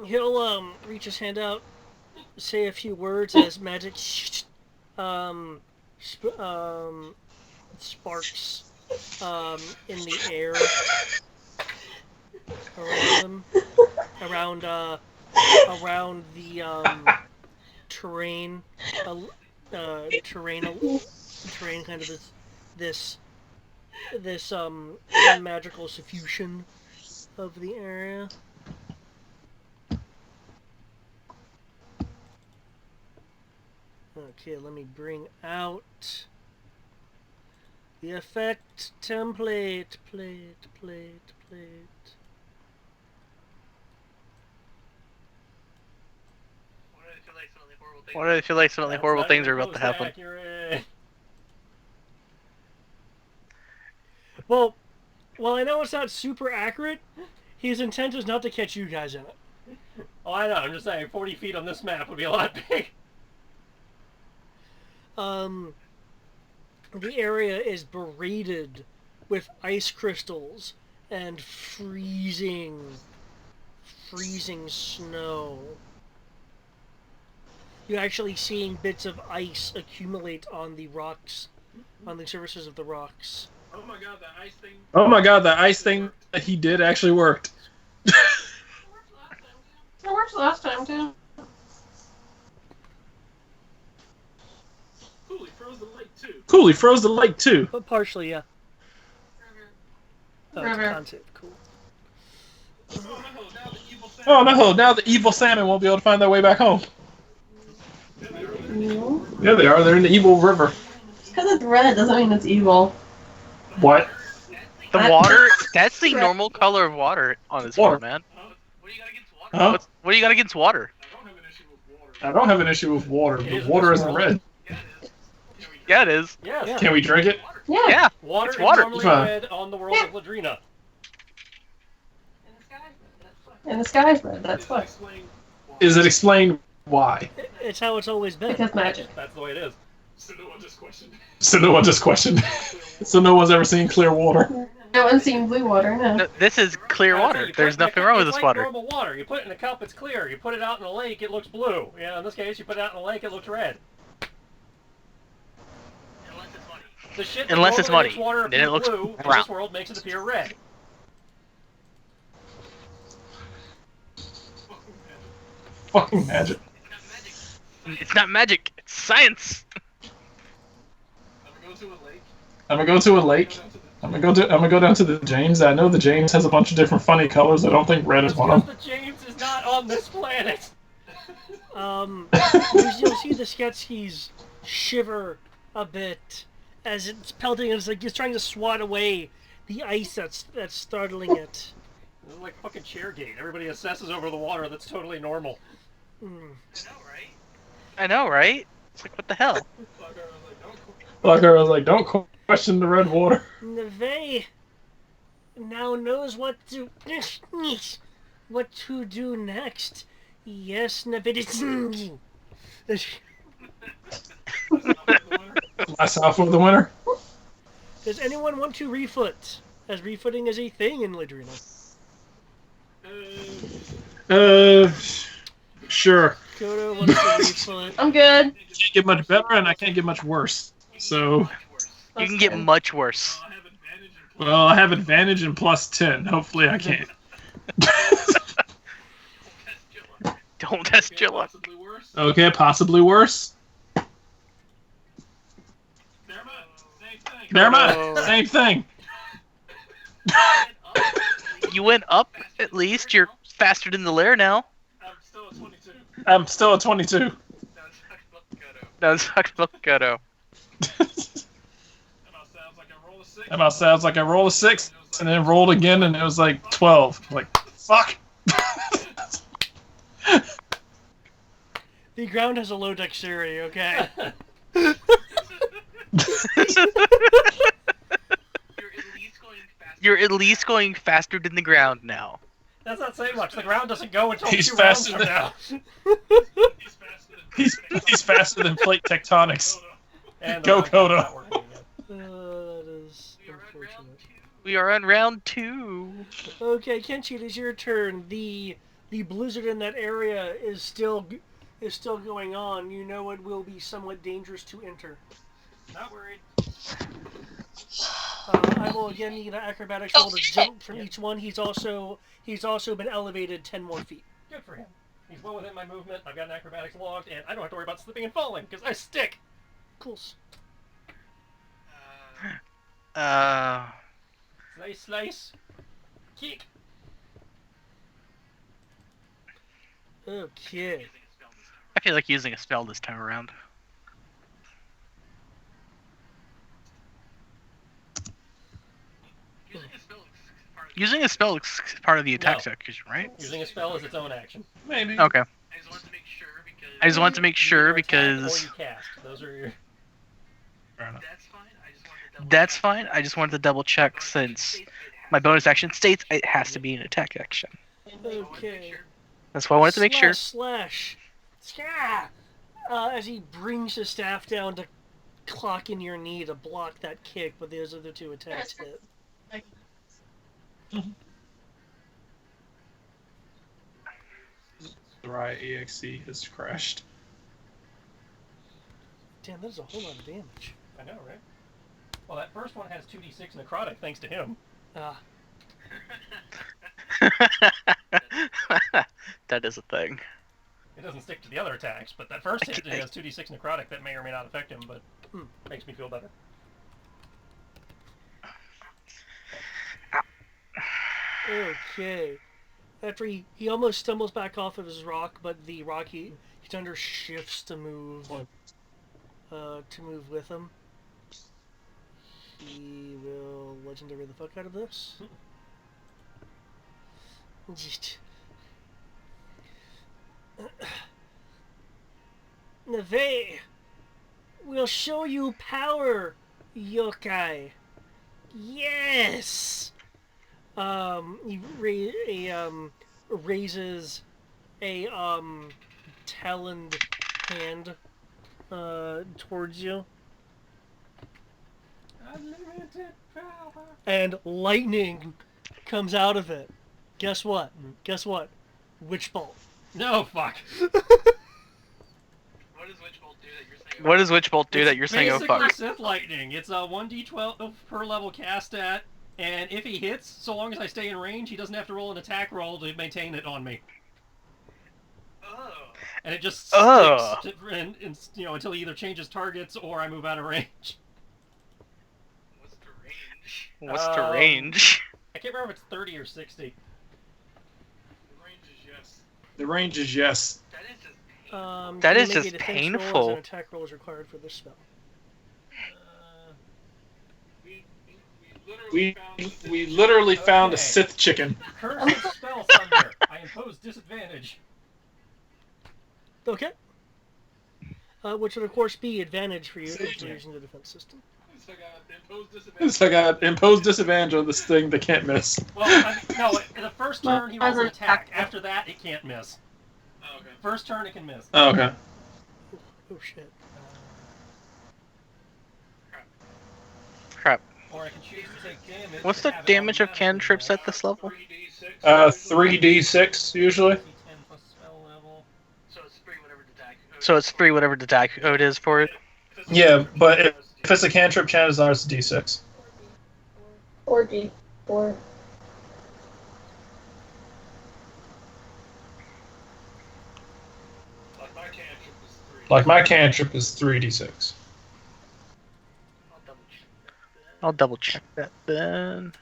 He'll reach his hand out, say a few words as magic sparks in the air around him, around the terrain, terrain kind of this magical suffusion of the area. Okay, let me bring out the effect template. Plate. Why do I feel like suddenly That's horrible not things are even about to close happen? accurate. Well, while I know it's not super accurate, his intent is not to catch you guys in it. Oh, I know. I'm just saying, 40 feet on this map would be a lot big. The area is berated with ice crystals and freezing snow. You're actually seeing bits of ice accumulate on the rocks, on the surfaces of the rocks. Oh my god, the ice thing that he did actually worked. It worked last time too. Cool, he froze the lake too. But partially, yeah. Oh, it's a River. concept. Cool. Oh no, now the evil salmon won't be able to find their way back home. No. Yeah, they are. They're in the evil river. Because it's red doesn't mean it's evil. What? The water, that's the normal color of water on this Water. world, man. Huh? What do you got against water? I don't have an issue with water, It but is water this isn't world. red. Yeah, it is. Yes. Yeah. Can we drink it? Yeah. Yeah. Water It's is water. normally Fine. red on the world of Ladrina. And the sky's red, that's why. Is it explained why? It's how it's always been. Because magic. That's the way it is. So no one just questioned. So no one's ever seen clear water. No one's seen blue water, no. No, this is clear Yeah, so water. you put There's it in a nothing cup- wrong with it's this like water. normal water. You put it in a cup, it's clear. You put it out in a lake, it looks blue. Yeah, in this case, you put it out in a lake, it looks red. The shit that Unless it's normally muddy. makes water Then it appear looks blue, in brown. this world makes it appear red. Fucking magic. It's not magic. It's science. I'm gonna go to a lake. I'm gonna go down to the James. I know the James has a bunch of different funny colors. I don't think red is That's one of because them. the James is not on this planet. You'll see the Sketskis shiver a bit as it's pelting, and it's like he's trying to swat away the ice that's startling it. This is like fucking Chairgate. Everybody assesses over the water. That's totally normal. I know, right? It's like, what the hell? Like I was like, don't question the red water. They now knows what to do next. Yes, Navidity. Myself for the winner. Does anyone want to refoot? As refooting is a thing in Ladrina. Sure. Kodo wants to refoot. I'm good. Can't get much better, and I can't get much worse. So, You can get much worse. well, I have advantage and plus 10. Hopefully, I can't. Don't test your luck. Okay, possibly worse. Never mind. Same thing. You went up, at least. You're faster than the lair now. I'm still at 22. No, sucks about Kodo. That about sounds like I rolled a 6 and then rolled again, and it was like 12. Like, fuck. The ground has a low dexterity, okay? You're at least going faster than the ground now. That's not saying much. The ground doesn't go until He's 2 rounds faster from than- now. He's faster than plate tectonics. And Go, the Kodo. not working again. That is unfortunate. We are on round 2. Okay, Kenshi, it is your turn. The blizzard in that area is still going on. You know it will be somewhat dangerous to enter. Not worried. I will again need an acrobatics roll to jump from each one. He's also been elevated 10 more feet. Good for him. He's well within my movement. I've got an acrobatics logged, and I don't have to worry about slipping and falling because I stick. Cool. Slice, slice. Kick. Okay. I feel like using a spell this time around. Using a spell is part of the attack No. section, right? Using a spell is its own action. Maybe. Okay. I just wanted to make sure You attack because or you cast. Those are your... Fair enough. that's fine. I just wanted to double check since my bonus action states it has to be an attack action. Okay. That's why I wanted to make sure. Slash. As he brings his staff down to clock in your knee to block that kick, but those other two attacks hit. The right EXE has crashed. Damn, that is a whole lot of damage. I know, right? Well, that first one has 2d6 necrotic thanks to him. That is a thing. It doesn't stick to the other attacks, but that first hit has 2d6 necrotic that may or may not affect him, but makes me feel better. Okay. After he almost stumbles back off of his rock, but the rock he's under shifts to move with him. He will legendary the fuck out of this. Neve, we'll show you power, yokai. Yes. He raises a taloned hand towards you, Unlimited power. and lightning comes out of it. Guess what? Witch bolt. No, fuck. What does Witch Bolt do that you're saying, oh Basically fuck? Sith Lightning. It's a 1d12 per level cast at, and if he hits, so long as I stay in range, he doesn't have to roll an attack roll to maintain it on me. And it just sticks until he either changes targets or I move out of range. What's the range? I can't remember if it's 30 or 60. The range is yes. That you is make a just defense roll as painful. an attack roll is required for this spell. We literally found a Okay. Sith chicken. Curse of Spell Thunder. I impose disadvantage. Okay. Which would of course be advantage for you if you're using the defense system. So I got imposed disadvantage on this thing that can't miss. Well, no, in the first turn he rolls an Wasn't attack. attack. After that, it can't miss. First turn, it can miss. Oh, okay. Oh shit. Crap. Or I can choose to take damage. What's and the have it damage of automatically cantrips roll. at this level? 3d6 usually. D10 plus spell level. So it's 3 whatever the attack it is for it. Yeah, but if it's a cantrip, chances are it's a d6. 4d4. Like my cantrip is 3d6. I'll double check that then.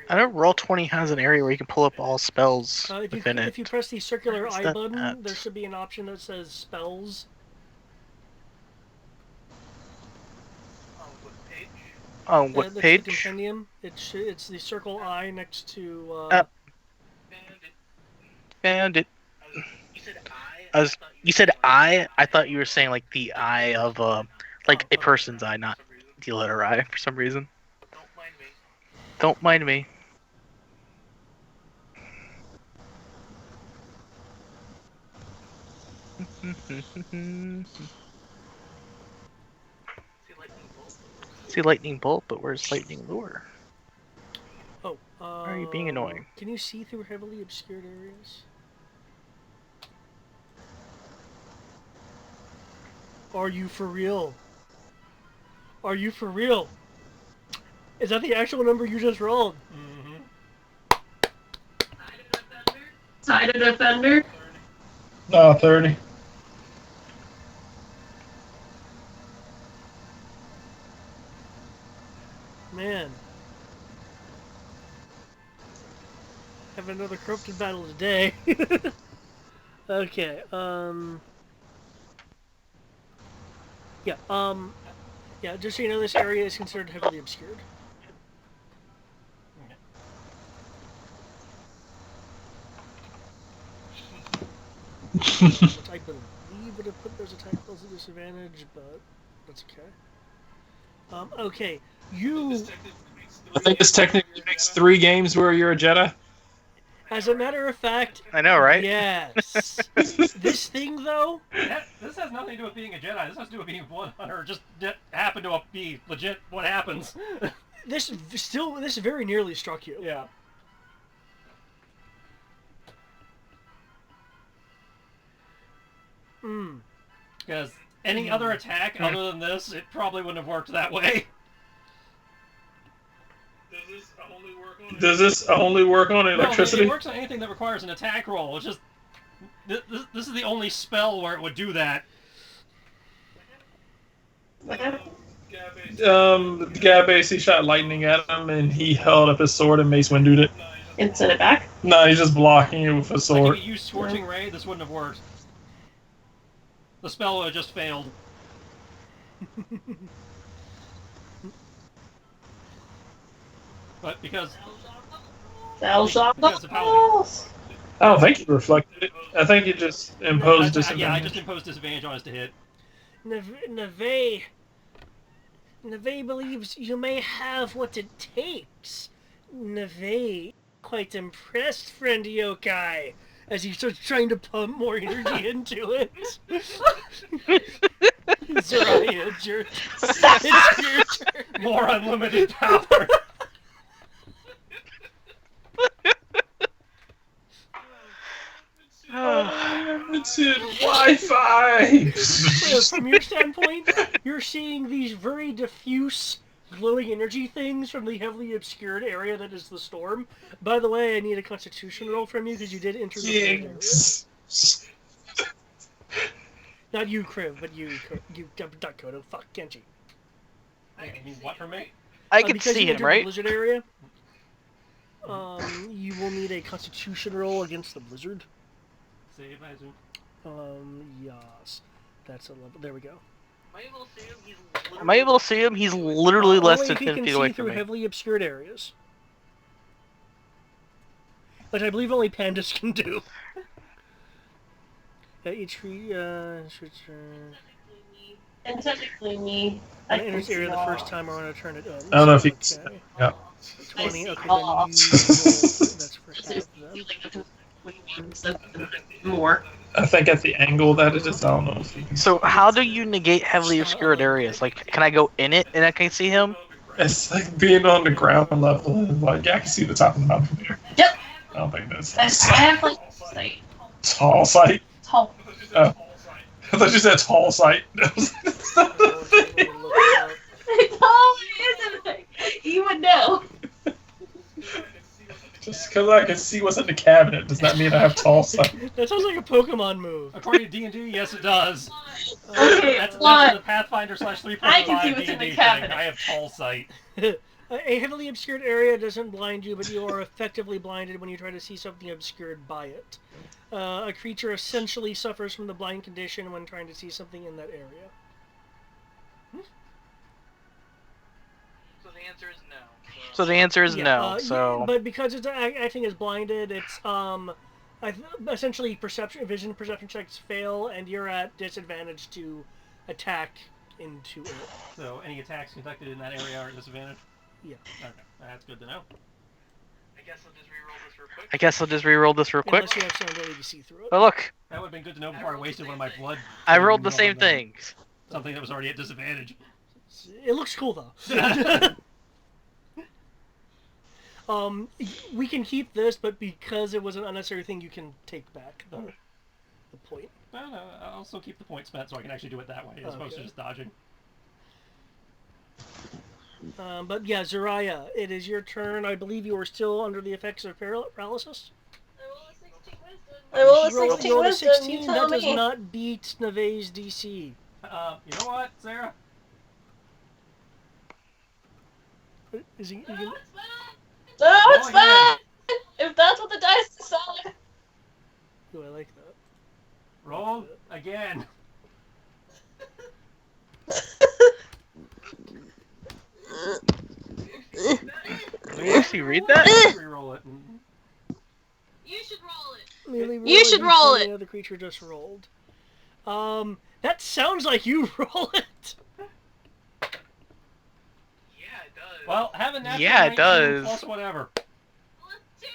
I know Roll20 has an area where you can pull up all spells within it. If you press the circular Where's I that button, at? there should be an option that says spells. On what That's the page? compendium. It's the circle I next to. Found it. You said I? I thought you were saying like the eye of like a person's eye, not the letter I for some reason. Don't mind me. See lightning bolt, but where's lightning lure? Oh. Why are you being annoying? Can you see through heavily obscured areas? Are you for real? Are you for real? Is that the actual number you just rolled? Mm-hmm. Side of defender. Oh, 30. Man. Have another corrupted battle today. Okay, yeah, just so you know, this area is considered heavily obscured. Which I believe would have put those attack rolls at disadvantage, but that's okay. Okay, you... I think this technically makes 3 games where you're a Jedi. As a matter of fact... I know, right? Yes. This thing, though... This has nothing to do with being a Jedi. This has to do with being a blood hunter. Just happened to be legit what happens. This very nearly struck you. Yeah. Because any other attack other than this, it probably wouldn't have worked that way. Does this only work on No, electricity? it works on anything that requires an attack roll. It's just... This is the only spell where it would do that. The guy basically shot lightning at him, and he held up his sword and Mace Windowed it. And send it back. No, he's just blocking it with a Like, sword. if you used Scorching Ray, this wouldn't have worked. The spell would have just failed. But because Bells off Because the of how- walls. I don't think he reflected it. I think he just imposed yeah, I disadvantage. just imposed disadvantage on us to hit. Neve believes you may have what it takes. Neve, quite impressed, friend Yokai, as he starts trying to pump more energy into it. Zariah, it's your turn. More unlimited power. It's in Wi-Fi. So from your standpoint, you're seeing these very diffuse glowing energy things from the heavily obscured area that is the storm. By the way, I need a constitution roll from you because you did enter the area. Not you, Kriv, but you Dakota. Fuck, Kenji. You mean what from me? I can Because see you him, entered the right? blizzard area. You will need a constitution roll against the blizzard. Save as you. Yes. That's a level. There we go. Am I able to see him? He's literally less Only than if you 10 can feet see away through from me. heavily obscured areas. which I believe only pandas can do. Each tree should And technically me, I when it can enters the see area the all. first time, I want to turn it in. I don't know if you Okay. yeah. 20. I Okay, see then all. you roll. That's for There's half then. like which ones that more. I think at the angle that it is, I don't know if you can. So how do you negate heavily obscured areas? Like, can I go in it and I can see him? It's like being on the ground level and like, yeah, I can see the top of the mountain from here. Yep. I don't think that's I have like sight. tall sight. Tall. I thought you said tall sight. Let me look it up. Tall isn't it? You would know. Just because I can see what's in the cabinet does not mean I have tall sight. That sounds like a Pokemon move. According to D&D, yes, it does. Okay, That's what? the Pathfinder / 3.5 I can see what's in D&D the thing. cabinet. I have tall sight. A heavily obscured area doesn't blind you, but you are effectively blinded when you try to see something obscured by it. A creature essentially suffers from the blind condition when trying to see something in that area. So the answer is no. So the answer is Yeah, no. So but because it's acting as blinded, it's essentially vision perception checks fail, and you're at disadvantage to attack into it. So any attacks conducted in that area are at disadvantage? Yeah. Okay, that's good to know. I guess I'll just re-roll this real quick. I guess I'll just re-roll this real quick. Unless you have some ability to see through it. Oh look, That would have been good to know before I wasted one of my blood. I rolled the on same that. thing. Something that was already at disadvantage. It looks cool though. We can keep this, but because it was an unnecessary thing, you can take back the point. No, I'll still keep the point spent so I can actually do it that way as opposed to Okay. just dodging. But yeah, Zariah, it is your turn. I believe you are still under the effects of paralysis. I roll a You 16 rolled a wisdom. 16. You That tell does me. not beat Neve's DC. You know what, Sarah? Is he? No, it's Oh, fine. If that's what the dice decide. Ooh, I like that. Roll again. Can you actually read that? Reroll it. You should roll it. Lily, You should roll it. The creature just rolled. That sounds like you roll it. Yeah, it does. Well, have a natural Yeah, it 19 does. plus whatever. Plus 2.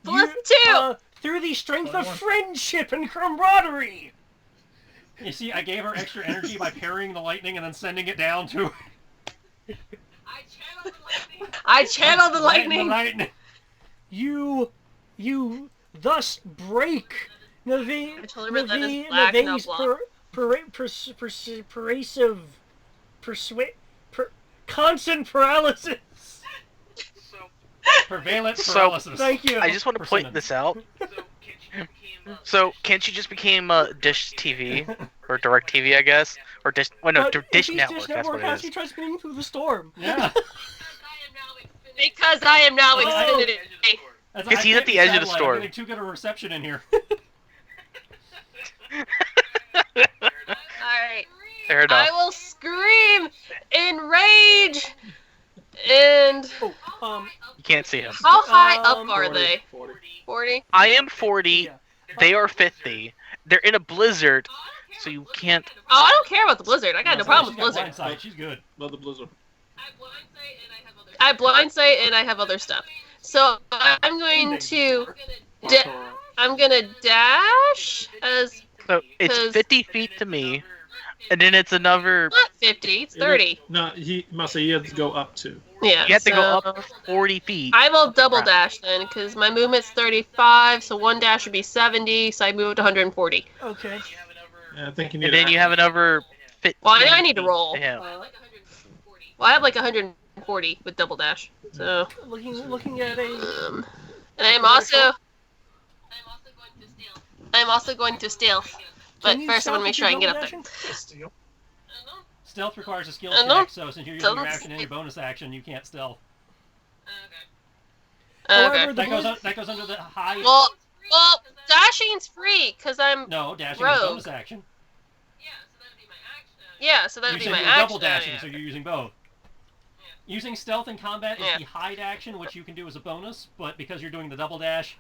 Plus You, 2. Through the strength of Plus 1. friendship and camaraderie. You see, I gave her extra energy by parrying the lightning and then sending it down to I channeled the lightning. I channel the lightning. lightning. You thus break I told her that is black, Neve's not blonde. constant paralysis. So, Prevalent So- paralysis. Thank you. I just want to point Persimmon. this out. so Kitchen became So can't you just became Dish TV or Direct TV, I guess, or Dish? Well, no, But if Dish he's Network. Dish That's Network, what how it does he is. try spinning through the storm? Yeah. because I am now Because I am now Xfinity. Xfinity. That's- Because I he's can't at the be edge of the satellite. storm. I'm getting too good a reception in here. Alright. Fair enough. I will scream in rage. And Oh, You can't see him. how high up are 40. they? 40? I am 40. yeah. They are 50. They're in a blizzard, so you can't. Oh, I don't care about the blizzard. I got no problem with She's got blizzard. blind sight. She's good. Love the blizzard. I have blind sight and I have other stuff. So I'm going to I'm gonna dash as So it's 'Cause- 50 feet to me, and then it's another. not 50, it's 30. No, he must say he had to go up to. Yeah. You have to go so up 40 feet. I will double dash then, because my movement's 35, so one dash would be 70, so I move to 140. Okay. Yeah, I think you need. And then you have another 50. Well, I need to roll. Yeah. Well, I have like 140 with double dash. So, Looking at a and I'm also going to stealth. But Can you first, I want to make sure I can get up there. double dashing? Stealth requires a skill I know. check, so since you're using your Don't- action and your bonus action, you can't stealth. However, Okay. the That goes under the high. Well, dashing's free because I'm No, dashing rogue. is bonus action. yeah. So that'd You be said my you were action. double dashing, yeah. so you're using both. Using stealth in combat is Yeah. the hide action, which you can do as a bonus, but because you're doing the double dash,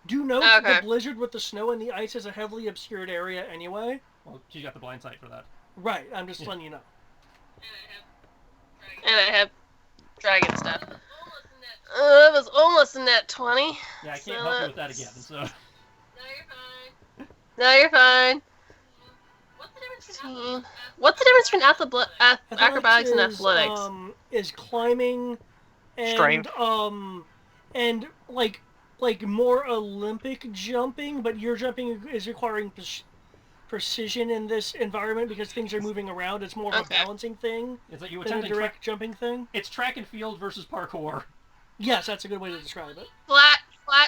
Do note Okay. the blizzard with the snow and the ice is a heavily obscured area anyway. Well, she got the blind sight for that. Right, I'm just letting you know. And I have dragon stuff. It was almost a net 20. Yeah, I So can't help you with that again. So No, you're fine. No, you're fine. What's the difference between What's the difference between acrobatics and athletics? Is climbing and Strength. And like more Olympic jumping, but your jumping is requiring precision in this environment because things are moving around. It's more of a Okay. balancing thing it's like you than a attempting direct jumping thing. It's track and field versus parkour. Yes, that's a good way to describe it. Flat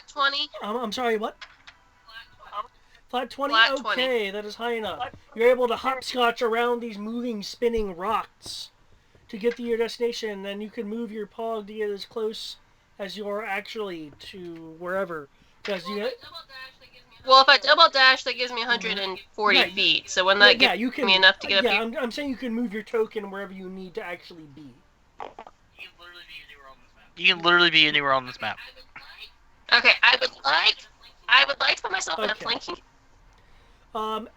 20. I'm sorry, what? Flat 20? Flat 20. Okay, that is high enough. You're able to hopscotch around these moving, spinning rocks to get to your destination, and you can move your pog to get as close as you are actually to wherever. Because you get, Well, if I double dash, that gives me 140 Right. feet. So wouldn't that give you can, me enough to get yeah, up here? I'm saying you can move your token wherever you need to actually be. You can literally be anywhere on this map. Okay, I would like to put myself in a Okay. flanking.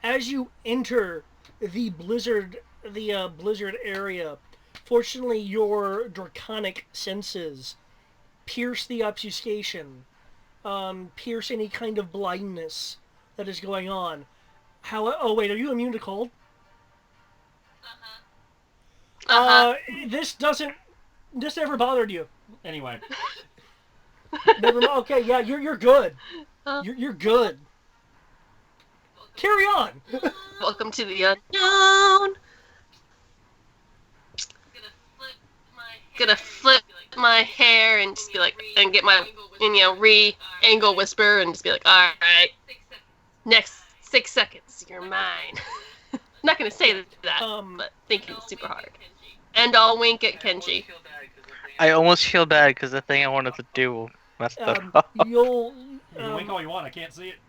As you enter the blizzard area, fortunately your draconic senses pierce the obfuscation, pierce any kind of blindness that is going on. Oh wait, are you immune to cold? This never bothered you. Anyway, Never mind. Okay, yeah, you're good. Uh. You're good. Carry on. Welcome to the unknown. Gonna flip my hair and just be like, and get my, re-angle whisper and just be like, all right, next 6 seconds, you're mine. I'm not gonna say that, but thinking super hard. And I'll wink at Kenji. I almost feel bad because the thing I wanted to do messed it up. You'll you can wink all you want. I can't see it.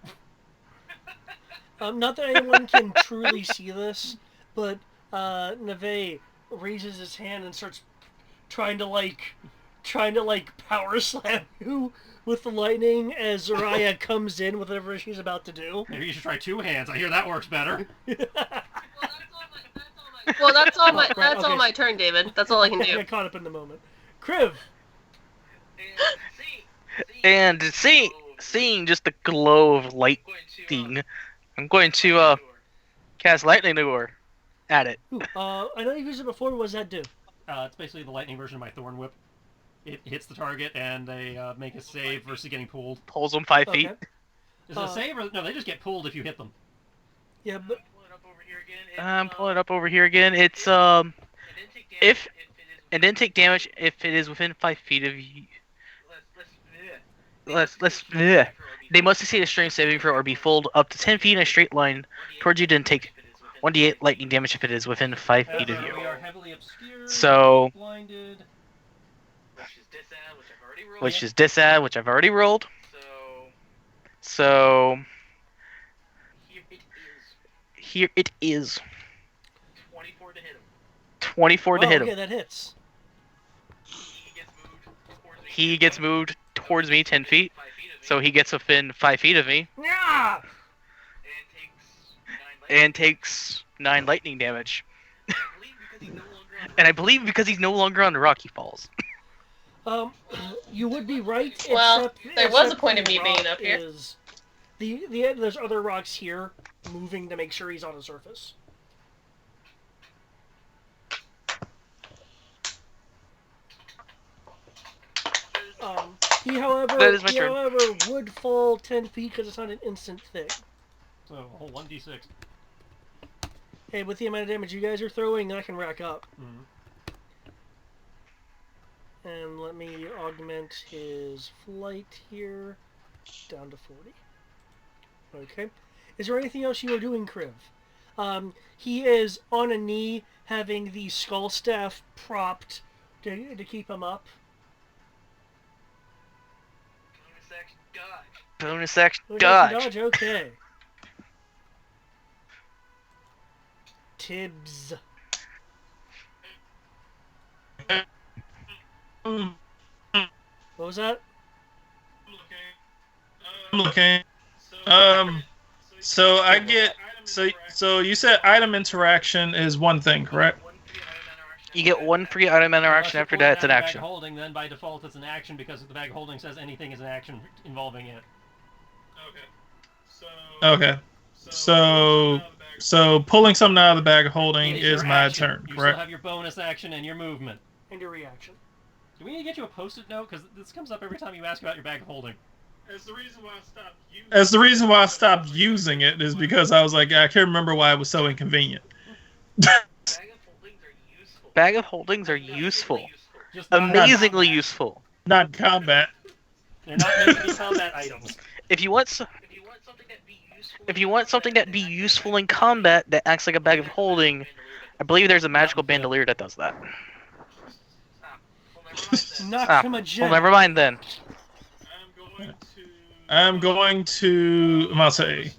not that anyone can truly see this, but Neve raises his hand and starts trying to power slam you with the lightning as Zariah comes in with whatever she's about to do. Maybe you should try two hands. I hear that works better. Well, that's all my Right, that's all okay. my turn, David. That's all I can I do. got caught up in the moment. Kriv. And seeing just the glow of lightning, I'm going to cast lightning lure at it. Ooh, I know you've used it before. What does that do? It's basically the lightning version of my thorn whip. It hits the target and they make a save versus getting pulled. Pulls them 5 feet. Okay. Is it a save or no? They just get pulled if you hit them. Yeah, but I'm pulling it up over here again. It's if and then take damage if it is within 5 feet of you. Bleh. They must succeed a strength saving throw or be pulled up to 10 feet in a straight line towards you. Then take 1d8 lightning damage if it is within 5 feet of you. We are heavily obscured. So, Blinded. which is disad, which I've already rolled. So here it is. 24 to hit him. Okay, that hits. He gets moved towards me 10 feet, so he gets within 5 feet of me Yeah. and takes 9 lightning damage. And I believe because he's no longer on the rock, he falls. You would be right. Well, there was a except point of the me being rock up here. is- there's other rocks here moving to make sure he's on the surface. That is my turn. However, would fall 10 feet because it's not an instant thing. So a whole 1d6. Hey, with the amount of damage you guys are throwing, that can rack up. Mhm. And let me augment his flight here down to 40. Okay. Is there anything else you are doing, Kriv? He is on a knee, having the skull staff propped to keep him up. Bonus action Oh, dodge. dodge. Okay. Tibbs. What was that? looking. So I get so you said item interaction is one thing, correct? You get one free item Unless interaction you after pull it that, out it's of an the bag action. of holding, then by default it's an action because the bag of holding says anything is an action involving it. Okay. So pulling something out of the bag of holding It is is your my action. turn, You still correct? have your bonus action and your movement. And your reaction. Do we need to get you a post-it note? Because this comes up every time you ask about your bag of holding. As the reason why I stopped using it is because I was like, I can't remember why it was so inconvenient. Bag of holdings are useful. Just not Amazingly useful. Not in combat. They're not meant to be combat items. If you want something that be useful in combat that acts like a bag of holding, I believe there's a magical bandolier that does that. Not from a jet. Well, never mind then. I'm going to say,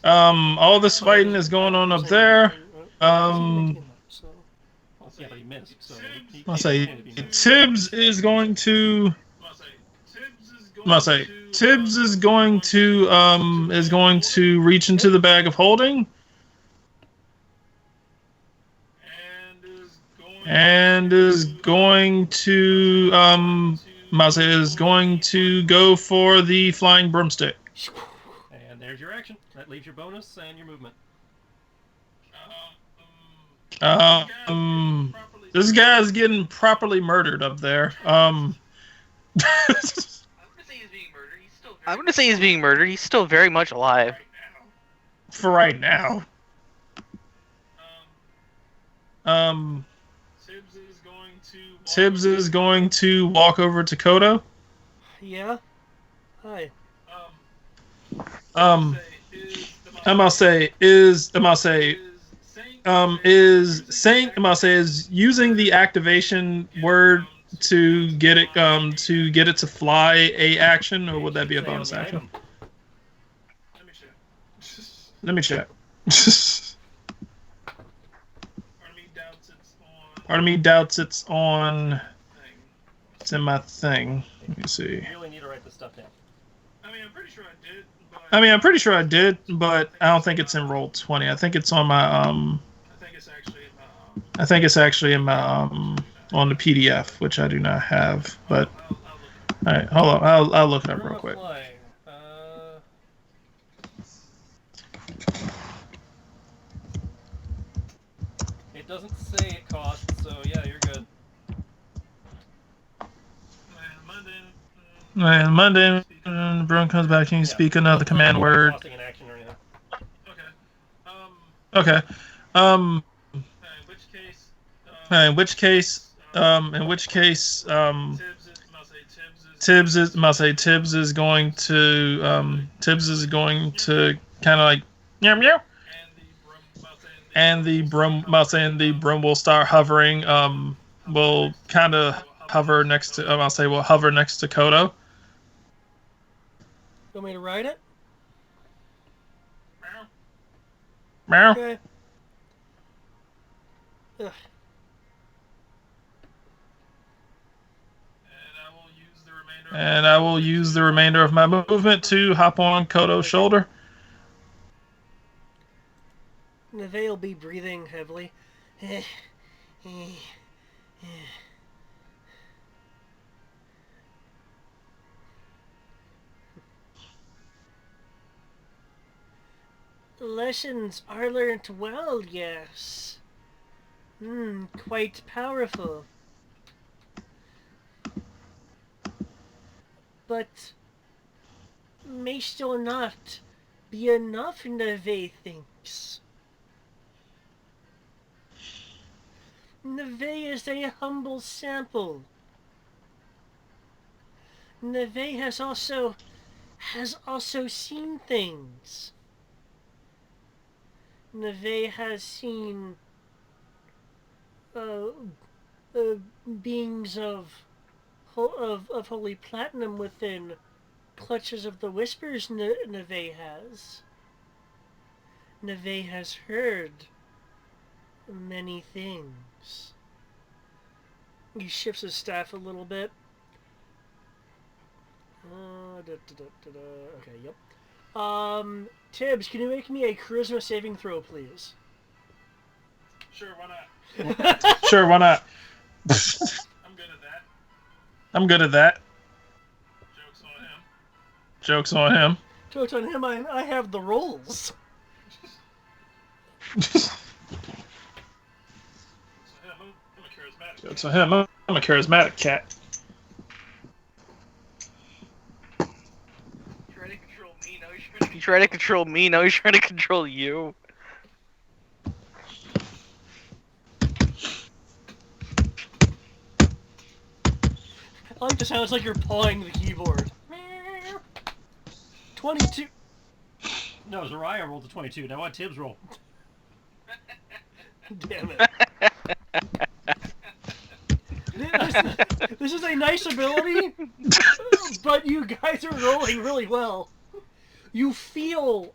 all this fighting is going on up there. Well, yeah, but he missed, so I'll say Tibbs is going to. I'll say Tibbs is going to reach into the bag of holding and is going to is going to go for the flying broomstick. And there's your action. That leaves your bonus and your movement. This guy's getting properly murdered up there. I'm gonna say he's being murdered. He's still very much alive. For right now. Tibbs is going to walk over to Kodo. Yeah. Hi. I'm gonna say is using the activation word to get it to fly a action, or would that be a bonus action? Let me check. Part of me doubts it's on. It's in my thing. Let me see. You really need to write this stuff down. I'm pretty sure I did, but I don't think it's in roll 20. I think it's on my I think it's actually in my on the PDF, which I do not have. But all right, hold on. I'll look it up real quick. It doesn't say it costs, so yeah, you're good. And Monday, when Bruin comes back, can you speak another command word? Costing an action or anything. Okay. In which case, Tibbs is going to kind of like meow meow, and the broom will start hovering. Will kind of hover next to will hover next to Kodo. You want me to write it? Meow. Okay. Ugh. And I will use the remainder of my movement to hop on Kodo's shoulder. Neve will be breathing heavily. Lessons are learnt well, yes. Quite powerful. But may still not be enough, Neve thinks. Neve is a humble sample. Neve has also seen things. Neve has seen beings of holy platinum within clutches of the whispers. Neve has. Neve has heard many things. He shifts his staff a little bit. Okay, yep. Tibbs, can you make me a charisma saving throw, please? Sure, why not? Sure, why not? I'm good at that. I'm good at that. Joke's on him. Joke's on him. Joke's on him, I have the rolls. Joke's on him. I'm a charismatic cat. Trying to control me, now you're trying to control me, now you're trying to control you. I like the sound. It's like you're pawing the keyboard. 22. No, Zariah rolled a 22. Now what Tibbs roll? Damn it. This is a nice ability, but you guys are rolling really well. You feel,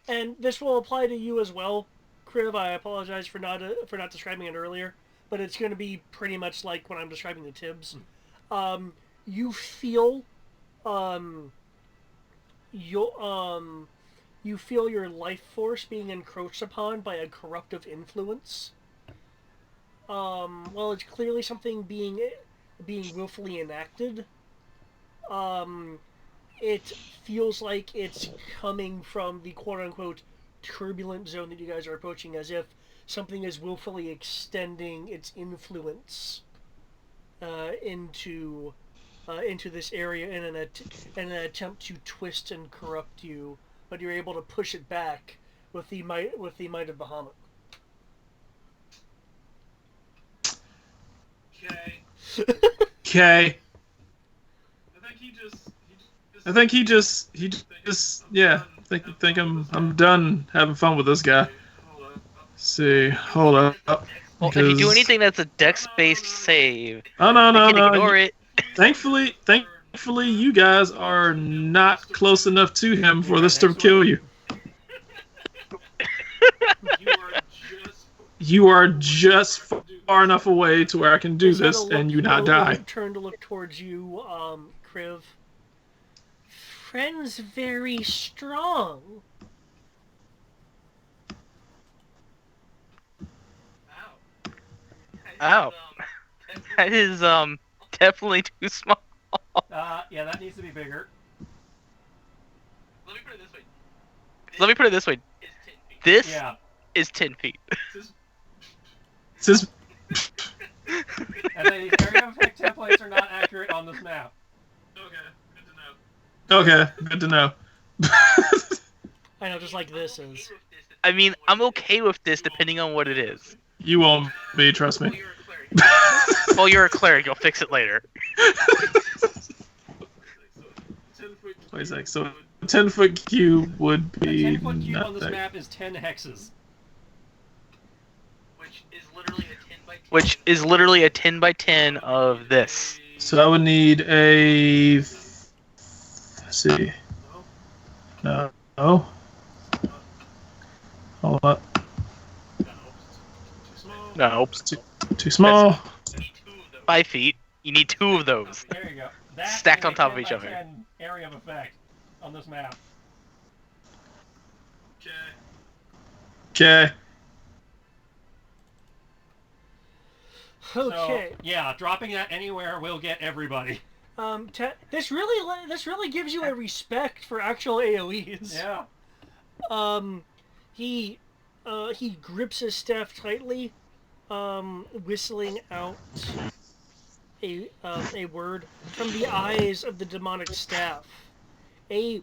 and this will apply to you as well, Kriv. I apologize for not describing it earlier, but it's going to be pretty much like when I'm describing the Tibbs. You feel, you feel your life force being encroached upon by a corruptive influence. Well, it's clearly something being willfully enacted. It feels like it's coming from the quote-unquote turbulent zone that you guys are approaching, as if something is willfully extending its influence into this area in an attempt to twist and corrupt you, but you're able to push it back with the might of Bahamut. Okay. I think he just yeah. Think I'm done having fun with this guy. Let's see, hold up. Well, if you do anything that's a dex-based save, Oh you can ignore it. Thankfully, you guys are not close enough to him for this to kill you. You are just far enough away to where I can do this and you not die. Turn to look towards you, Kriv. Friends very strong. Ow. That is, definitely too small. Yeah, that needs to be bigger. Let me put it this way. This Yeah. is 10 feet. This is And the area effect templates are not accurate on this map. okay. Good to know. I know, just like this is. I mean, I'm okay with this depending on what it is. You won't be, trust me. Well, you're a cleric, you'll fix it later. Wait a sec. So a 10-foot cube would A be 10-foot cube on this nothing. map is 10 hexes. Which is literally a 10 by 10 of this. So I would need a. Let's see. No. Hold up. No, It's too small. 5 feet. You need 2 of those. There you go. That Stacked is on a top of 10 each by other. 10 area of effect on this map. Okay. Okay. So, yeah, dropping that anywhere will get everybody. This really gives you a respect for actual AOE's. Yeah. He grips his staff tightly, whistling out a word from the eyes of the demonic staff. A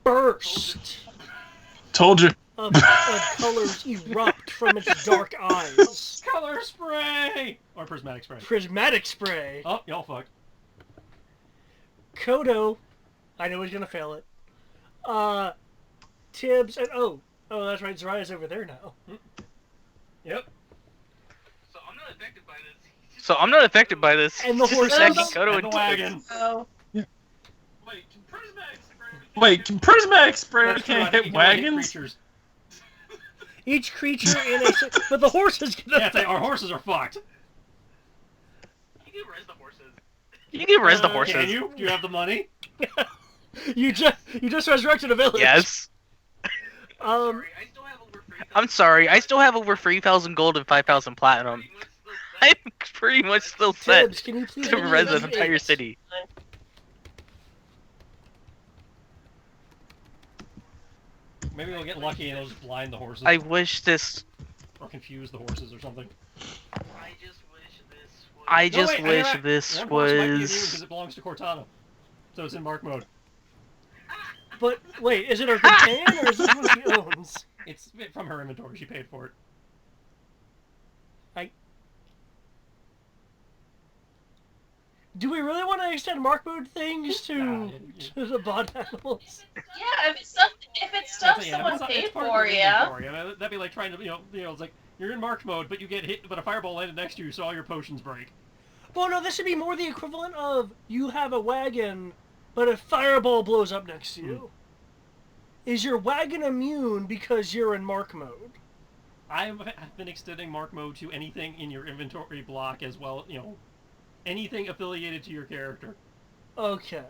burst Told you. of colors erupt from its dark eyes. Color spray! Or prismatic spray. Prismatic spray. Oh, y'all fucked. Kodo, I know he's gonna fail it. Tibbs and oh, that's right. Zariah's over there now. Yep. So I'm not affected by this. And the horses. Second Kodo And the wagon. Wait, can prismatic spray That's true, I can't think hit you can only hit wagons? creatures. Each creature in a but the horses. Yeah, our horses are fucked. You can res the Can horses. Can you? Do you have the money? You just resurrected a village. Yes. Um. I'm sorry. I still have over 3,000 gold and 5,000 platinum. I'm pretty much still set Tibbs, can you please to give me res a an entire D8? city. Maybe we'll get lucky and it'll just blind the horses. I wish this. Or confuse the horses or something. I No, just wait, I wish take it back. this One horse might be a demon because was. it belongs to Cortana. So it's in mark mode. But wait, is it a companion or is this what she owns? It's from her inventory. She paid for it. Do we really want to extend mark mode things Nah, to the bond animals? Yeah, if it's stuff Yeah, someone it's paid part of for, her yeah. inventory. I mean, that'd be like trying to, it's like you're in marked mode, but you get hit, but a fireball landed next to you, so all your potions break. Well, no, this would be more the equivalent of you have a wagon, but a fireball blows up next to you. Is your wagon immune because you're in mark mode? I've been extending mark mode to anything in your inventory block as well, anything affiliated to your character. Okay.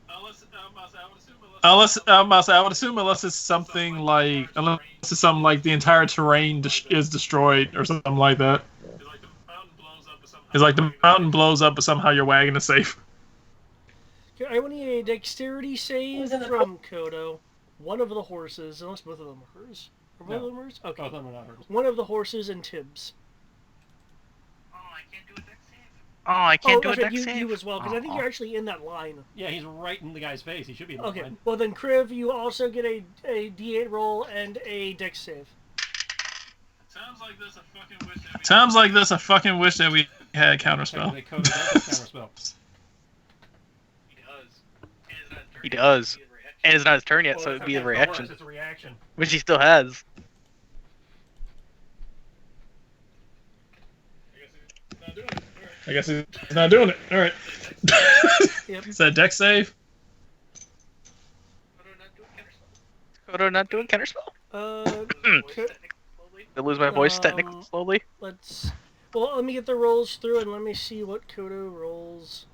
I would assume unless it's something like the entire terrain is destroyed or something like that. It's like the mountain blows up, but somehow your wagon is safe. Okay, I want to need a dexterity save Who's in the from Kodo. One of the horses, unless both of them are hers. Are both No. of them hers? Okay. Both of them are not hers. One of the horses and Tibbs. Oh, I can't do a that's right, deck save. you as well, because I think you're actually in that line. Yeah, he's right in the guy's face. He should be in the Okay, line. well then, Kriv, you also get a D8 roll and a dex save. Sounds like this a fucking wish that we had counterspell. Technically, Kodo does have counterspell. He does. And it's not his turn yet, Well, so it's it'd be a okay, reaction. It's a reaction. Which he still has. I guess he's not doing it. All right. Yep. Is that deck save? Kodo not doing counterspell? I lose my voice technically slowly. Well, let me get the rolls through and let me see what Kodo rolls.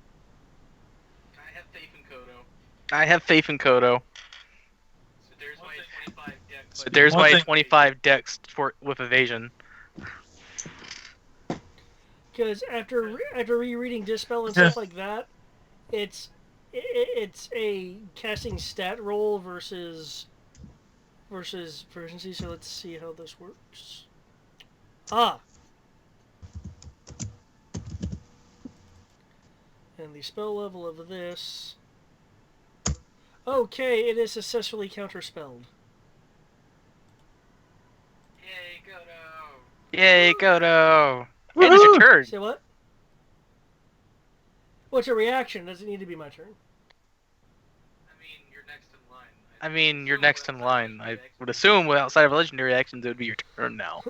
I have faith in Kodo. But there's my 25 dex with evasion. Because after rereading Dispel and stuff like that, it's a casting stat roll versus proficiency. So let's see how this works. And the spell level of this. Okay, it is successfully counterspelled. Yay, Kodo! And it's your turn. Say what? What's a reaction? Does it need to be my turn? I mean, you're next in line. I would assume outside of legendary actions, it would be your turn now.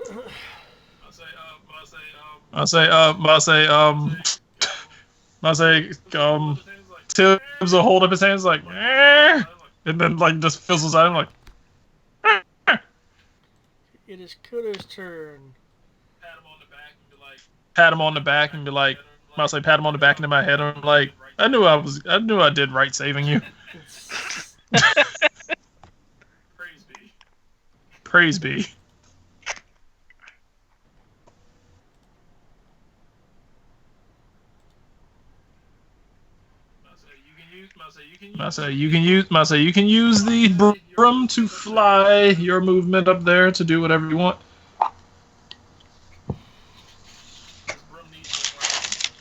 Tibbs will hold up his hands like, eh, and then like just fizzles out. I'm like, It is Kodo's turn. pat him on the back and be like, I'll say pat him on the back and in my head. I'm like, I knew I did right saving you. Praise be. You can use the broom to fly your movement up there to do whatever you want.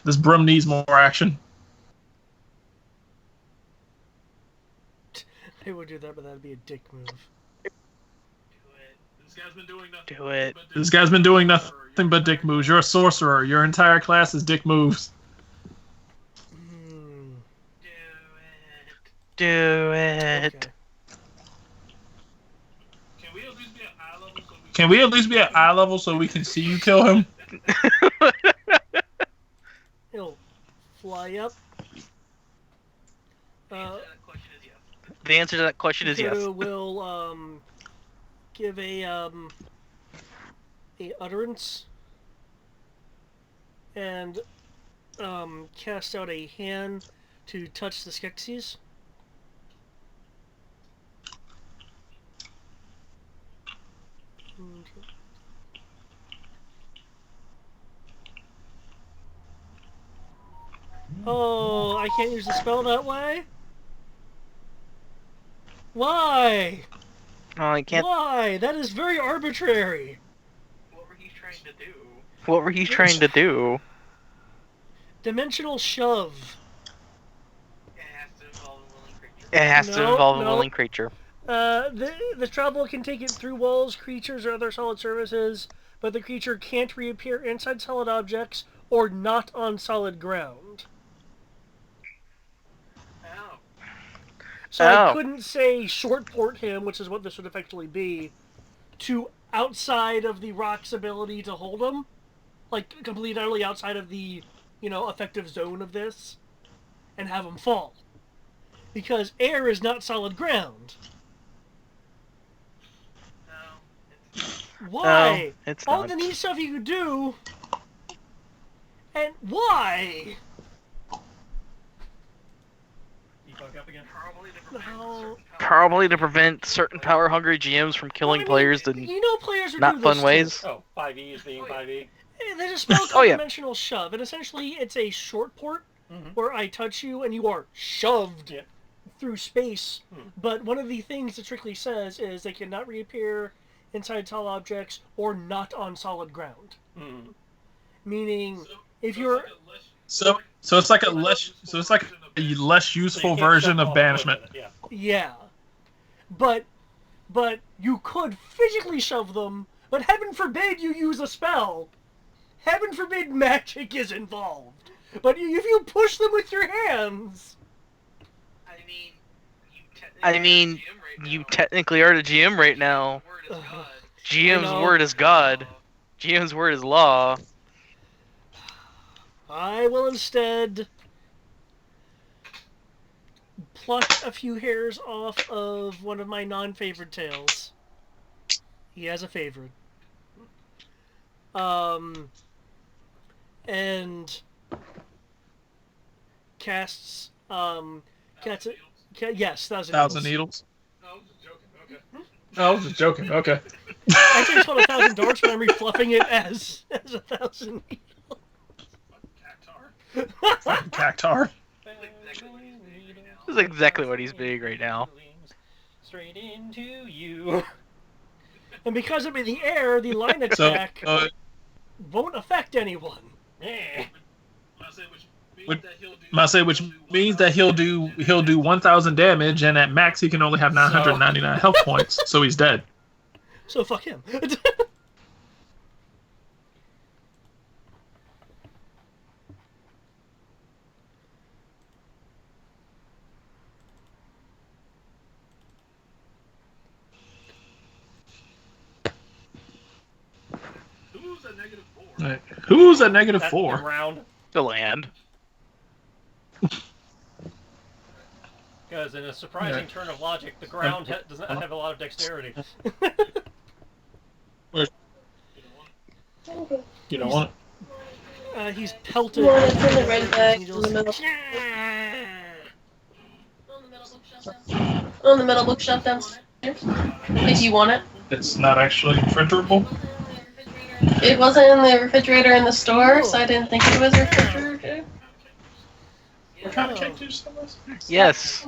This broom needs more action. I would do that, but that'd be a dick move. Do it. This guy's been doing nothing but dick moves. You're a sorcerer. Your entire class is dick moves. Do it. Okay. Can we at least be at eye level so we can see you kill him? He'll fly up. The answer to that question is yes. Kodo will give a utterance, and cast out a hand to touch the Skeksis. Oh, I can't use the spell that way? Why? Oh, I can't. Why? That is very arbitrary. What were you trying to do? Dimensional shove. It has to No, involve a no. willing creature. The travel can take it through walls, creatures, or other solid surfaces, but the creature can't reappear inside solid objects or not on solid ground. So I couldn't say short port him, which is what this would effectively be, to outside of the rock's ability to hold him, like completely utterly outside of the, effective zone of this, and have him fall. Because air is not solid ground. Why? No, it's All not. the neat stuff you could do, and why? You fuck up again. No. Probably to prevent certain power-hungry GMs from killing players in Players are not fun ways. Oh, 5e is being 5e. There's a spell Oh, called yeah. Dimensional Shove, and essentially it's a short port Mm-hmm. where I touch you and you are shoved Yeah. through space. Hmm. But one of the things it strictly says is they cannot reappear inside solid objects or not on solid ground. Mm. Meaning, if you're So it's like a less useful version of banishment. Yeah. yeah, but you could physically shove them. But heaven forbid you use a spell. Heaven forbid magic is involved. But if you push them with your hands, I mean, you technically are the GM right now. GM's know. word is God. GM's word is law. I will instead pluck a few hairs off of one of my non-favorite tails. He has a favorite. And casts yes, Thousand Needles. No, I was just joking. Okay. I think it's called 1,000 darts, but I'm refluffing it as 1,000 needles. Fucking cactar. This is exactly what he's being right now. Straight into you. And because I'm in the air, the line attack won't affect anyone. Yeah. Which means that he'll do 1,000 damage, and at max he can only have 999 health points, so he's dead. So fuck him. Right. Who's at That's -4? round. The land. Because in a surprising turn of logic, the ground does not have a lot of dexterity. You don't want He's pelted. Well, it's in the red bag, in the middle. On the metal bookshelf downstairs. If you want it. it. It's not actually refrigerable. It wasn't in the refrigerator in the store, so I didn't think it was refrigerator. What kind of cake did you sell us? Yes.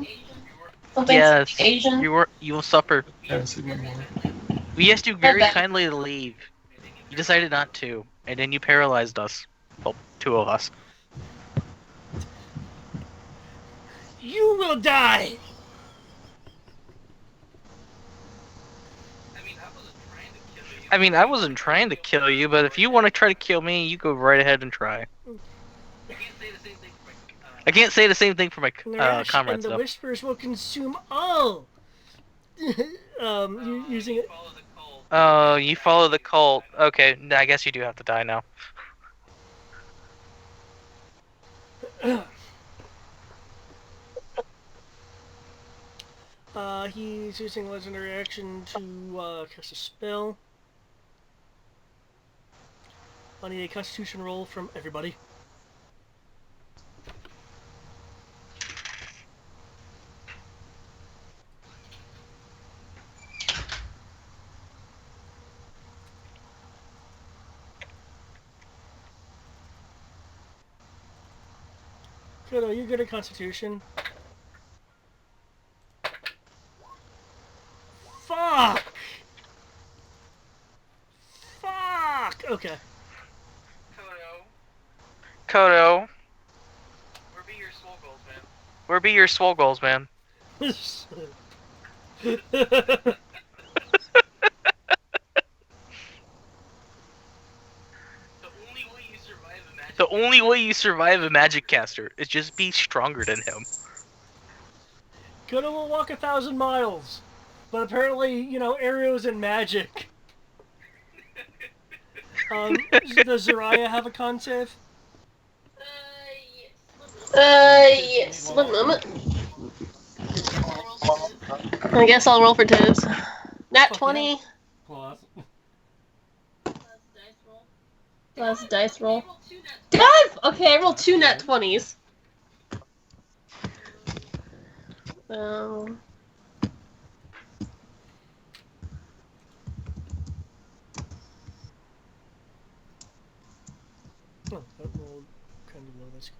Something Yes. Asian. You will suffer. We asked you very kindly to leave. You decided not to, and then you paralyzed us. Well, 2 of us. You will die. I mean, I wasn't trying to kill you, but if you want to try to kill me, you go right ahead and try. I can't say the same thing for my Nash comrades, and the though. whispers will consume all. Using it. Oh, you follow the cult. Okay, I guess you do have to die now. He's using legendary action to cast a spell. I need a Constitution roll from everybody. Kodo, you're good at Constitution. Fuck! Fuck! Okay. Kodo, where be your swole goals, man? The only way you survive a magic caster is just be stronger than him. Kodo will walk 1,000 miles. But apparently, arrows and magic. Does Zariah have a con save? Yes. One moment. I guess I'll roll for Tibbs. Nat Fuck 20. Plus. Last dice roll. Did I? Okay, I rolled 2 nat 20s. So... Oh, that rolled kind of low. That's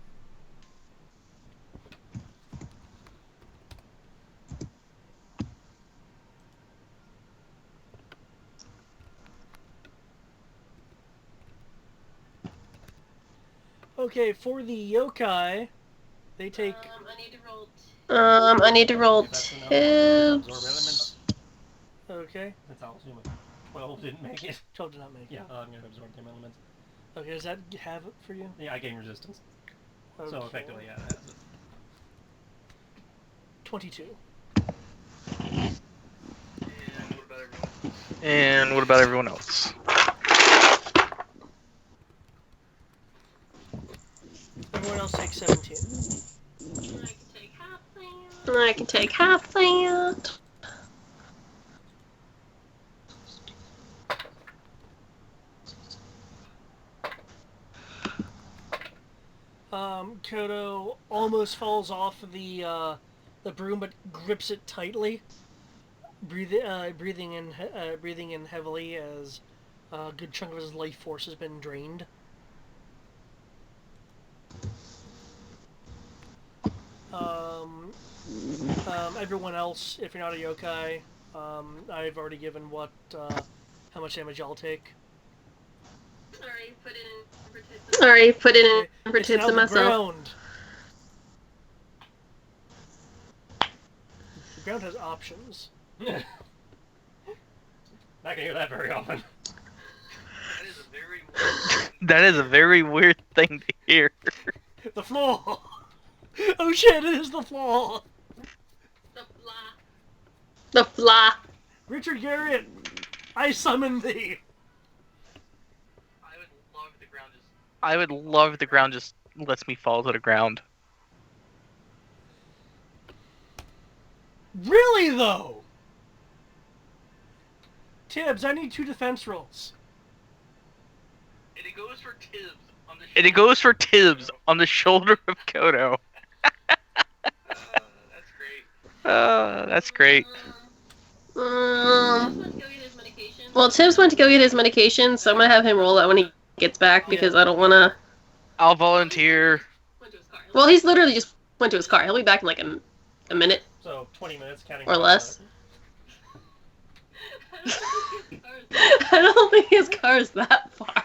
okay, for the yokai, they take. I need to roll That's enough to absorb Tibbs. elements. Okay, That's all assuming. 12 didn't make it. 12 did not make it. Yeah, I'm gonna absorb the elements. Okay, does that have it for you? Yeah, I gain resistance. Okay. So effectively, yeah. That's it. 22. And what about everyone else? Everyone else takes 17. I can take half that. Kodo almost falls off the broom, but grips it tightly, breathing in heavily as a good chunk of his life force has been drained. Everyone else, if you're not a yokai, I've already given how much damage y'all take. Alright, put it in for It's Tibbs now and the myself. ground. The ground has options. Not gonna hear that very often. That is a very weird thing to hear. The floor! Oh shit, it is the floor! The fly. Richard Garriott, I summon thee! I would love if the ground just lets me fall to the ground. Really, though? Tibbs, I need 2 defense rolls. And it goes for Tibbs on the shoulder of Kodo. That's great. Well, Tibbs went to go get his medication, so I'm gonna have him roll that when he gets back because I don't wanna. I'll volunteer. Well, he's literally just went to his car. He'll be back in like a minute. So 20 minutes counting. Or less. I don't think his car is that far.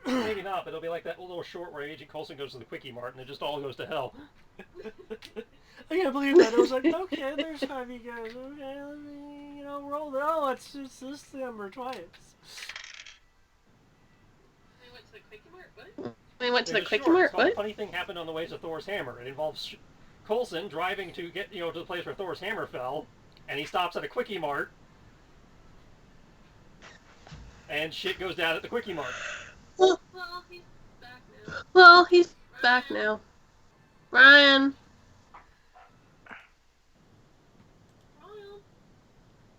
Maybe not, but it'll be like that little short where Agent Coulson goes to the Quickie Mart and it just all goes to hell. I can't believe that. I was like, okay, there's 5 you guys. Okay, let me, roll it. Oh, it's this number twice. We went to the It's Quickie short. Mart. It's called What? A funny thing happened on the way to Thor's hammer. It involves Coulson driving to get to the place where Thor's hammer fell, and he stops at a Quickie Mart, and shit goes down at the Quickie Mart. Well, he's back now. Ryan.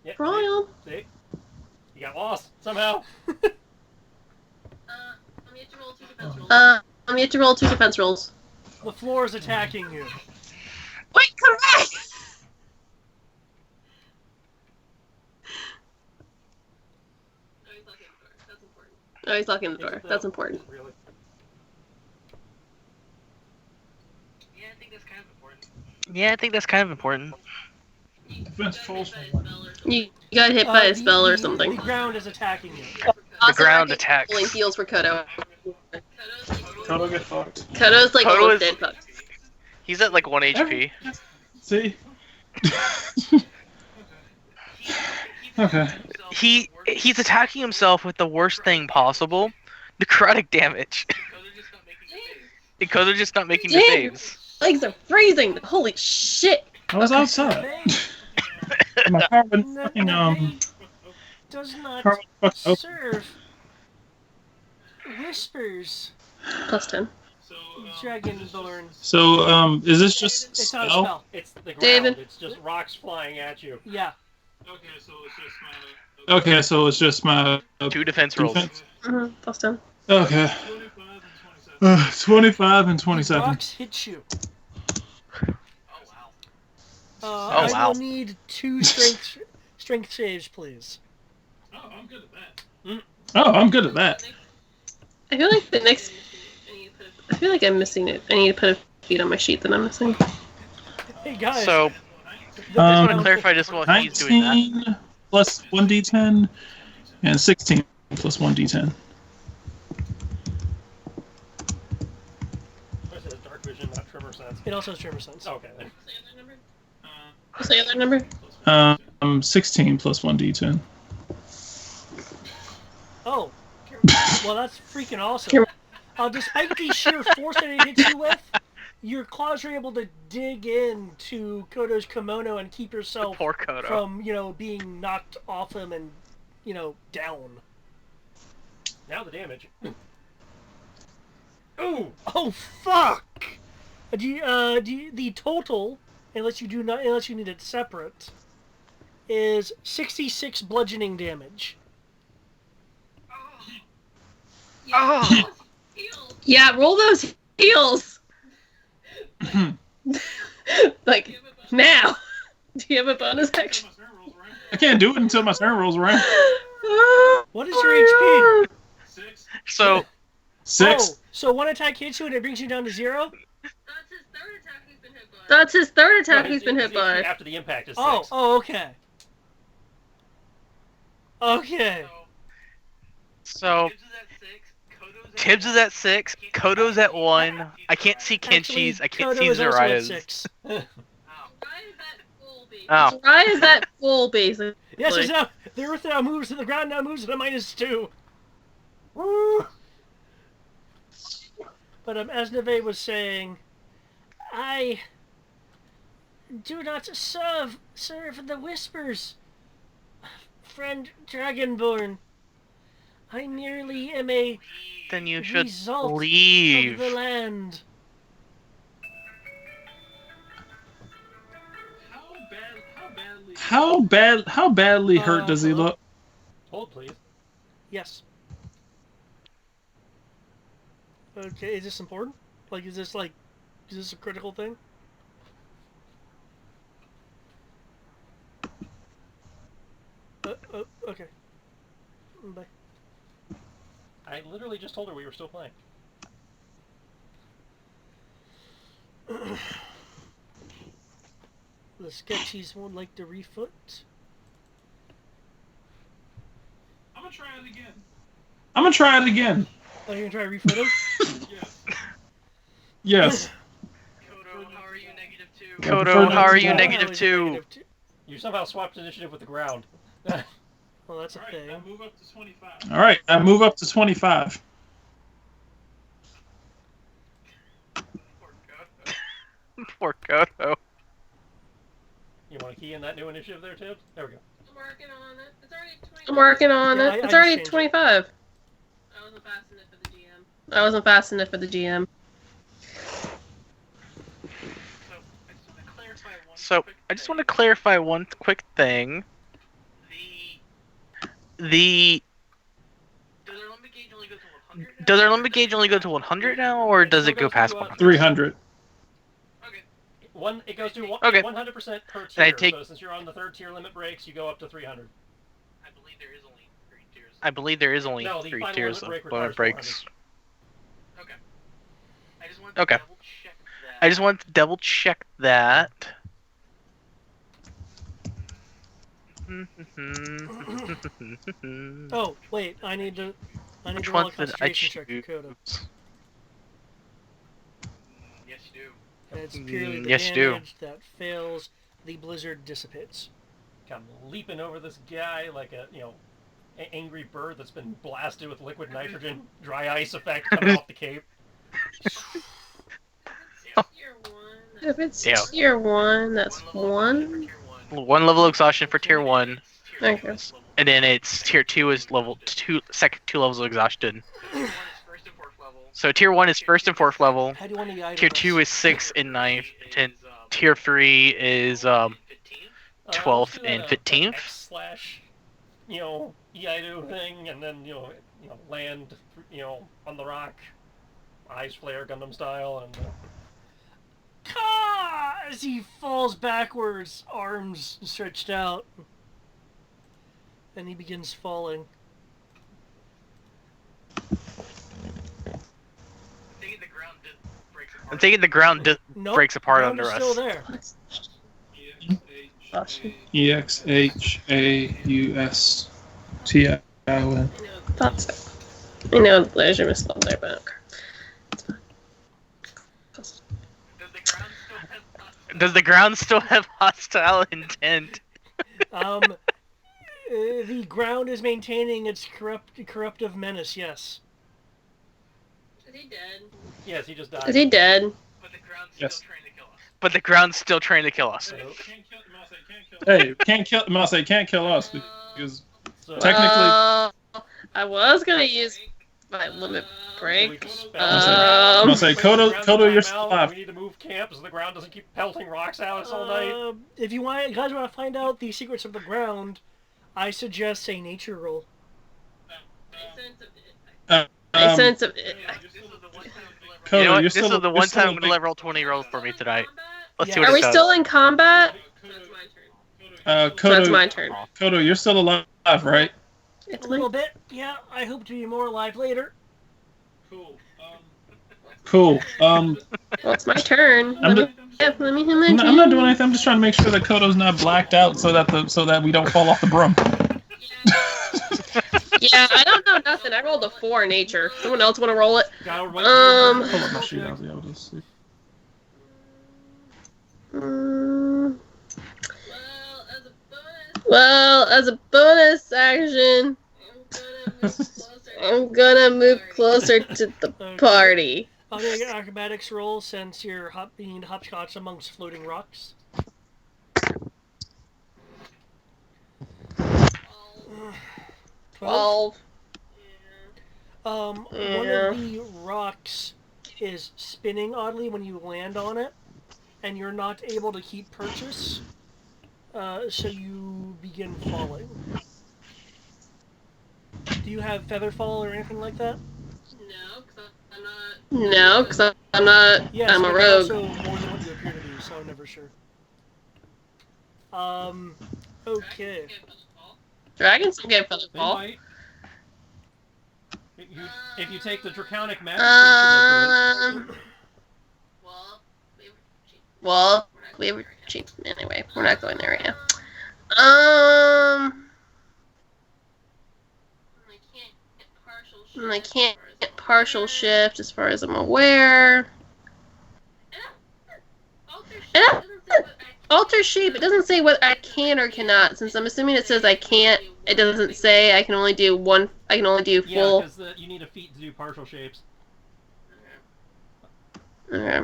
Yep, Ryan. see? You got lost somehow. You have to roll 2 defense rolls. The floor is attacking you. Wait, correct! Oh, he's locking the door. That's important. Really? Yeah, I think that's kind of important. Defense falls from You got hit by a The- spell or the- something. The ground is attacking you. Also, ground I think attacks. Rolling heals for Kodo. Kodo get fucked. Kodo's like Kodo almost is- dead. Fuck. He's at like 1 HP. See? Okay. He's attacking himself with the worst thing possible, necrotic damage. And Kodo just not making the Damn. saves. Legs are freezing. Holy shit. I was outside. Neve My car went fucking does not car went fucking open. serve whispers. +10. Dragonborn. So is this just It's not a spell? spell. It's the ground. David? It's just rocks flying at you. Yeah. Okay, so it's just my 2 defense rolls. defense. +10. Okay. 25 and 27. Rocks hit you. Oh, I wow. will need 2 strength saves, please. Oh, I'm good at that. I feel like the next. I feel like I'm missing it. I need to put a feat on my sheet that I'm missing. Hey guys. So, I just want to clarify just while he's doing that. 19 plus 1d10 and 16 plus 1d10. What is it? Dark vision, not tremor sense. It also has tremor sense. Okay. Then. What's the other number? 16 plus 1d10. Oh. Well, that's freaking awesome. Here- Despite the sheer force that it hits you with, your claws are able to dig into Kodo's kimono and keep yourself Poor Kodo. from, being knocked off him and, down. Now the damage. Ooh. Oh fuck! The total, unless you need it separate, is 66 bludgeoning damage. Oh, Yeah, roll those heals. Like now. Do you have a bonus action? I can't do it until my turn rolls around. What is your HP? so 6. Oh, so one attack hits you and it brings you down to 0? That's his third attack No, he's been hit his HP by. After the impact is 6. Oh, okay. Okay. so Tibbs is at 6, Kodo's at 1. I can't see Kenshi's. I can't Kodo see is also at Zaraya's. 6. Oh, Why is that full, basically? Yes, it's now, the earth now moves and the ground now moves at a -2. Woo! But as Neve was saying, I do not serve the whispers, friend Dragonborn. I merely am a then you should result leave. of the land. How badly hurt does he look? Hold, please. Yes. Okay, is this important? Like, is this a critical thing? Okay. Bye. I literally just told her we were still playing. The sketchies won't like to refoot. I'm gonna try it again. Oh, you're gonna try to refoot him? Yes. Kodo, how are you Oh, negative he's 2? negative 2. You somehow swapped initiative with the ground. Well, that's a thing. All right, I move up to 25. Poor Kodo. You want to key in that new initiative there, Tibbs? There we go. I'm working on it. It's already 20. I'm working on Yeah, it. I It's just already changed it. 25. I wasn't fast enough for the GM. I wasn't fast enough for the GM. So, I just want to clarify one quick thing. The does our limit gauge only go to 100 now, or does it go past 100? 300. It goes to Okay. 100% per And I tier. take- So since you're on the 3rd tier limit breaks, you go up to 300. I believe there is only No, the 3 final tiers limit break of limit requires breaks. Okay. I just wanted to double check that. Oh, wait, I need to Which roll a ones did I concentration check for Coda. choose? Yes, you do. And it's purely the Yes, you do. damage that fails. The blizzard dissipates. Come leaping over this guy like a, angry bird that's been blasted with liquid nitrogen, dry ice effect coming off the cape. Tier 1. If it's Yeah. tier 1, that's 1. 1 level exhaustion for tier 1, Okay. and then it's tier 2 is level 2, second 2 levels of exhaustion. So tier 1 is first and fourth level. How do you want to item Tier this? 2 is 6th and 9th. And tier 3 is 12th and 15th. X slash, Iaido thing, and then, land, on the rock, eyes flare Gundam style, and... Ka! As he falls backwards, arms stretched out. And he begins falling. I'm taking the ground Nope, breaks apart ground under is us. still there. EXHAUSTION. Thought so. I know the laser was still there, but okay. It's fine. Does the ground still have hostile intent? The ground is maintaining its corruptive menace, yes. Is he dead? Yes, he just died. Is he dead? Yes. But the ground's still trying to kill us. Hey, can't kill. Mouse can't kill us because So, technically- I was gonna use my limit break. Mouse Kodo, you're still We alive. need to move camp so the ground doesn't keep pelting rocks at us all night. If you guys want to find out the secrets of the ground, I suggest a nature roll. I sense of Kodo, You know what? you're This still, is the you're one still time I'm gonna awake. let roll 20 rolls for me tonight. Let's see Yeah. what Are it we does. still in combat? That's my turn. So it's my Kodo, turn. Kodo, you're still alive, right? It's A my little bit, yeah. I hope to be more alive later. Cool. well, it's my turn. I'm Let me hit my I'm not doing anything. I'm just trying to make sure that Kodo's not blacked out so that we don't fall off the broom. Yeah, I don't know nothing. I rolled a 4 nature. Someone else want to roll it? Gotta wait Pull up my sheet. I'll be able to see. Mm, Well, as a bonus, well, as a bonus action, I'm gonna move closer. I'm gonna move closer to the party. I'm gonna get an acrobatics roll since you're being hopscotch amongst floating rocks. 12. 12. One of the rocks is spinning oddly when you land on it, and you're not able to keep purchase, so you begin falling. Do you have feather fall or anything like that? No, because I'm not. No, because I'm not. Yes, I'm a but rogue. also more than what you appear to be, so I'm never sure. Okay. Dragons don't get feather They fall. might. If you take the draconic magic feature, Well, we were cheap. Well, we were cheap anyway. We're not going there right now. Um, I can't get partial shift. I can't get partial shift as far as I'm aware. Alter shape. It doesn't say what I can or cannot. Since I'm assuming it says I can't, it doesn't say I can only do one. I can only do yeah, full. because you need a feat to do partial shapes. Okay.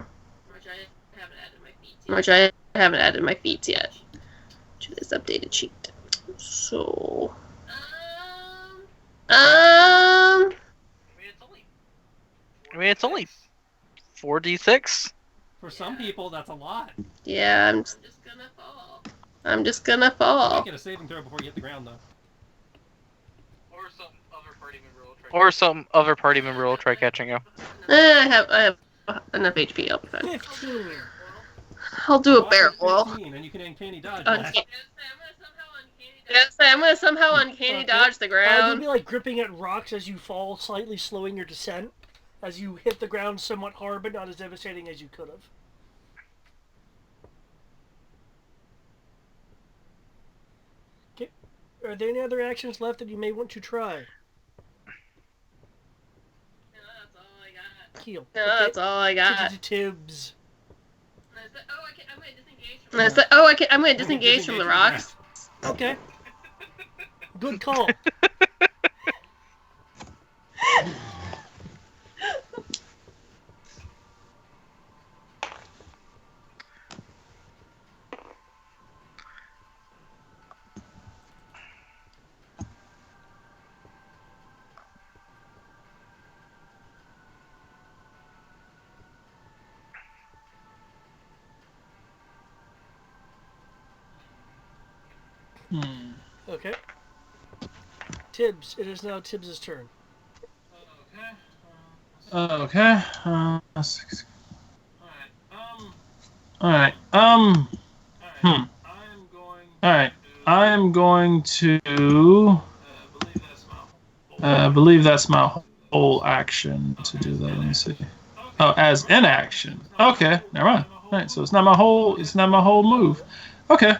Which I haven't added my feet Which I haven't added my feats yet to this updated sheet. So, I mean, it's only 4d6. For some people, that's a lot. yeah, I'm just gonna fall. I'm just gonna fall. Get a saving throw before you hit the ground, though. Or some other party member will try catching you. I have enough HP. I'll be fine. 15. I'll do a barrel roll. 15, and you can uncanny dodge Okay. that. Yes, I'm gonna somehow uncanny dodge the You'll ground. be like gripping at rocks as you fall, slightly slowing your descent, as you hit the ground somewhat hard, but not as devastating as you could have. Are there any other actions left that you may want to try? No, that's all I got. Keel. No, that's all I got. Tibbs. And I said, oh, I'm gonna disengage from And I said, oh, I'm gonna disengage from the rocks. Okay. Good call. Okay. Tibbs. It is now Tibbs' turn. Okay. Alright. Alright. I am going to. I believe that's my whole action to do that. Let me see. Oh, as in action. Okay, never mind. Alright, so it's not my whole. It's not my whole move. Okay.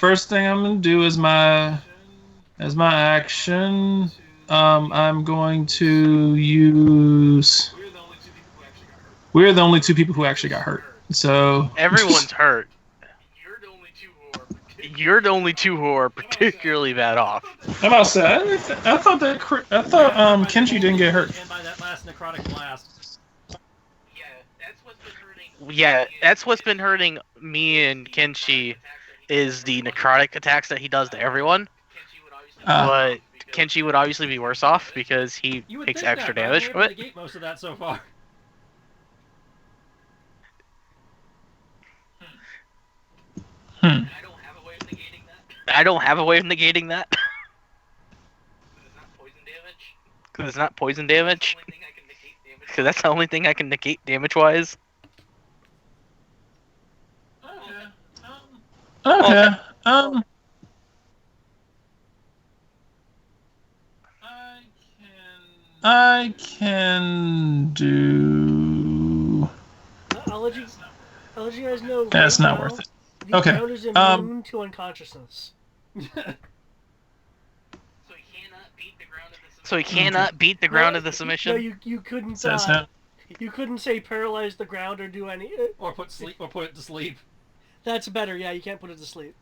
First thing I'm gonna do is my action. I'm going to use. We're the only two people who actually got hurt. So Everyone's hurt. You're the only two who are particularly bad off. I'm about to say, I thought Kenji didn't get hurt. And by that last necrotic blast. Yeah, that's what's been hurting me and Kenshi is the necrotic attacks that he does to everyone. But Kenshi would obviously be worse off because he You would takes think extra that, damage but from I it. negate most of that so far. Hmm. I don't have a way of negating that. Because it's not poison damage. Because that's the only thing I can negate damage-wise. Okay. I can do. I'll let you guys know. That's right not now, worth it. The Okay, ground is immune to unconsciousness. So he cannot beat the ground of the submission. No, you couldn't. Says him. You couldn't say paralyze the ground or do any. Or put it to sleep. That's better. Yeah, you can't put it to sleep.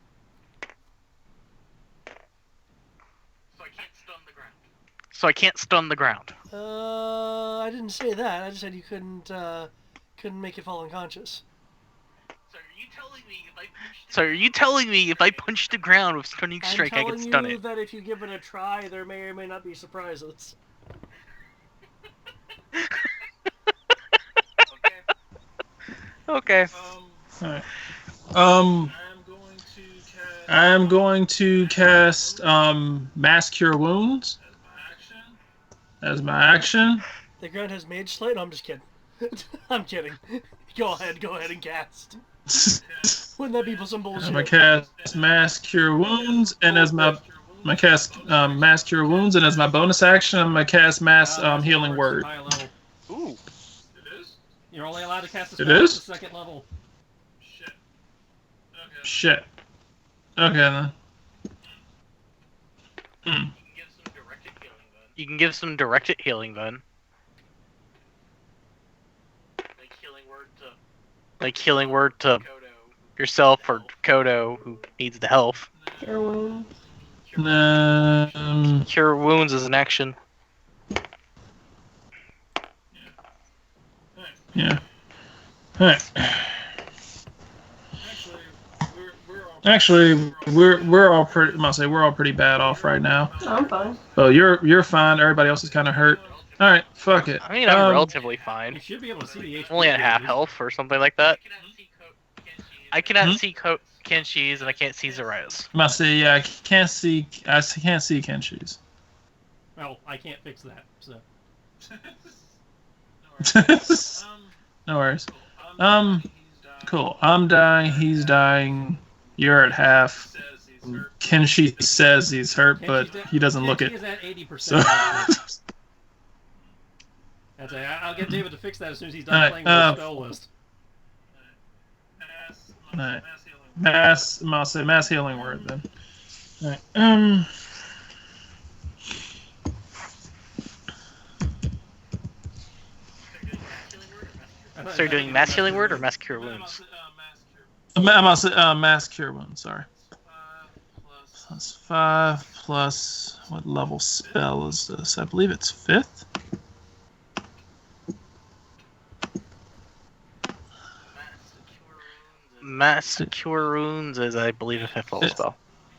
So I can't stun the ground. I didn't say that. I just said you couldn't make it fall unconscious. So are you telling me if I punch the ground with stunning strike, I I'm can telling stun you it? that if you give it a try, there may or may not be surprises. Okay. Alright. I'm going to cast Mass Cure Wounds as my action. The ground has mage slate. No, I'm just kidding. I'm kidding. Go ahead and cast. Wouldn't that be some bullshit? I'm gonna cast Mass Cure Wounds, and as my cast Mass Cure Wounds, and as my bonus action, I'm gonna cast Mass Healing Word. High level. Ooh. You're only allowed to cast a It spell at is? the second level. Shit. Okay then. You can give some directed healing then. Like healing word to yourself or Kodo, who needs the health. Cure wounds. Cure wounds is an action. Yeah. Alright. Actually, we're all pretty. I must say we're all pretty bad off right now. I'm fine. So you're fine. Everybody else is kind of hurt. All right, fuck it. I mean, I'm relatively fine. You should be able to see the HP. Only at half health or something like that. I cannot Hmm? see Kenshi's and I can't see Zaraya's. I must say, yeah, I can't see Kenshi's. Well, I can't fix that, so. No worries. Cool. I'm dying. He's dying. You're at half. Kenshi says he's hurt, but he doesn't look it. Kenshi is at 80%. So. I'll get David to fix that as soon as he's done Alright, playing with the spell list. Alright. Mass. I'll say mass healing word then. All right. So you're doing mass healing word or mass cure wounds? I'm gonna say mass cure wound. Sorry. +5 plus what level spell is this? I believe it's 5th. Mass cure wounds is, I believe, a 5th level spell.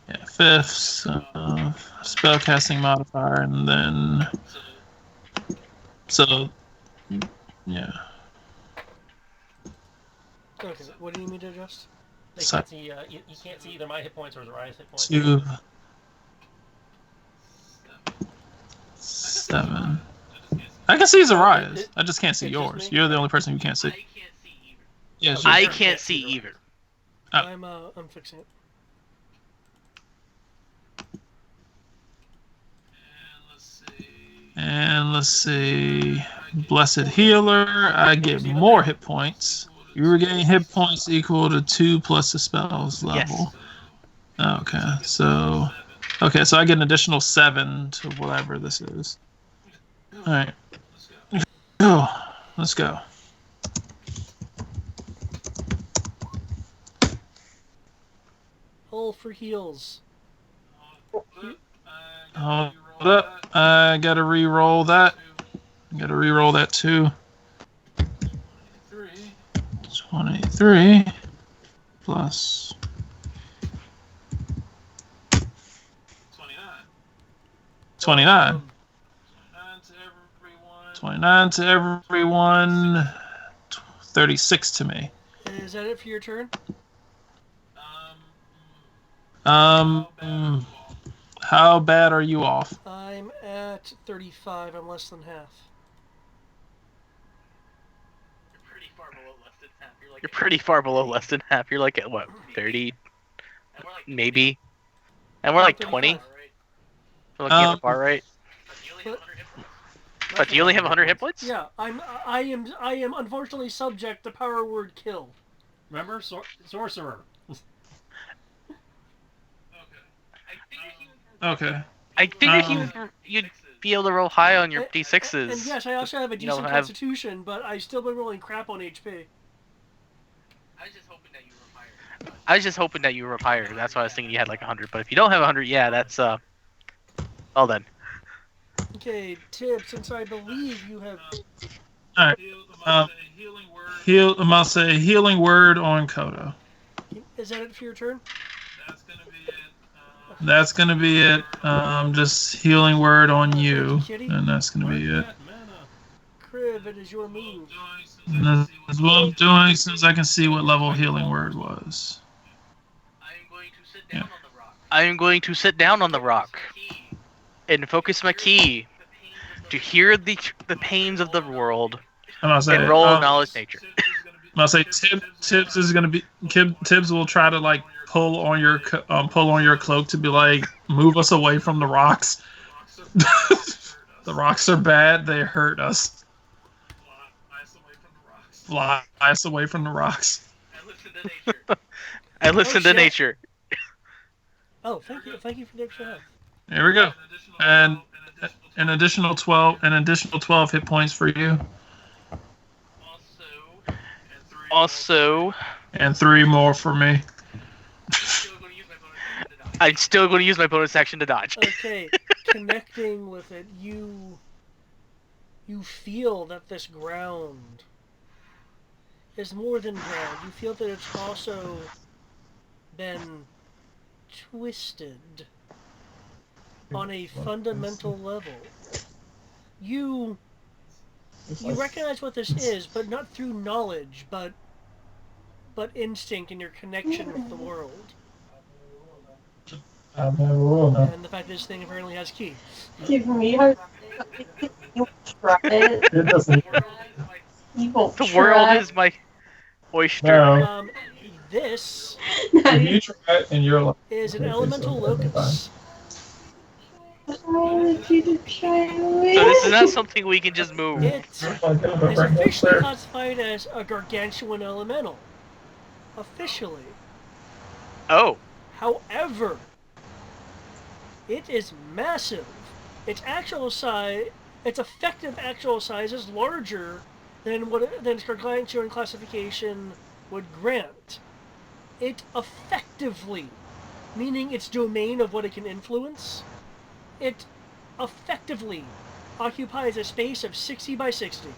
Yeah, 5th. Spell casting modifier, and then so yeah. Okay, what do you need to adjust? They So- can't see. You can't see either my hit points or Zariah's hit points. 2, 7. I can see Zariah's. I just can't see It's just yours. me? You're the only person who can't see. Yeah, it's I just- can't see either. Oh. I'm fixing it. And let's see. Blessed Healer. I get more hit points. You regain hit points equal to 2 plus the spell's level. Okay, so I get an additional 7 to whatever this is. All right. Go. Let's go. Hold for heals. Hold up. I gotta re-roll that. Too. 23 plus 29. 29 to everyone. 36 to me. Is that it for your turn? How bad are you off? I'm at 35. I'm less than half. You're pretty far below less than half. You're like at what, 30? Maybe. And we're like 20. 35. We're looking at the bar right. But do you only have 100 hit points? Yeah, I am unfortunately subject to power word kill. Remember, sorcerer. Okay. I figured you'd be able to roll high on your And D6s. yes, I also have a You don't decent have- constitution, but I've still been rolling crap on HP. I was just hoping that you were up higher. That's why I was thinking you had like 100. But if you don't have 100, yeah, that's well then. Okay, Tib, since I believe you have... All right. I'm gonna say healing word on Kodo. Is that it for your turn? That's gonna be it. Just healing word on you, Kitty? and that's gonna be it. Crib, it is your move. And that's what I'm doing since I can see what level healing word was. Yeah. I am going to sit down on the rock and focus my key to hear the pains of the world I'm gonna say and roll knowledge nature. I'm gonna say Tibbs is gonna be Tibbs will try to like pull on your cloak to be like move us away from the rocks. The rocks are bad. They hurt us. Fly us away from the rocks. I listen to shit. nature. Oh, thank you for the extra help. Here we go. And an additional 12 hit points for you. Also, And 3 more for me. I'm still going to use my bonus action to dodge. Okay, connecting with it, you feel that this ground is more than ground. You feel that it's also been twisted on a fundamental level. You recognize what this is, but not through knowledge, but instinct and your connection with the world. I've never will now. And the fact that this thing apparently has key. Give me a... You try it. It doesn't. You won't The try. world is my oyster. No. This You try it and you're like. is an elemental locus. I wanted you to try So this is not something we can just move. It is officially classified as a gargantuan elemental. Officially. Oh. However, it is massive. Its actual size, its effective actual size is larger than its gargantuan classification would grant. It effectively, meaning its domain of what it can influence, it effectively occupies a space of 60 by 60.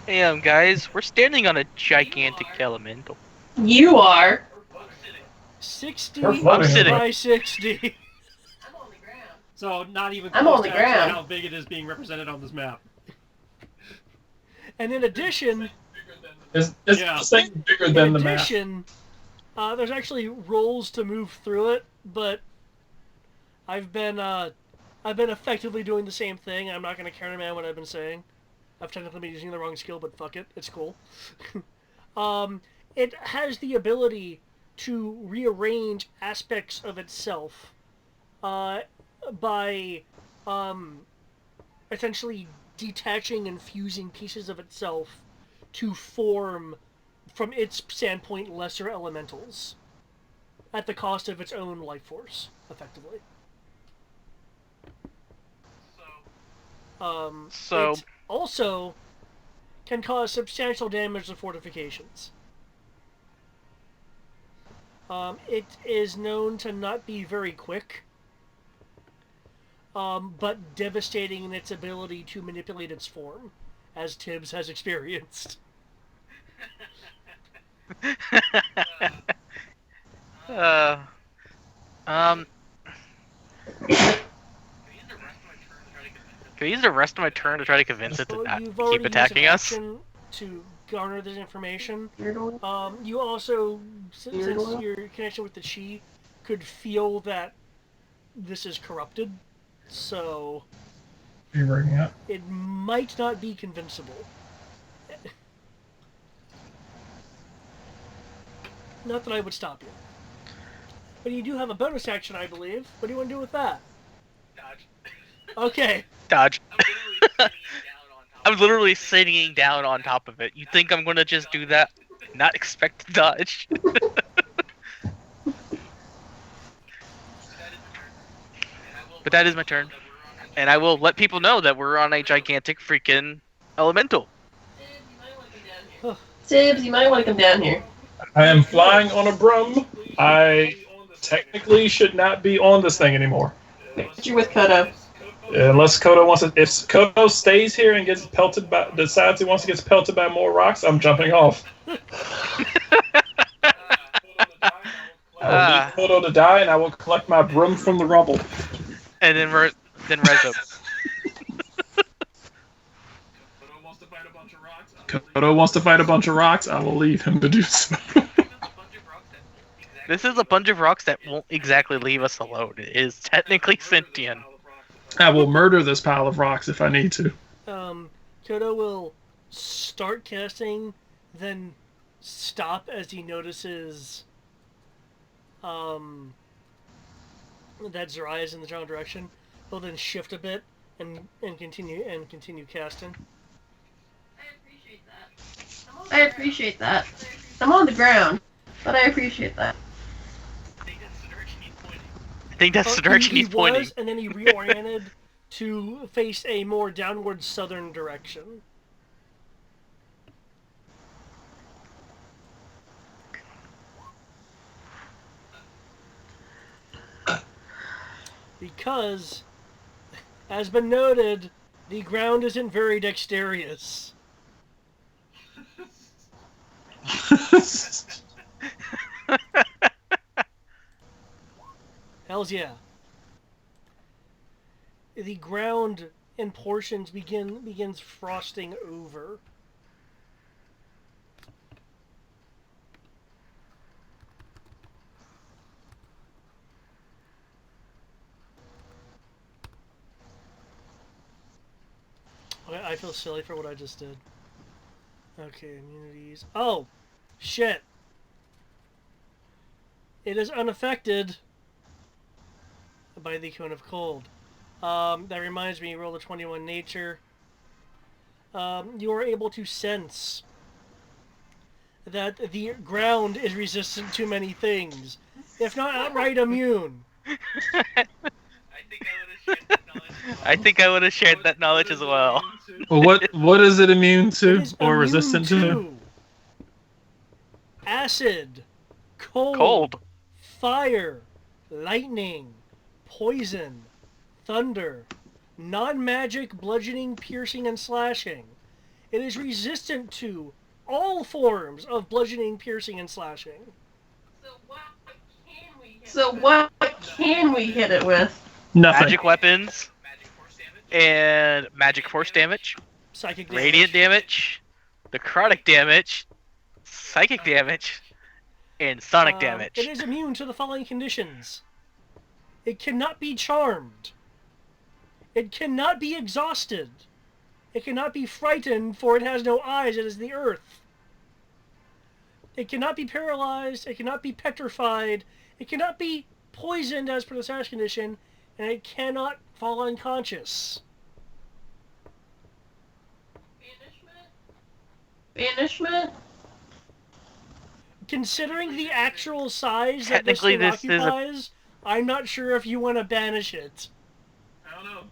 Hey, guys, we're standing on a gigantic elemental. You are. 60 We're floating I'm sitting. by 60. So not even I'm close on the to actually ground. how big it is being represented on this map. And in addition, It's Yeah. the thing bigger in than the map. addition, there's actually rolls to move through it, but I've been effectively doing the same thing. I'm not going to counterman what I've been saying. I've technically been using the wrong skill, but fuck it, it's cool. It has the ability to rearrange aspects of itself by essentially detaching and fusing pieces of itself to form, from its standpoint, lesser elementals at the cost of its own life force, effectively. So- It also can cause substantial damage to fortifications. It is known to not be very quick, but devastating in its ability to manipulate its form, as Tibbs has experienced. uh, um, can I use the rest of my turn to try to convince it to So not you've keep already attacking used an us? action to garner this information. Beard oil? You also, Beard since oil? your connection with the Chi, could feel that this is corrupted, so You're breaking up. it might not be convincible. Not that I would stop you. But you do have a bonus action, I believe. What do you want to do with that? Dodge. Okay. Dodge. I'm literally sitting down on top of it. You think I'm gonna just do that? Not expect to dodge. But that is my turn. And I will let people know that we're on a gigantic freaking elemental. Tibbs, you might want to come down here. I am flying on a broom. I technically should not be on this thing anymore. You're with Kodo. Unless Kodo wants to. If Kodo stays here and gets pelted by, decides he wants to get pelted by more rocks, I'm jumping off. I will leave Kodo to die, and I will collect my broom from the rubble. And then Rezo. Kodo wants to fight a bunch of rocks. I will leave him to do so. This is a bunch of rocks that won't exactly leave us alone. It is technically sentient. I will murder this pile of rocks if I need to. Kodo will start casting, then stop as he notices that Zerai is in the general direction. He'll then shift a bit and continue casting. I appreciate that. I'm on the ground, but I appreciate that. I think that's the direction he's pointing. Was, and then he reoriented to face a more downward southern direction. Because, as been noted, the ground isn't very dexterous. Hells yeah. The ground in portions begins frosting over. I feel silly for what I just did. Okay, immunities. Oh, shit. It is unaffected by the Cone of Cold. That reminds me, roll a 21 nature. You are able to sense that the ground is resistant to many things, if not outright immune. I think I would have shared that knowledge as well. Well, what is it immune It to is or immune resistant to? to acid, Cold. fire, lightning, poison, thunder, non-magic bludgeoning, piercing, and slashing. It is resistant to all forms of bludgeoning, piercing, and slashing. So what can we hit it with? Nothing. Magic weapons and magic force damage, Psychic damage. radiant damage, necrotic damage, psychic damage, and sonic damage. It is immune to the following conditions. It cannot be charmed. It cannot be exhausted. It cannot be frightened, for it has no eyes, it is the earth. It cannot be paralyzed, it cannot be petrified, it cannot be poisoned as per the sash condition, and it cannot fall unconscious. Banishment? Considering the actual size that this Technically, thing this is a- occupies, I'm not sure if you want to banish it. I don't know.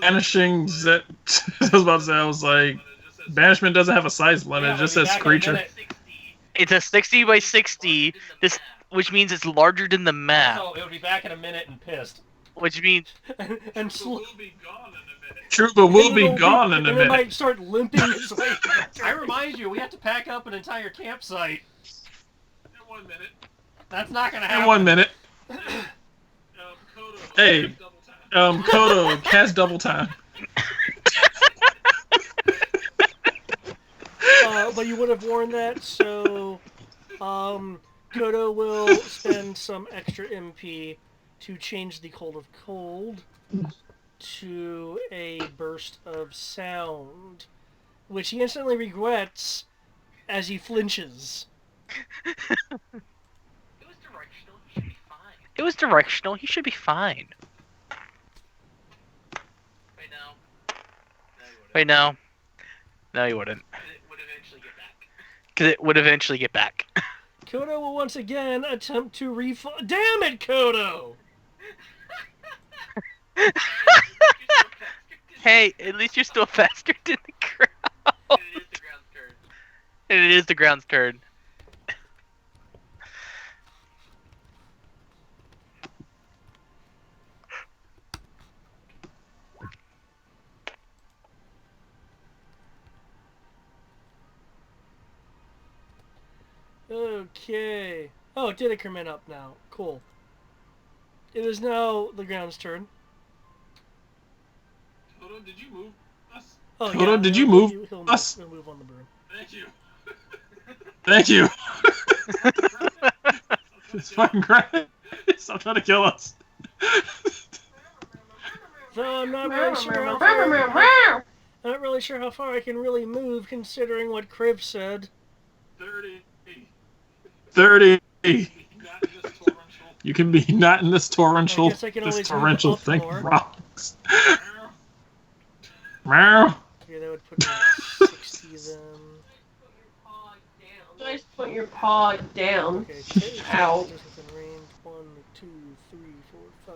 Banishing. I was about to say. I was like, banishment doesn't have a size limit. Yeah, It just we'll be says back in a creature. minute. It's a 60 by 60, which means it's larger than the map, So it would be back in a minute and pissed. which means and sl- True, but we'll be it'll gone in a and it minute. might start limping its way. I remind you, we have to pack up an entire campsite. In 1 minute. That's not gonna happen. In 1 minute. Hey, Kodo, cast double time. But you would have worn that, so Kodo will spend some extra MP to change the cold of cold to a burst of sound, which he instantly regrets as he flinches. it was directional. He should be fine. Wait, no. No, he wouldn't. Because it would eventually get back. Kodo will once again attempt to Damn it, Kodo! Hey, at least you're still faster than the crowd. And it is the ground's turn. Okay. Oh, it did increment up now. Cool. It is now the ground's turn. Kodo, did you move us? Oh, Kodo, did you move he'll us? He'll move on the broom. Thank you. Thank you. It's fucking great. Stop trying to kill us. So I'm not really sure how far. I'm not really sure how far I can really move, considering what Criv said. 30. You can be not in this torrential. I guess I can This always move torrential up thing more. rocks. Meow. Okay, that would put me at 60 then. Just put your paw down. Okay, okay. Ow. Just within range. 1, 2, 3, 4, 5.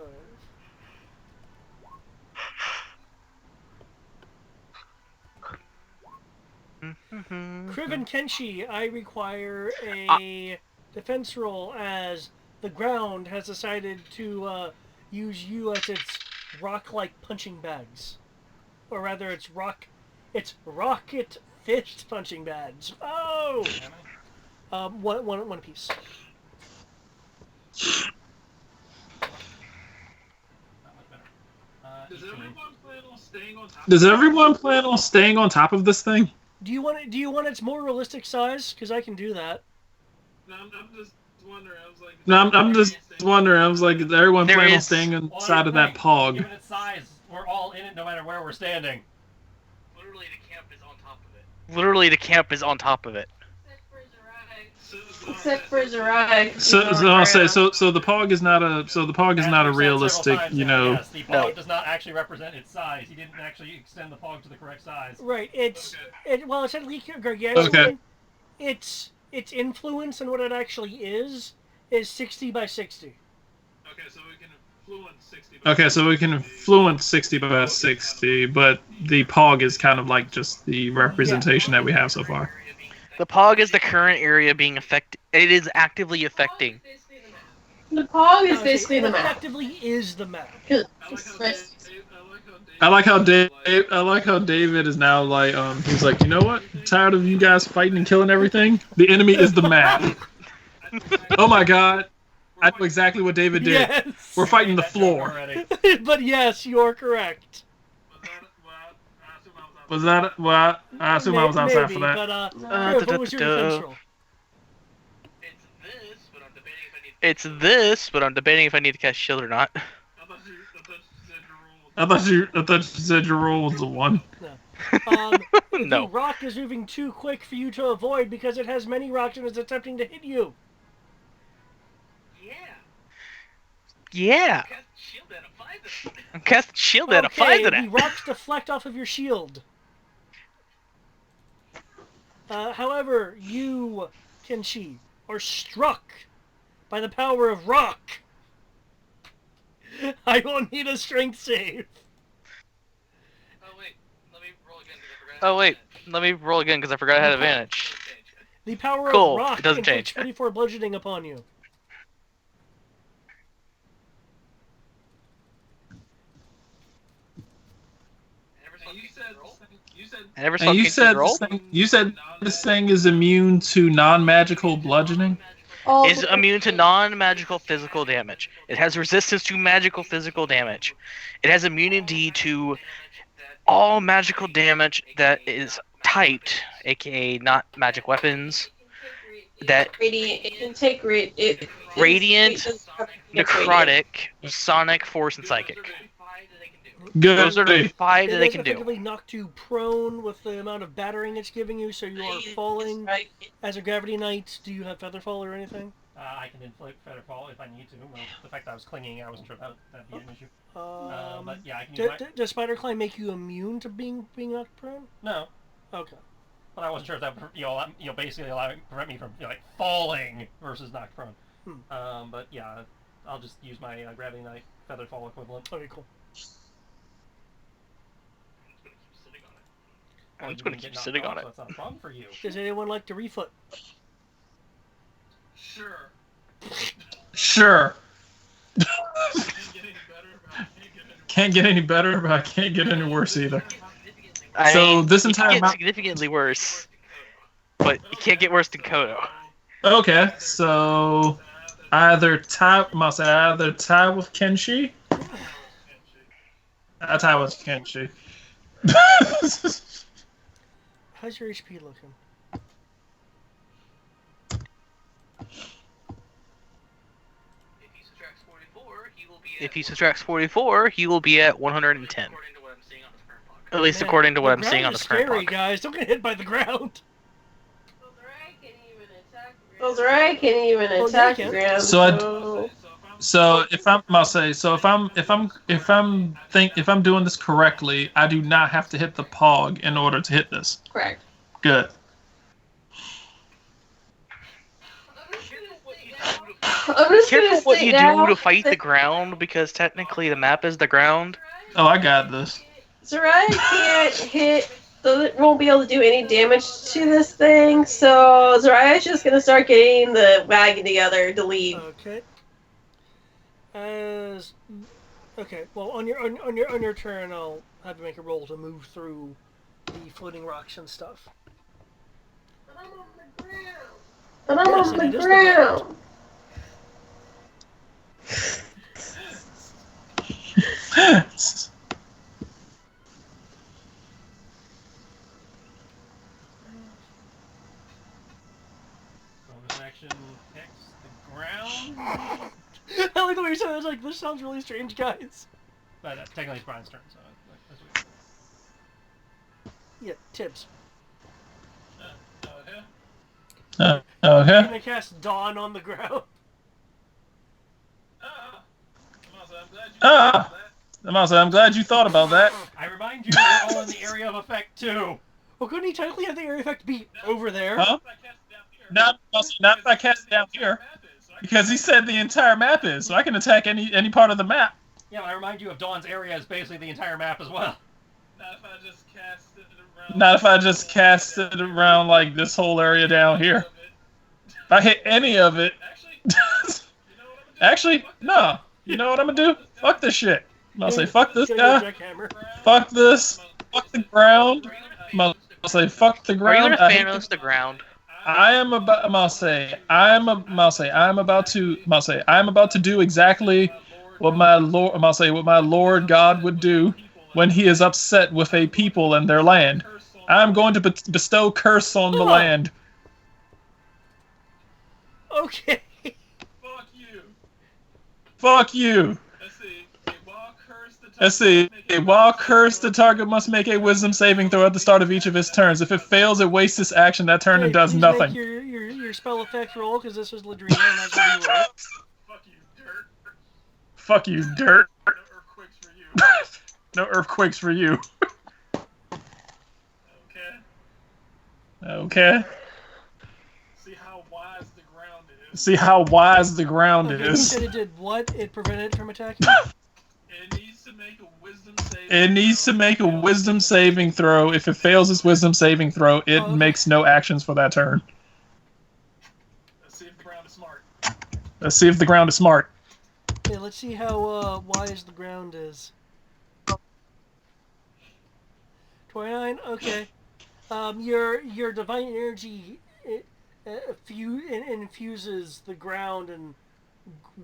Criv and Kenshi, I require a defense roll as the ground has decided to use you as its rock-like punching bags. Or rather, it's rocket fist punching bags. Oh! One piece. Does everyone plan on staying on top of this thing? Do you want its more realistic size? Because I can do that. No, I'm just wondering. I was like, is everyone There plan on is- staying Well, inside of that pog? Given its size, we're all in it no matter where we're standing. Literally, the camp is on top of it. Except for Zerai. So I'll say so the pog is not a As we've said several realistic, times you now, know. Yes, the pog does not actually represent its size. He didn't actually extend the pog to the correct size. Right. It's at least gargantuan. Okay. Its influence and what it actually is 60 by 60. Okay, so we can influence 60 by 60, but the pog is kind of like just the representation that we have so far. The pog is the current area being affected. It is actively affecting. The pog is basically It the map. effectively is the map. I like how David is now like he's like, you know what? I'm tired of you guys fighting and killing everything. The enemy is the map. Oh my god. I know exactly what David did. Yes. We're fighting the floor. But yes, you're correct. Was that well? I assume I was outside for that. But what was your defense roll? It's this, but I'm debating if I need to cast shield or not. I thought you said your roll was the one. No. The rock is moving too quick for you to avoid because it has many rocks and is attempting to hit you. Yeah. I'm casting shield at a 5 to the that. rocks deflect off of your shield. However, you, Kenshi, are struck by the power of rock. I will need a strength save. Oh wait, let me roll again because I forgot I had advantage. The power Cool, of rock it doesn't inflicts change. 24 bludgeoning upon you. I never saw And Kingston's roll. you said this thing is immune to non-magical bludgeoning. Is immune to non-magical physical damage. It has resistance to magical physical damage. It has immunity to all magical damage that is typed, aka not magic weapons. That Radiant. It can take Radiant, necrotic, sonic, force, and psychic. Good. Those are the 5 that It they is can do. effectively knocked you prone with the amount of battering it's giving you, so you are falling. As a gravity knight, do you have feather fall or anything? I can inflict feather fall if I need to. Well, the fact that I was clinging, I wasn't sure that'd be an issue. But yeah, I can use Does Spider Climb make you immune to being knocked prone? No, Okay. but I wasn't sure if that would, basically prevent me from like falling versus knocked prone. But yeah, I'll just use my gravity knight feather fall equivalent. Okay, cool. I'm just gonna keep sitting on it. So that's not a problem for you. Does anyone like to refoot? Sure. Can't get any better, but I can't get any worse either. I So mean, this it entire can get map- significantly worse, but it can't get worse than Kodo. Okay, so either tie with Kenshi. I tie with Kenshi. How's your HP looking? If he subtracts 44, he will be at 110. At least according to what I'm seeing on the current scary, clock. guys. Don't get hit by the ground. Those right can even attack the ground. So if I'm doing this correctly, I do not have to hit the pog in order to hit this. Correct. Good. I'm just Careful gonna what say you now do to fight that the ground, because technically the map is the ground. Oh, I got this. Zerai can't hit. Won't be able to do any damage to this thing. So Zerai is just gonna start getting the wagon together to leave. Okay. Well, on your turn, I'll have to make a roll to move through the floating rocks and stuff. But I'm Yes, on and the it is the ground. Bonus action hits the ground. I like the way you said it. I was like, this sounds really strange, guys. But technically it's Brian's turn, so that's Yeah, Tibbs. Okay. Okay. gonna cast Dawn on the ground. Ah, I'm glad you thought about that. I remind you, we're all in the area of effect too. Well, couldn't he technically have the area effect be over there? Huh? Not if I cast it down here, because he said the entire map is, so I can attack any part of the map. Yeah, I remind you of Dawn's area is basically the entire map as well. Not if I just cast it around like this whole area down here. If I hit any of it, actually, no. You know what I'm gonna do? Fuck this shit. I'm gonna say fuck this guy. Fuck this. Fuck the ground. I'm gonna say fuck the Are you ground. gonna Thanos the ground? I am about. I'm about to do exactly what my Lord God would do when he is upset with a people and their land. I'm going to bestow curse on the land. Okay. Fuck you. Let's see. While cursed, the target must make a wisdom saving throw at the start of each of his turns. If it fails, it wastes its action that turn and does Please nothing. Make your spell effect roll, because this is Ladrina, and that's what you roll. Fuck you, dirt. No earthquakes for you. Okay. See how wise the ground Okay, you is. said it did what? It prevented it from attacking? It needs to make a wisdom saving throw. If it fails its wisdom saving throw, it makes no actions for that turn. Let's see if the ground is smart. Okay, let's see how wise the ground is. 29. Okay. Your divine energy infuses the ground and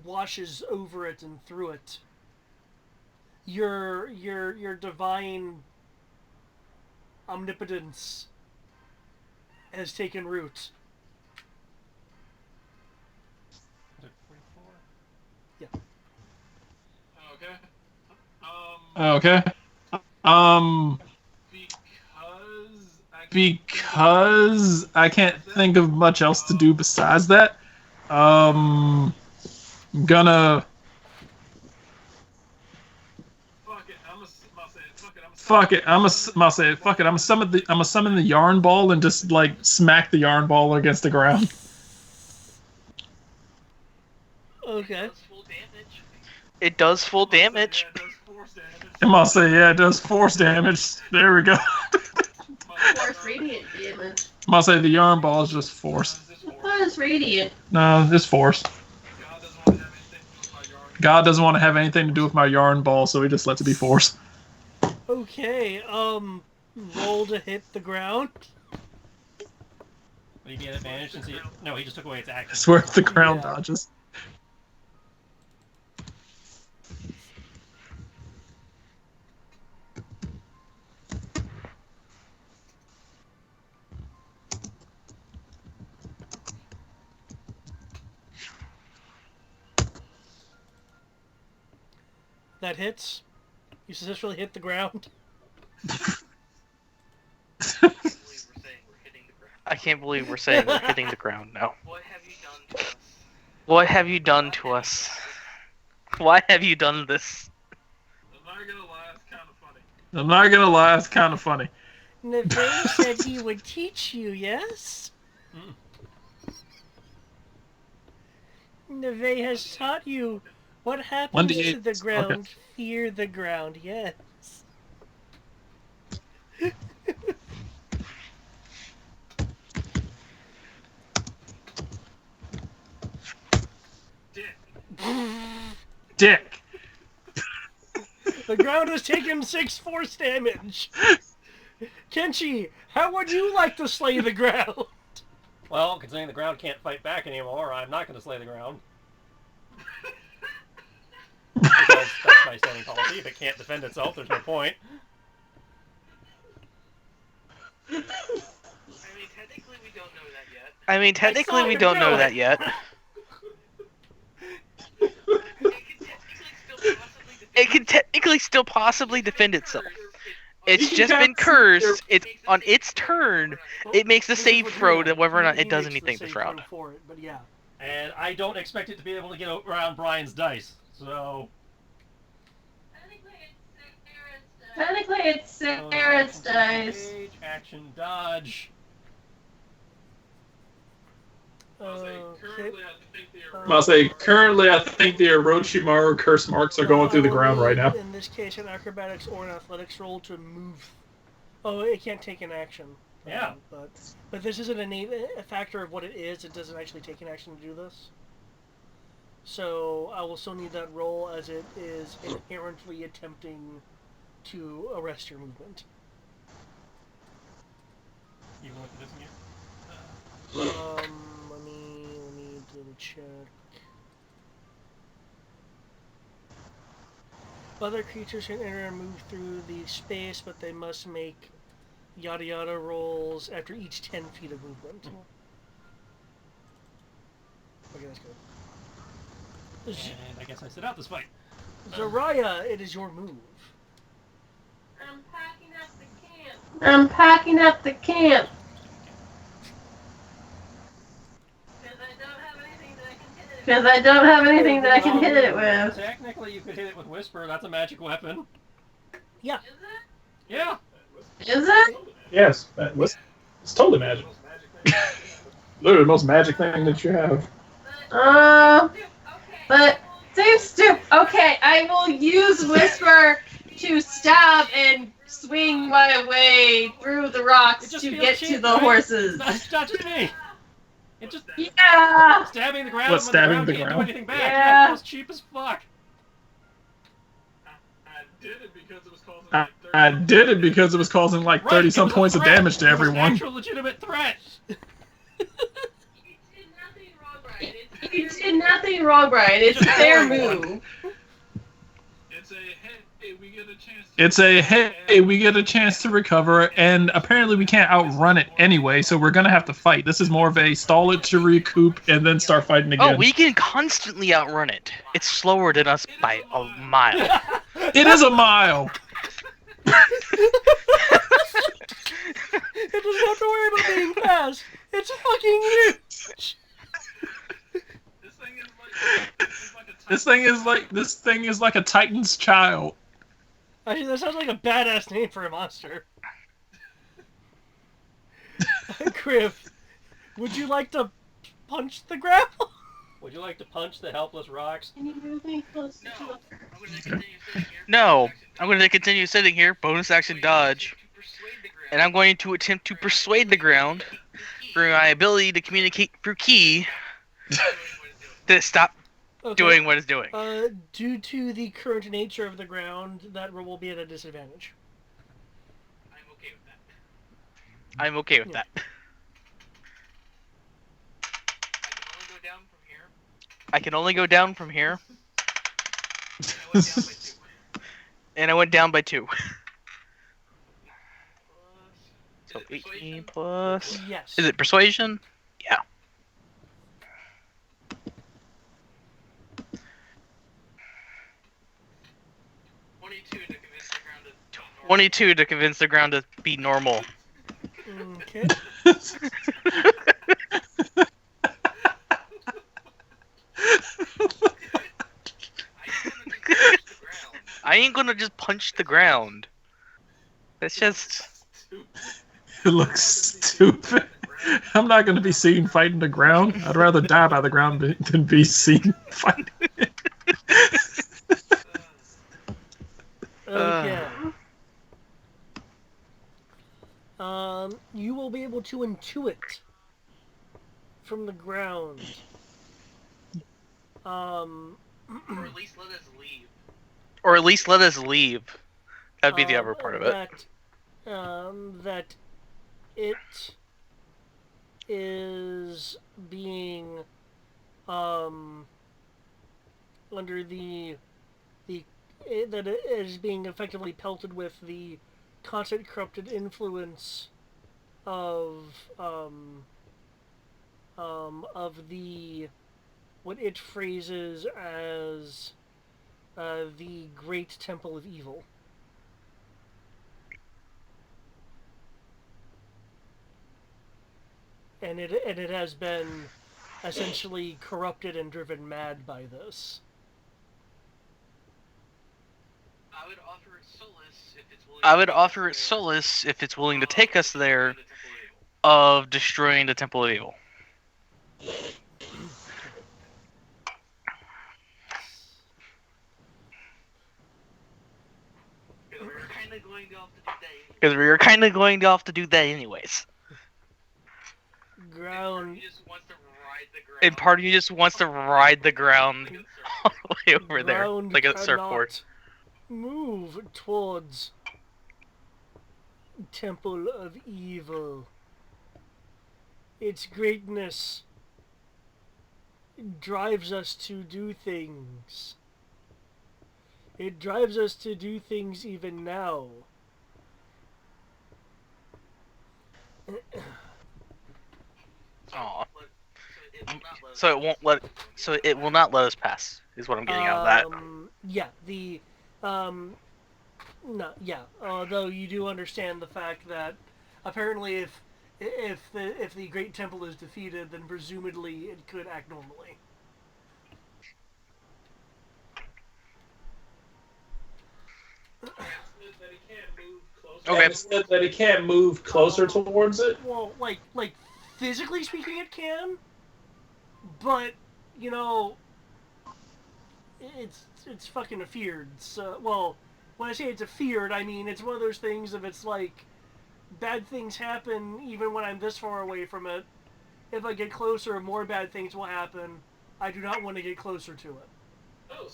washes over it and through it. Your divine omnipotence has taken root. Yeah. Okay. Because I can't think of much else to do besides that. I'm gonna. Fuck it. I'm gonna summon the yarn ball and just like smack the yarn ball against the ground. Okay. It does full damage. I'm gonna say yeah, it does force damage. There we go. Force radiant damage. I'm gonna say the yarn ball is just force. I thought it was radiant. No, it's force. God doesn't want to have anything to do with my yarn ball, so he just lets it be force. Okay, roll to hit the ground. Will you get an advantage since he... No, he just took away its action. I swear the ground dodges. That hits. You successfully hit the ground. I can't believe we're saying we're hitting the ground now. What have you done to us? Why have you done this? I'm not gonna lie, it's kind of funny. Neve said he would teach you, yes? Neve has taught you what happens to the ground. Okay. Fear the ground, yes. Dick. The ground has taken 6 force damage. Kenshi, how would you like to slay the ground? Well, considering the ground can't fight back anymore, I'm not going to slay the ground. Because that's my standing policy. If it can't defend itself, there's no point. I mean, technically we don't know that yet. It can technically still possibly defend itself. It's You just have been to- cursed. It's on its turn. It makes a This is save throw Ladrina. to whether or not He it does makes the anything save this round. throw for it, but yeah. And I don't expect it to be able to get around Brian's dice. So Technically, it's Sarah's dice. Engage, action, dodge. Okay. I'll say currently, I think the Orochimaru curse marks are going through the ground right now. In this case, an acrobatics or an athletics roll to move. Oh, it can't take an action. Yeah. But this isn't a factor of what it is. It doesn't actually take an action to do this. So I will still need that roll as it is inherently attempting to arrest your movement. Even with the disengage. Let me double check. Other creatures can enter and move through the space, but they must make yada yada rolls after each 10 feet of movement. Okay, that's good. And I guess I sit out this fight. Zaraya, it is your move. I'm packing up the camp. I'm packing up the camp. Because I don't have anything that I can hit it with. Because I don't have anything that I can hit it with. Technically, you could hit it with Whisper. That's a magic weapon. Yeah. Is it? Yeah. Is it? Yes, it's totally magic. Literally the most magic thing that you have. But Dave Stoop. Okay, I will use Whisper to stab and swing my way through the rocks to feels get cheap, to the right? horses. It's not just me. It just Yeah. stabbing the ground. What, when stabbing the the ground can't do ground? anything back. Yeah. It feels cheap as fuck. I did it because it was causing like Right, 30 it some was a points of threat. damage to It was an everyone. actual legitimate threat. You did nothing wrong, Brian. You did nothing wrong, Brian. It's a fair move. It's a hey, we get a chance to recover, and apparently we can't outrun it anyway, so we're gonna have to fight. This is more of a stall it to recoup and then start fighting again. Oh, we can constantly outrun it. It's slower than us by a mile. It is a mile. It doesn't have to worry about being fast. It's fucking huge. This thing is like a Titan's child. Actually, that sounds like a badass name for a monster. Griff, would you like to punch the grapple? Would you like to punch the helpless rocks? Can you move me closer to the... No, I'm going to continue sitting here, bonus action dodge, and I'm going to attempt to persuade the ground through my ability to communicate through key to stop doing what it's doing. Due to the current nature of the ground, that roll will be at a disadvantage. I'm okay with that. I can only go down from here, and I went down by 2. So 18 plus... Yes. Is it persuasion? Yeah. 22 to convince the ground to be normal. Okay. I ain't gonna just punch the ground. That's just... It looks stupid. I'm not going to be seen fighting the ground. I'd rather die by the ground than be seen fighting it. Okay. You will be able to intuit from the ground. Or at least let us leave. Or at least let us leave. That'd be the upper part of it. That it is being under that it is being effectively pelted with the constant corrupted influence of the what it phrases as the Great Temple of Evil. and it has been essentially corrupted and driven mad by this. I would offer it solace if it's willing to take us there of destroying the Temple of Evil. Because we were kind of going to have to do that anyways. Ground. And part of you just wants to ride the ground all the way over there, Ground like a cannot surfboard. move towards Temple of Evil. Its greatness drives us to do things. It drives us to do things even now. Aw. So it won't let. So it will not let us pass. Is what I'm getting out of that. Yeah, the no, yeah. Although you do understand the fact that apparently, if the Great Temple is defeated, then presumably it could act normally. Okay. And it said that it can't move closer towards it. Well, like physically speaking, it can, but you know, it's fucking afeared. So, well, when I say it's afeared, I mean it's one of those things of it's like bad things happen even when I'm this far away from it. If I get closer, more bad things will happen. I do not want to get closer to it. Oh,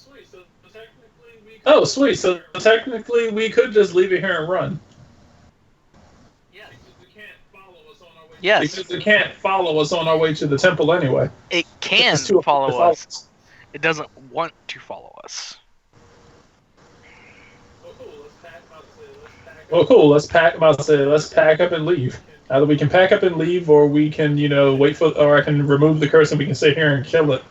sweet. So technically, we could just leave it here and run. Yes, Because it can't follow us on our way to the temple anyway. it can It's too follow far to us. It doesn't want to follow us. Well, cool. Let's pack. Let's pack up and leave. Either we can pack up and leave, or we can, wait for, or I can remove the curse and we can sit here and kill it.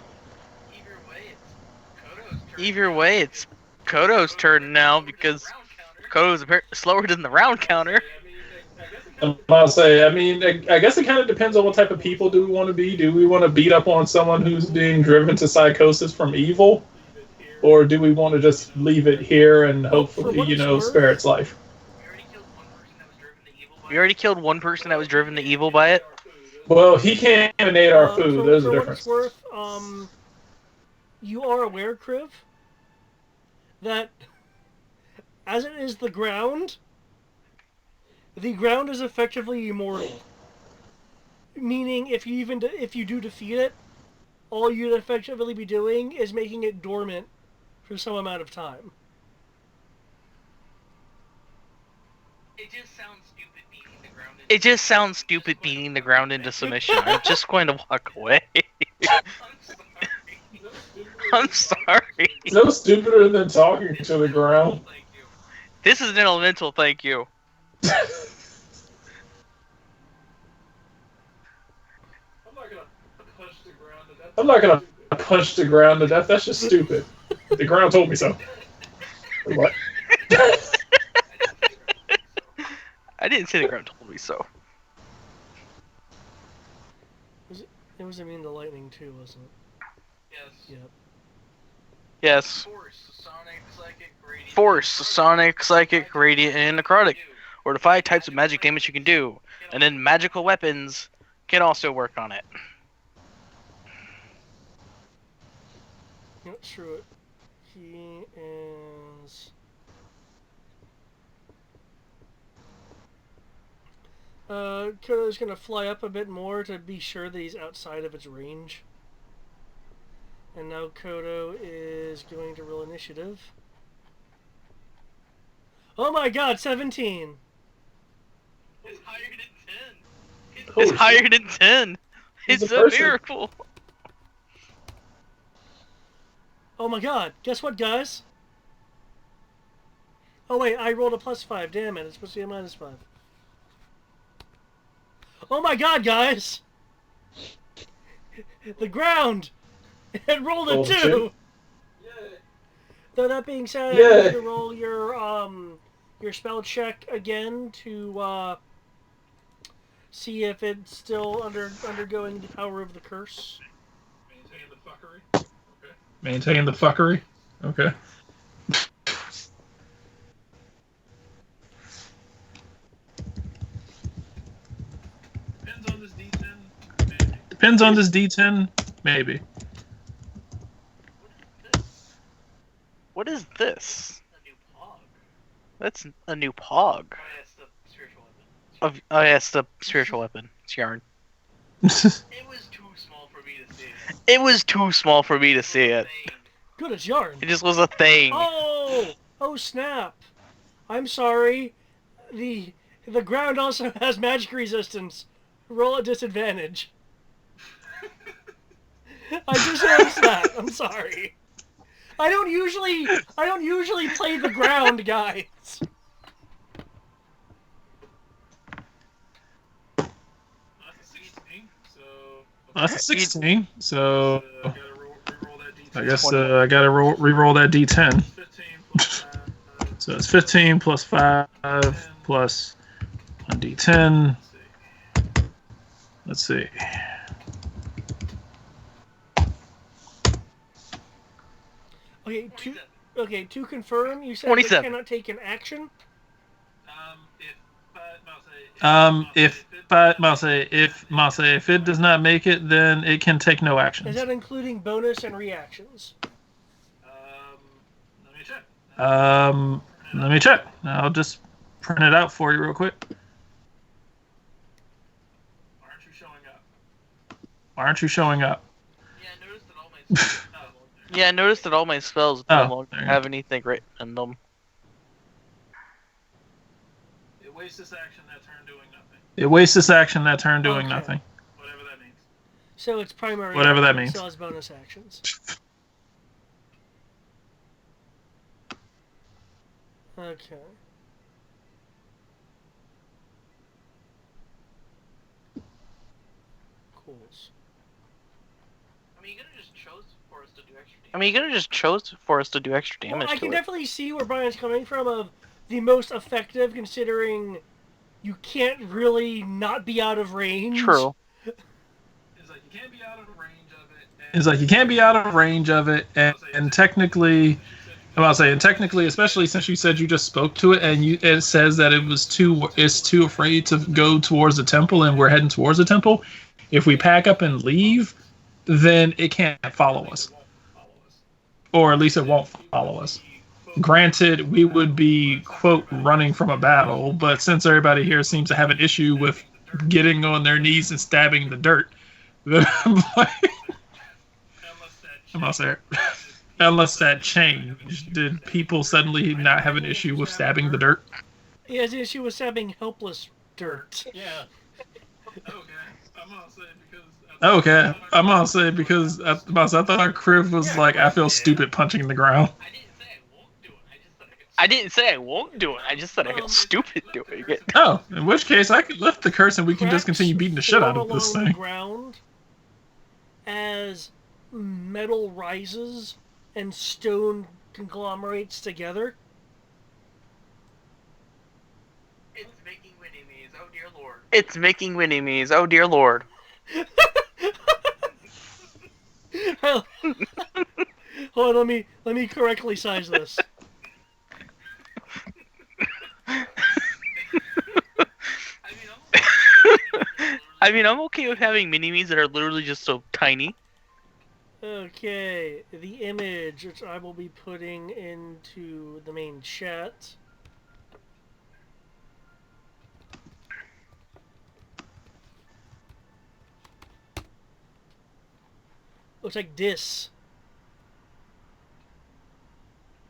Either way, it's Kodo's turn now because Kodo's slower than the round counter. I'll say. I guess it kind of depends on what type of people do we want to be. Do we want to beat up on someone who's being driven to psychosis from evil, or do we want to just leave it here and hopefully, spare its life? We already killed one person that was driven to evil by it. Well, he can't even eat our food. There's a for difference. What it's worth, you are aware, Kriv, that as it is the ground is effectively immortal. Meaning, if you do defeat it, all you'd effectively be doing is making it dormant for some amount of time. It just sounds stupid beating the ground into submission. I'm just going to walk away. I'm sorry. It's no stupider than talking to the ground. This is an elemental, thank you. I'm not gonna punch the ground to death. That's just stupid. The ground told me so. What? I didn't say the ground told me so. It was immune to lightning too, wasn't it? Yes. Yep. Yes. Force, sonic, Psychic, Radiant, and Necrotic. Or the 5 types of magic damage you can do. And then magical weapons can also work on it. Yep, screw it. He is... Kodo's gonna fly up a bit more to be sure that he's outside of its range. And now Kodo is going to roll initiative. Oh my god, 17! It's higher than 10. It's higher than 10. He's It's a a person. miracle. Oh my god, guess what, guys? Oh wait, I rolled a +5. Damn it, it's supposed to be a -5. Oh my god, guys! The ground! It rolled a Rolled a 2! two? Though that being said, Yeah. I need to roll your spell check again to see if it's still undergoing the power of the curse. Maintain the fuckery. Okay. Depends on this D10, maybe. What is this? A new pog. That's a new pog. Oh, yeah, it's the spiritual weapon. Oh yeah, it's the spiritual weapon. It's yarn. It was too small for me to see it. It was too small for me to see it. Good as yarn. It just was a thing. Oh snap! I'm sorry. The ground also has magic resistance. Roll at disadvantage. I just noticed that. I'm sorry. I don't usually play the ground, guys. That's a 16, so I guess I gotta re-roll that D10. So it's 15 plus 5 plus 1d10. Let's see. Okay, to confirm, you said 27. they cannot take an action? If it does not make it, then it can take no actions. Is that including bonus and reactions? Let me check. I'll just print it out for you real quick. Why aren't you showing up? Yeah, I noticed that all my spells Yeah, I noticed that all my spells Oh, no longer there you have anything written in them. It wastes this action that turn doing Okay. nothing. whatever that means. So it's primary. Whatever that action, means. So it's bonus actions. Okay. Cools. I mean, you could have just chose for us to do extra damage. I mean, you could have just chose for us to do extra Well, damage I to can it. definitely see where Brian's coming from of the most effective, considering you can't really not be out of range. True. It's like you can't be out of range of it, and technically, technically, especially since you said you just spoke to it, and it says that it's too afraid to go towards the temple, and we're heading towards the temple. If we pack up and leave, then it can't follow us, or at least it won't follow us. Granted, we would be, quote, running from a battle, but since everybody here seems to have an issue with getting on their knees and stabbing the dirt, then unless that changed, did people suddenly not have an issue with stabbing the dirt? He has an issue with stabbing helpless dirt. Yeah. Okay, I'm gonna say because I thought Criv was like, I feel stupid punching the ground. I didn't say I won't do it. I didn't say I won't do it. I just said I feel stupid doing it. Oh, in which case I could lift the curse and we can just continue beating the shit out of this Along thing. the ground as metal rises and stone conglomerates together. It's making Winnie Me's. Oh dear lord. It's making Winnie Me's. Oh dear lord. Hold on, let me correctly size this. I mean, I'm okay with having mini me's that are literally just so tiny. Okay, the image which I will be putting into the main chat. Looks like this.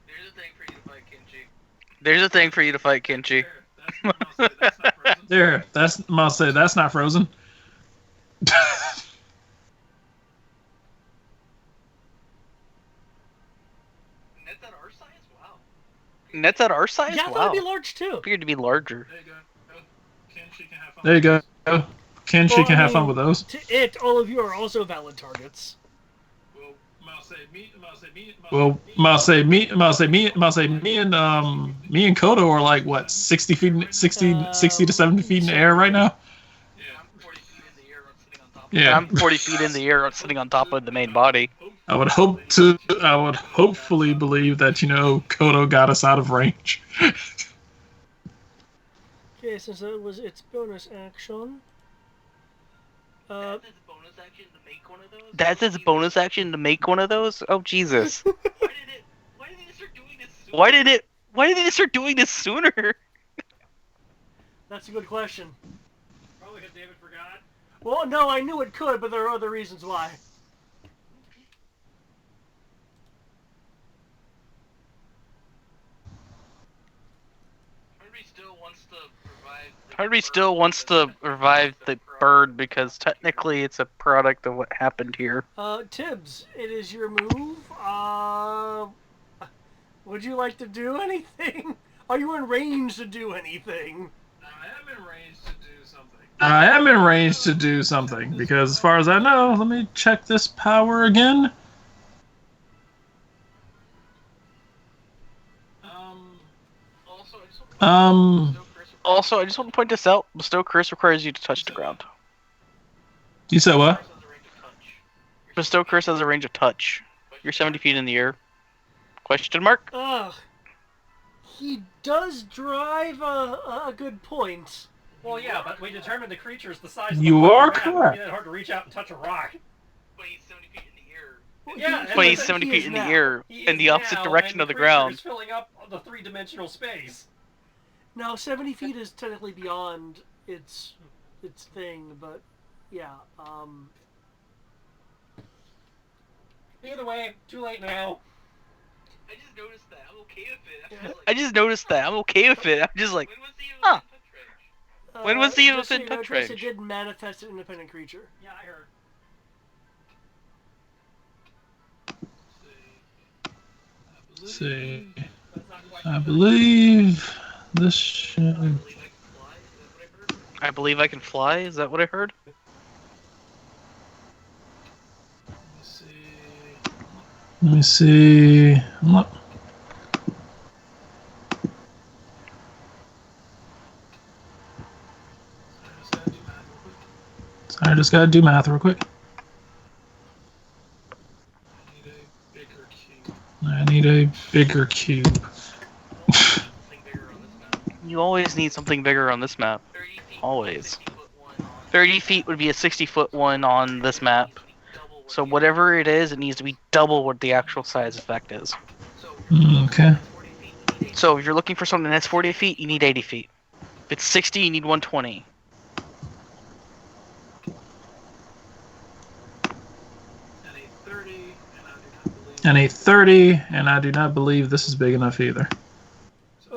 There's a thing for you to fight Kenji. There's a thing for you to fight, Kenchi. There, that's not frozen. That's at our size? Wow. And that's at our size? Yeah, I thought Wow. it'd be large too. Appeared to be larger. There you go. Kenshi Well, can I have fun mean, with those. To it, all of you are also valid targets. Well, me and Kodo are like what 60 to 70 feet in the air right now. Yeah. I'm 40 feet in the air, sitting on top of the main body. I would hopefully believe that, Kodo got us out of range. Okay, since that was its bonus action. That's its bonus action to make one of those? Oh, Jesus. Why did it start doing this sooner? Why did it start doing this sooner? That's a good question. Probably because David forgot. Well, no, I knew it could, but there are other reasons why. Part of me still wants to revive the bird because technically it's a product of what happened here. Tibbs, it is your move. Would you like to do anything? Are you in range to do anything? I am in range to do something. I am in range to do something, because as far as I know, let me check this power again. Also, I just want to point this out. Bestow Curse requires you to touch the ground. You said what? Bestow Curse has a range of touch. You're 70 feet in the air. Question mark? Ugh. He does drive a good point. Well, yeah, but we determined the creature's the size of You the are fucking correct. It's hard to reach out and touch a rock. But he's 70 feet in the air. Yeah, But and he's the- 70 he feet is in the now. air, He in is the opposite now, direction and of the creature ground. is filling up the three-dimensional space. Now, 70 feet is technically beyond its thing, but yeah. Either way, too late now. I just noticed that. I'm okay with it. I'm just like, huh. When was the just so within you know, touch Trace, range? It did manifest an independent creature. Yeah, I heard. Let's see. That's not quite I believe this should... I believe I can fly. Is that what I heard? Let me see. I just gotta do math real quick. I need a bigger cube. You always need something bigger on this map. Always. 30 feet would be a 60-foot one on this map. So whatever it is, it needs to be double what the actual size effect is. Okay. So if you're looking for something that's 40 feet, you need 80 feet. If it's 60, you need 120. And a 30, and I do not believe this is big enough either.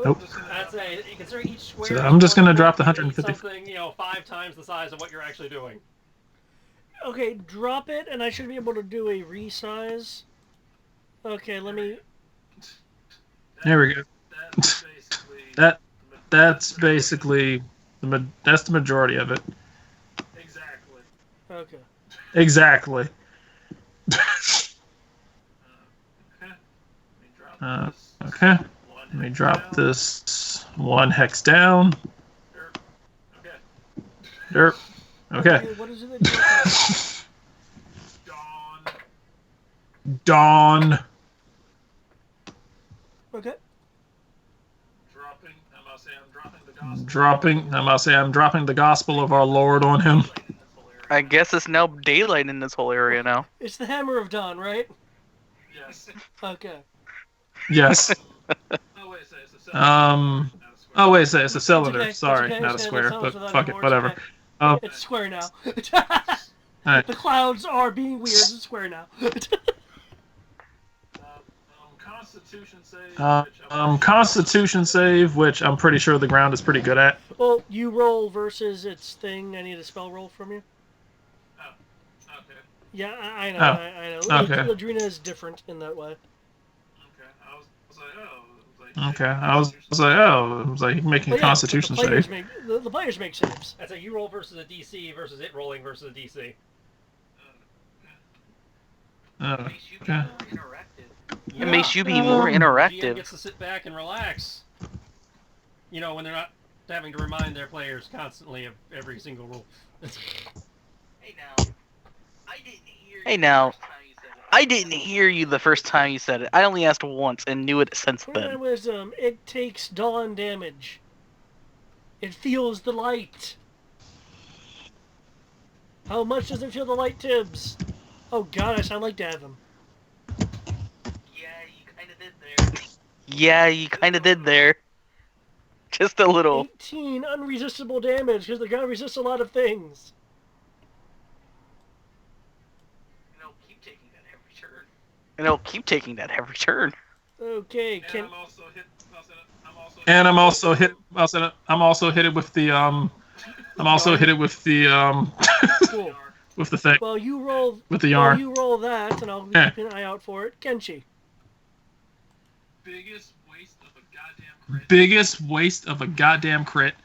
Nope. That's a consider each square. So I'm just gonna drop the you need 150. Something 5 times the size of what you're actually doing. Okay, drop it, and I should be able to do a resize. Okay, let me... There we go. That's basically that's the majority of it. Okay. Exactly. Okay. Let me drop this one hex down. Derp. Okay. What is it that Dawn. Okay. I'm dropping the gospel of our Lord on him. I guess it's now daylight in this whole area now. It's the Hammer of Dawn, right? Yes. Okay. Yes. Oh wait, it's a cylinder. okay, Sorry, it's okay, not a it's okay, square. that's But not fuck it, anymore, it's whatever. okay. It's square now. Alright. The clouds are being weird. It's square now. Constitution save, which I'm pretty sure the ground is pretty good at. Well, you roll versus its thing. I need a spell roll from you. Yeah, I know. I know. Okay. Ladrina is different in that way. Okay, I was like, you're making a Constitution the players save. make the players make saves. That's a you roll versus a DC versus it rolling versus a DC. Okay. It makes you be more GM interactive. gets to sit back and relax. When they're not having to remind their players constantly of every single rule. Hey now. Hey now, I didn't hear you the first time you said it. I only asked once and knew it since 29 then. wisdom. It takes dawn damage. It feels the light. How much does it feel the light, Tibbs? Oh god, I sound like Davin. Yeah, you kind of did there. Just a little. 18 unresistible damage because they're gonna resist a lot of things. And it'll keep taking that every turn. Okay, can And I'm also hit. I'm also hit it with the I'm also hit it with the cool. with the thing Well, you roll. with the Well, yarn. you roll that, and I'll be Yeah. keeping an eye out for it. Kenshi. Biggest waste of a goddamn crit.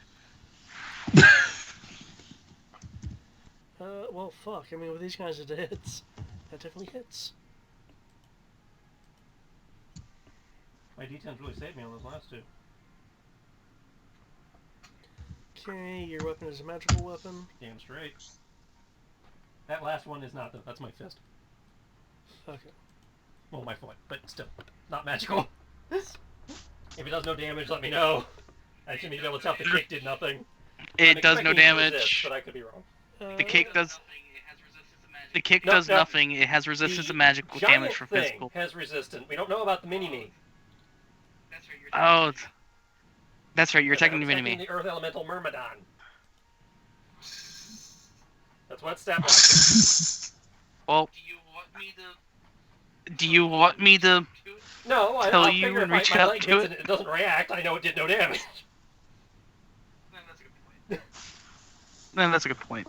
Well, fuck. I mean, with these kinds of hits, that definitely hits. My D10s really saved me on those last two. Okay, your weapon is a magical weapon. Damn straight. That last one is not, though. That's my fist. Okay. Well, my foot, but still. Not magical. If it does no damage, let me know. I shouldn't be able to tell if the kick did nothing. It does no expecting it to damage. resist, but I could be wrong. The kick does. The kick No, does no. nothing. It has resistance to magical giant damage from thing physical. has resistance. We don't know about the mini-me. Oh, that's right. You're attacking the I'm mini-me. the Earth Elemental Myrmidon. That's what stat was. Well, do you want me to? No, Tell I'll you figure and if reach my out leg to hits it? and it doesn't react, I know it did no damage. No, that's a good point.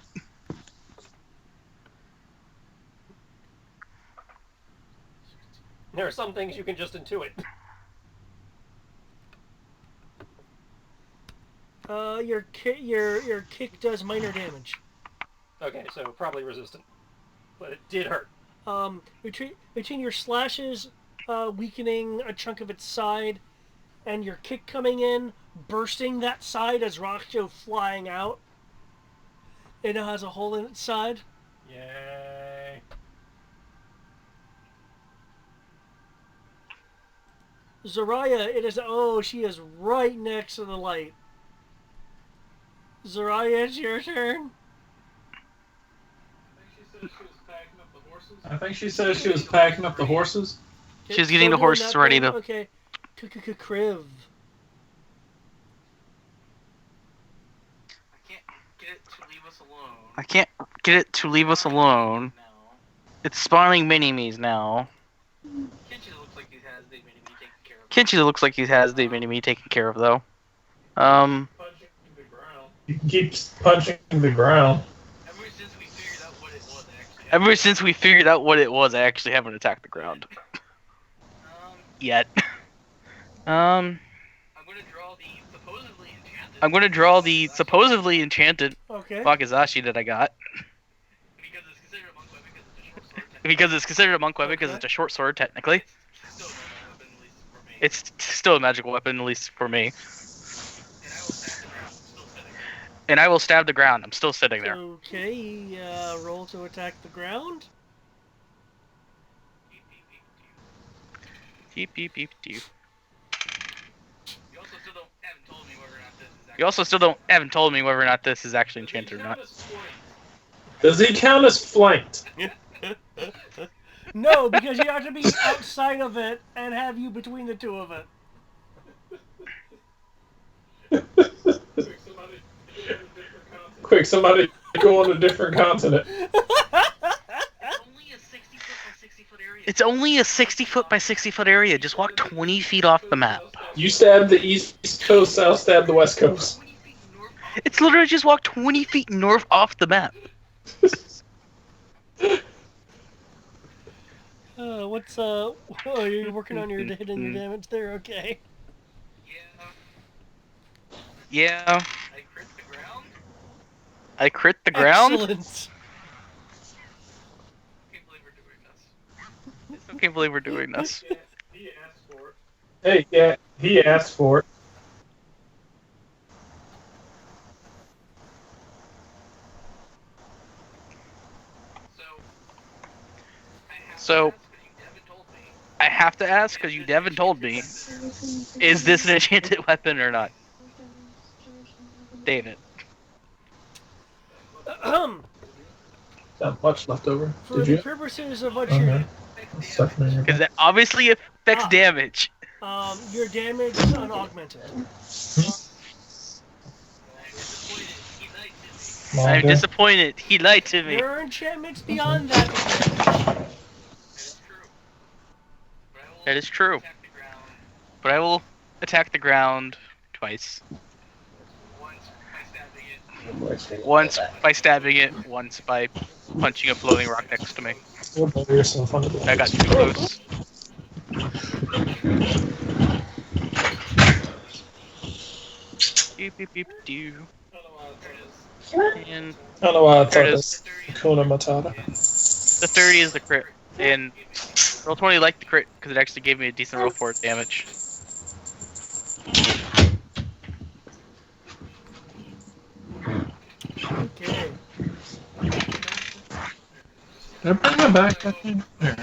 There are some things you can just intuit. Your kick does minor damage. Okay, so probably resistant. But it did hurt. Between your slashes, weakening a chunk of its side, and your kick coming in, bursting that side as rocks go flying out. It now has a hole in its side. Yay. Zaraya, it is. Oh, she is right next to the light. Zaraya, it's your turn. I think she said she was packing up the horses. She's getting the Still doing horses that ready thing? to. Okay. Kriv. I can't get it to leave us alone. It's spawning mini-me's now. Kenshi looks like he has the mini-me taken care of, though. He keeps punching the ground. Ever since we figured out what it was, I actually haven't attacked the ground. Yet. I'm gonna draw the supposedly enchanted Okay. Wakizashi that I got. Because it's considered a monk weapon because it's a short sword, technically. It's still a magical weapon, at least for me. And I will stab the ground. I'm still sitting there. Okay, roll to attack the ground. Beep, beep, beep, beep. You also still haven't told me whether or not this is actually enchanted or not. Does he count as flanked? No, because you have to be outside of it and have you between the two of it. Quick, somebody go on a different continent. It's only a 60-foot by 60-foot area. Just walk 20 feet off the map. You stab the East Coast, I'll stab the West Coast. It's literally just walk 20 feet north off the map. Oh, you're working on your hit and your damage there, okay. Yeah. I crit the ground? Excellent. I can't believe we're doing this. Hey, yeah, he asked for it. So I have to ask because you haven't told me: is this an enchanted weapon or not, David? That much left over. For Did the you? purposes of what Okay. you're Sucking in your Because back. it obviously affects Ah. damage. your damage is unaugmented. I'm Longer. disappointed. He lied to me. There are enchantments beyond that with damage. That is true. But I will attack the ground twice. Once by stabbing it, once by punching a floating rock next to me. You'll blow yourself under the I got lights. too close. Beep beep beep doo. And I don't know why I there thought it is. that's Kuna Matata. The 30 is the crit. And roll 20 liked the crit because it actually gave me a decent roll for damage. Okay. Did I bring my backpack in? There.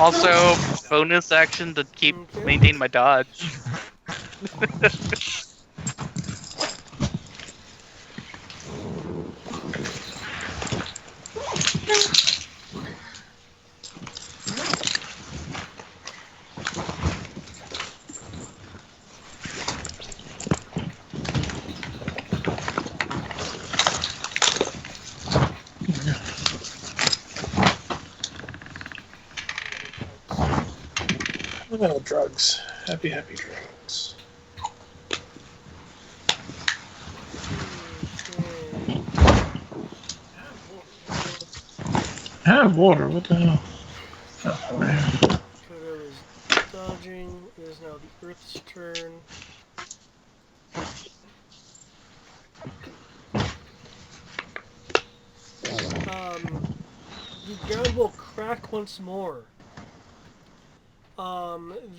Also, bonus action to keep Okay. maintain my dodge. Oh, drugs. Happy, happy drugs. Okay. Have water. What the hell? Oh, man. Kodo is dodging. It is now the Earth's turn. The ground will crack once more.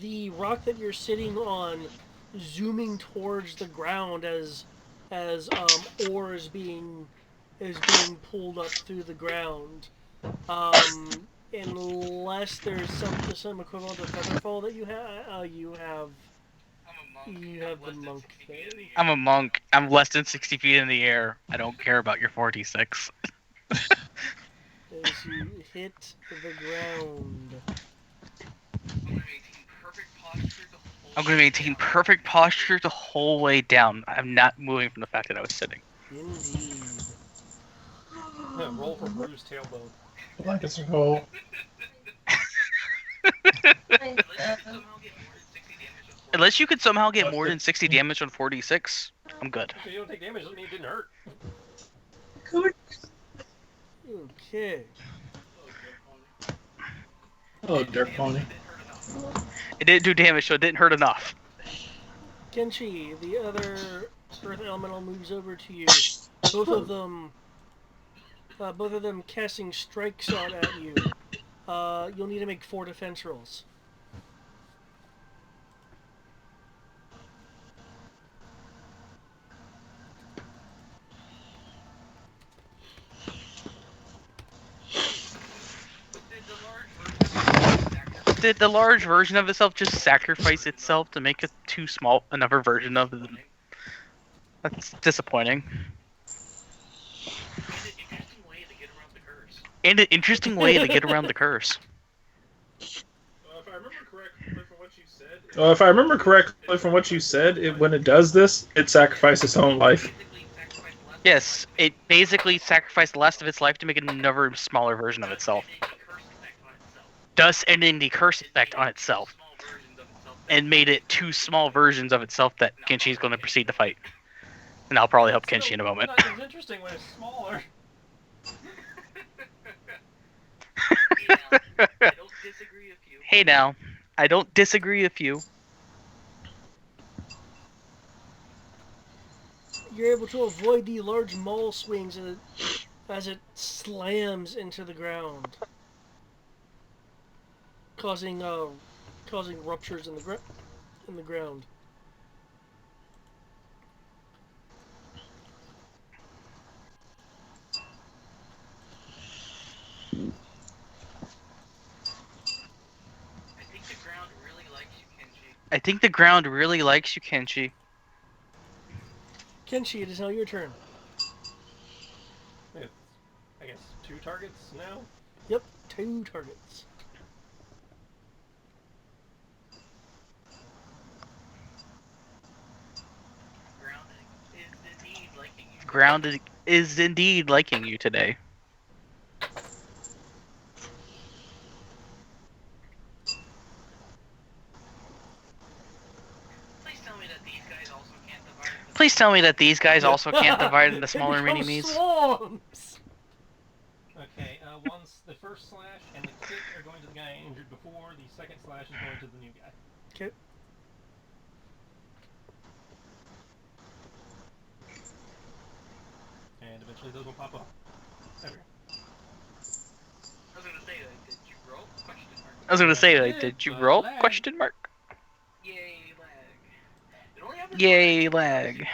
The rock that you're sitting on, zooming towards the ground as ore is being pulled up through the ground. Unless there's some equivalent of featherfall that you have the monk thing. I'm a monk. I'm less than 60 feet in the air. I don't care about your 46. As you hit the ground. I'm going to maintain perfect posture the whole way down. I'm not moving from the fact that I was sitting. Indeed. Roll for bruised tailbone. Blankets are cold. Unless you could somehow get more than 60 damage on 46, I'm good. If you don't take damage, doesn't mean it didn't hurt. Okay. Oh, dirt pony. It didn't do damage, so it didn't hurt enough. Kenshi, the other Earth Elemental moves over to you. Both of them casting strikes out at you. You'll need to make 4 defense rolls. Did the large version of itself just sacrifice itself to make a too small another version of them? That's disappointing. And an interesting way to get around the curse. If I remember correctly from what you said, when it does this, it sacrifices its own life. Yes, it basically sacrificed the last of its life to make another smaller version of itself. Thus ending the curse effect on itself. And made it 2 small versions of itself that Kenshi is going to proceed to fight. And I'll probably help Kenshi in a moment. Not as interesting when it's smaller. Hey now, I don't disagree with you. You're able to avoid the large maul swings as it slams into the ground, causing ruptures in the ground. I think the ground really likes you, Kenshi. Kenshi, it is now your turn. It's, I guess, 2 targets now? Yep, 2 targets. Grounded is indeed liking you today. Please tell me that these guys also can't divide into smaller They become mini-me's. swarms. Okay, once the first slash and the kick are going to the guy injured before, the second slash is going to the new guy. Okay. And eventually those will pop up. There we go. I was gonna say, like, did you roll? Lag. Question mark. Yay, lag.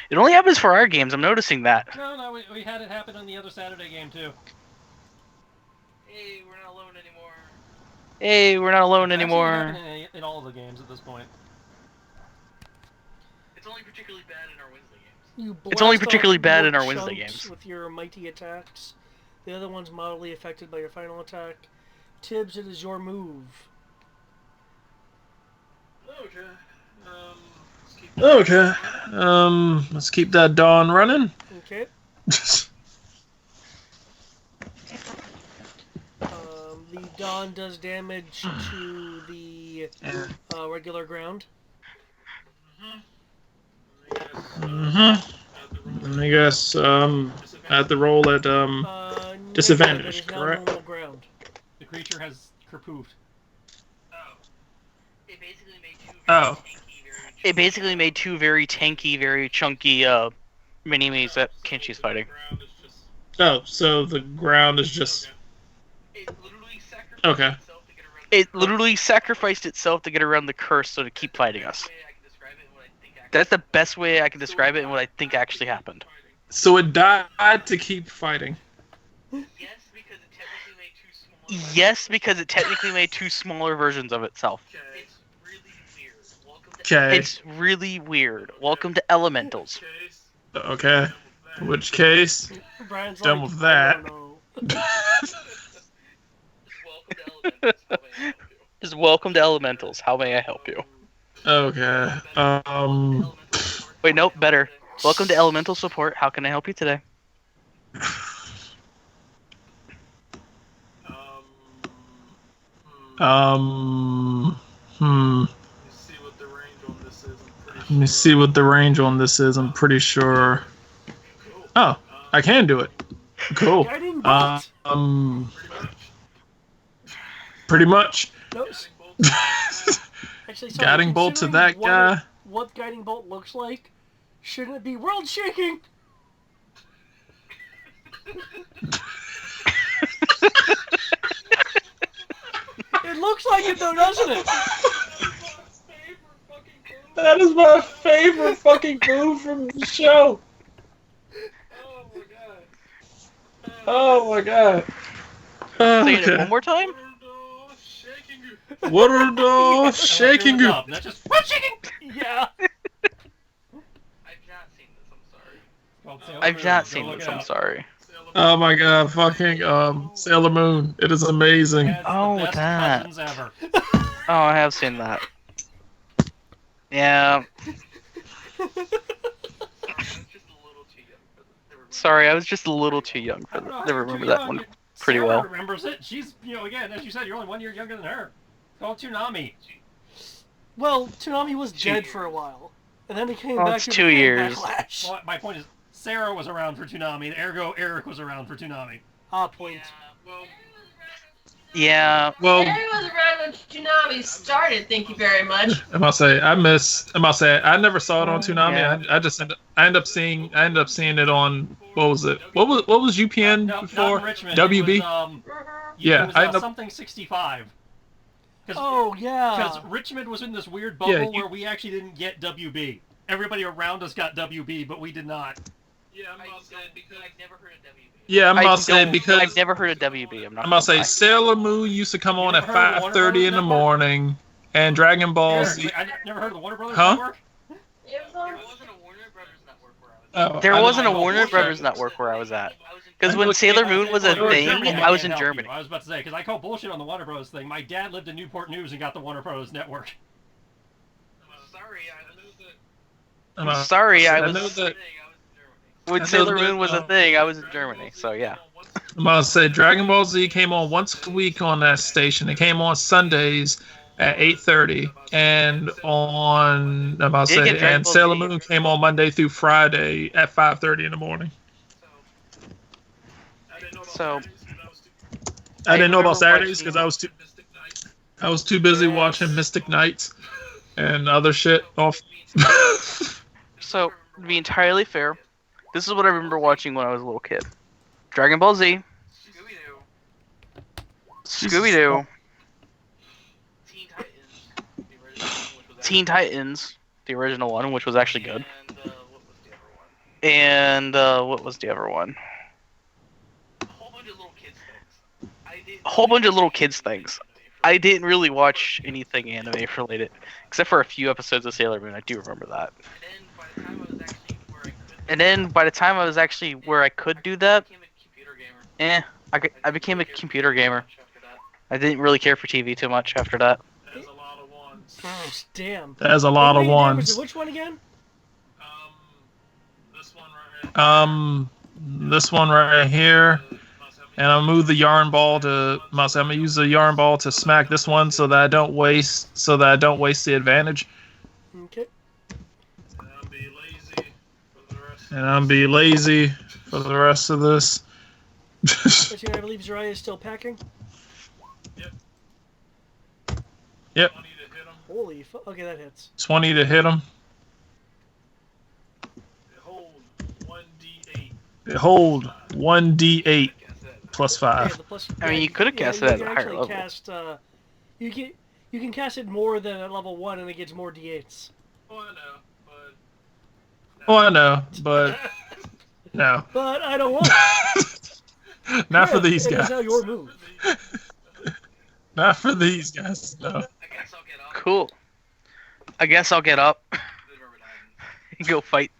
It only happens for our games, I'm noticing that. No, we had it happen on the other Saturday game too. Hey, we're not alone It's actually anymore. happening in all of the games at this point. It's only particularly bad in our Wednesday games. You It's only blast particularly off bad more in our Wednesday chunks games. with your mighty attacks. The other one's mildly affected by your final attack. Tibbs, it is your move. Okay. Let's keep that dawn running. Okay. The Dawn does damage to the regular ground. And I guess I have to roll at disadvantage, negative, it is now correct? normal ground. The creature has kerpoofed. Oh. It basically made 2 very tanky, very chunky mini-me's that Kenshi's fighting. Oh, so the ground is just okay. It literally sacrificed itself to get around the curse so to keep fighting us. That's the best way I can describe it and what I think actually happened. So it died to keep fighting. Yes, because it technically made 2 smaller versions of itself. Okay. It's really weird. Welcome to Elementals. Okay. In which case, Brian's done like, with I that. don't know. Just welcome to Elementals. How may I help you? Okay. Wait, nope, better. Welcome to Elemental Support. How can I help you today? Hmm. Let me see what the range on this is. I'm pretty sure. Oh, I can do it. Cool. Guiding bolt. Pretty much. No, actually, sorry, Guiding bolt to considering that guy. What guiding bolt looks like, shouldn't it be world shaking? It looks like it though, doesn't it? That is my favorite fucking move from the show. Oh my god. Say it Okay. one more time? What are the shaking you? Not just world shaking. Yeah. I've not seen this, I'm sorry. Oh my god, fucking Sailor Moon. It is amazing. Oh, the best that. cousins ever. Oh, I have seen that. Yeah. Sorry, I was just a little too young for that. I remember that one pretty Sarah well. remembers it. She's, again, as you said, you're only 1 year younger than her. It's called Toonami. Well, Toonami was dead for a while, and then he came Oh, back it's to 2 years. Backlash. Well, my point is, Sarah was around for Toonami, ergo Eric was around for Toonami. Point. Yeah. Well, Harry was around when Tsunami started, thank you very much. I must say I never saw it on Toonami. Yeah. I ended up seeing it on what was it? What was UPN No, before? not in Richmond. WB? It was, Yeah, it was, I ended up- something 65. Oh yeah. Because Richmond was in this weird bubble Yeah, where we actually didn't get WB. Everybody around us got WB, but we did not. Yeah, I'm about to say I've because never heard of WB. I'm I'm about to say gonna lie. Sailor Moon used to come on You at never heard of Warner 5:30 in the Brothers morning, and Dragon Ball Z. I never heard of the Warner Brothers Huh? Network. It was on. Oh, There I wasn't a didn't- Warner bullshit. Brothers network where I was at. Because I when know Sailor it- Moon was a You were in thing, Germany, I was can't in help Germany. you. I was about to say, because I call bullshit on the Warner Bros. Thing. My dad lived in Newport News and got the Warner Bros. Network. I'm sorry, I know was. that. When I know Sailor that, Moon was a thing, I was in Germany. So yeah. I'm about to say Dragon Ball Z came on once a week on that station. It came on Sundays at 8:30, and I'm about to Did you say, get Dragon and Ball Sailor Z? Moon came on Monday through Friday at 5:30 in the morning. So I didn't know about remember Saturdays because watching- I was too busy Yes. watching Mystic Knights and other shit off. So to be entirely fair, this is what I remember watching when I was a little kid: Dragon Ball Z, Scooby Doo, Teen Titans, the original one, which was actually good, and what was the other one? A whole bunch of little kids things. I didn't really watch anything anime related, except for a few episodes of Sailor Moon. I do remember that. And then by the time I was actually where I could do that, I became a computer gamer. I didn't really care for TV too much after that. Oh, damn. That's a lot of How many numbers? ones. Which one again? This one right here, and I'll move the yarn ball to. I'm gonna use the yarn ball to smack this one so that I don't waste the advantage. Okay. And I'm be lazy for the rest of this. But I believe Zariah is still packing. Yep, Holy fuck. Okay, that hits. 20 to hit him. Hold 1d8 plus Yeah, 5. the plus, I mean, you could have cast you it at can a higher actually level. Cast, you can cast it more than at level 1 and it gets more d8s. Oh, I know, but no, But I don't want it. not for Yeah, these it is guys. now your move. Not for these guys. No. Cool. I guess I'll get up and go fight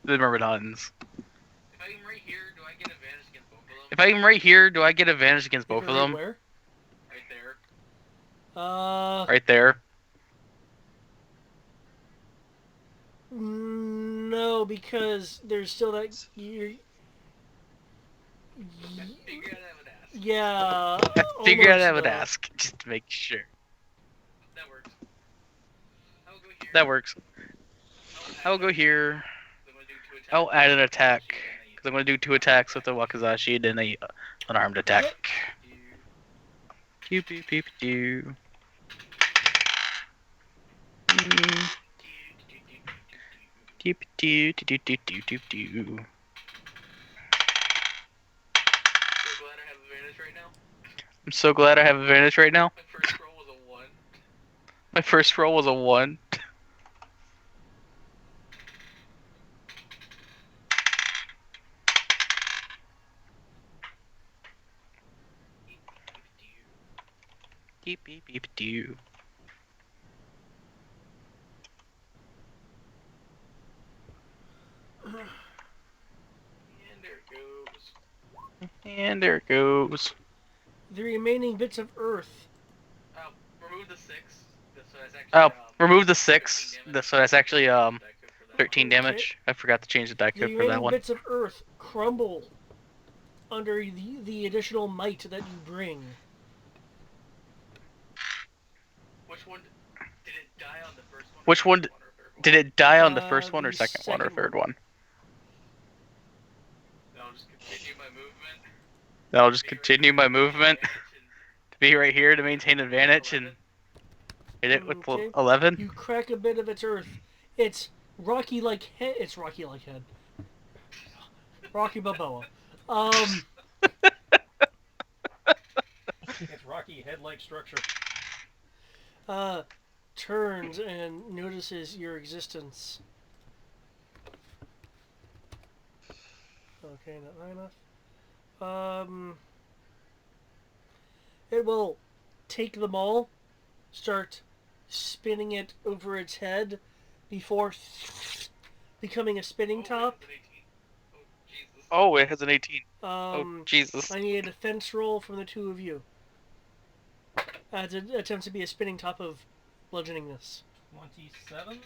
the Myrmidons. If I'm right here, do I get advantage against both of them? Where? Right there. No, because there's still that. Yeah. I figured almost I would no. ask just to make sure. That works. I'll go here. I'll add an attack because I'm going to do 2 attacks with the Wakizashi and then an unarmed attack. Pew pew pew pew. Pew pew pew pew pew pew pew. I'm so glad I have advantage right now. My first roll was a 1. Beep beep beep doo. And there it goes. The remaining bits of Earth. Oh, remove the 6. So that's actually 13 damage. I forgot to change the die The code for that remaining one. bits of Earth crumble under the additional might that you bring. Which one did it die on the first one or The second one or second third one. one? I'll just continue my movement to be right here to maintain advantage and hit it with Okay. 11. You crack a bit of its Earth. It's rocky like head. It's rocky like head. Rocky Balboa. It's rocky head-like structure. Turns and notices your existence. Okay, not high enough. It will take them all, start spinning it over its head before becoming a spinning top. Oh, it has an 18. Oh, Um, Jesus. I need a defense roll from the two of you. As it attempts to be a spinning top of bludgeoning this. 27.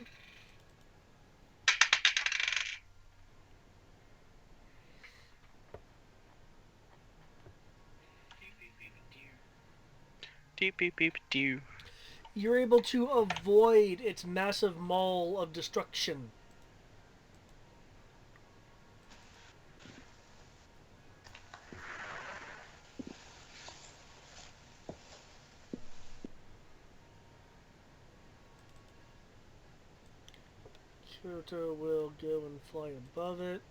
Deep, beep, beep, doo. You're able to avoid its massive maul of destruction. Kyoto will go and fly above it.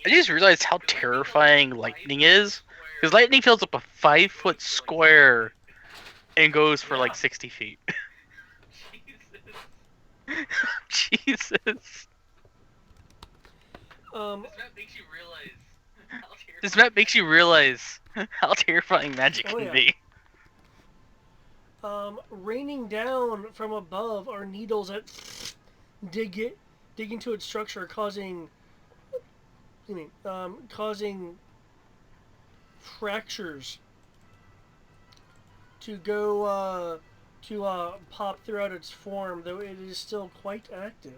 I just realized how terrifying lightning is. Because lightning fills up a 5-foot square and goes for like 60 feet. Jesus. This map makes you realize how terrifying magic Oh, can yeah. be. Raining down from above are needles that dig into its structure, causing fractures to go pop throughout its form, though it is still quite active.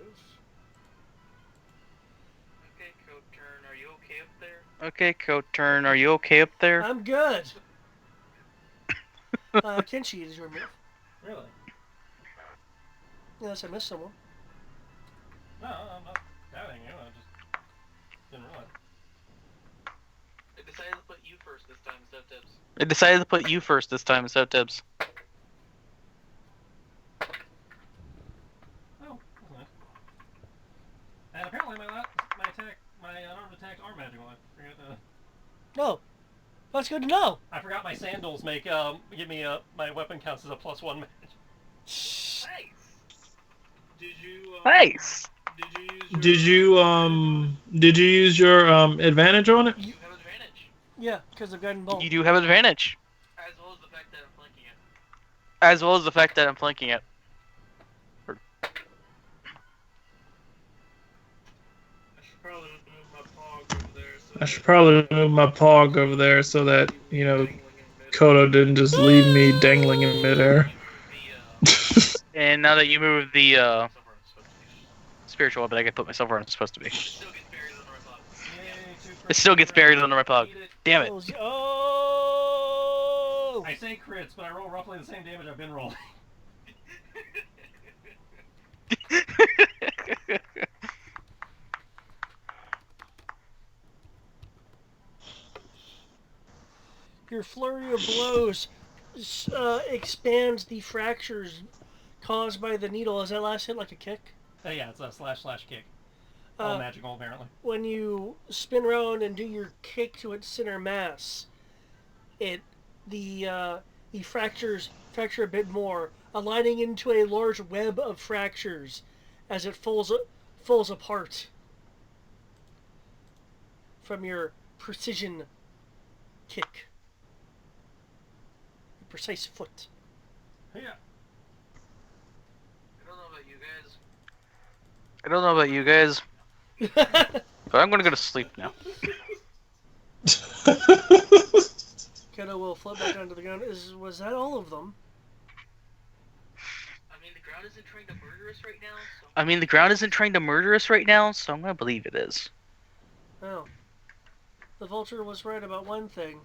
Okay, Koturn, are you okay up there? I'm good. Kenshi, it is your move. Really? Unless I missed someone. No, I'm not doubting you. I just didn't realize. I decided to put you first this time, so Tibbs. Oh, that's nice. And apparently my unarmed attacks are magical. No, that's good to know. I forgot my sandals give me my weapon counts as a +1 match. Nice. Did you use your advantage on it? You have advantage. Yeah, because of guiding bolt. You do have advantage. As well as the fact that I'm flanking it. I should probably move my pog over there so that, Kodo didn't just leave me dangling in midair. And now that you move the spiritual weapon, I can put myself where I'm supposed to be. It still gets buried under my pog. Damn it. Oh! I say crits, but I roll roughly the same damage I've been rolling. Your flurry of blows expands the fractures caused by the needle. Is that last hit like a kick? Yeah, it's a / kick. All magical, apparently. When you spin around and do your kick to its center mass, the fractures fracture a bit more, aligning into a large web of fractures as it falls apart from your precision kick. Your precise foot. Yeah. I don't know about you guys, but I'm gonna go to sleep now. Kendo will flip back onto the ground. Was that all of them? I mean, the ground isn't trying to murder us right now, so I'm gonna believe it is. Oh. The vulture was right about one thing.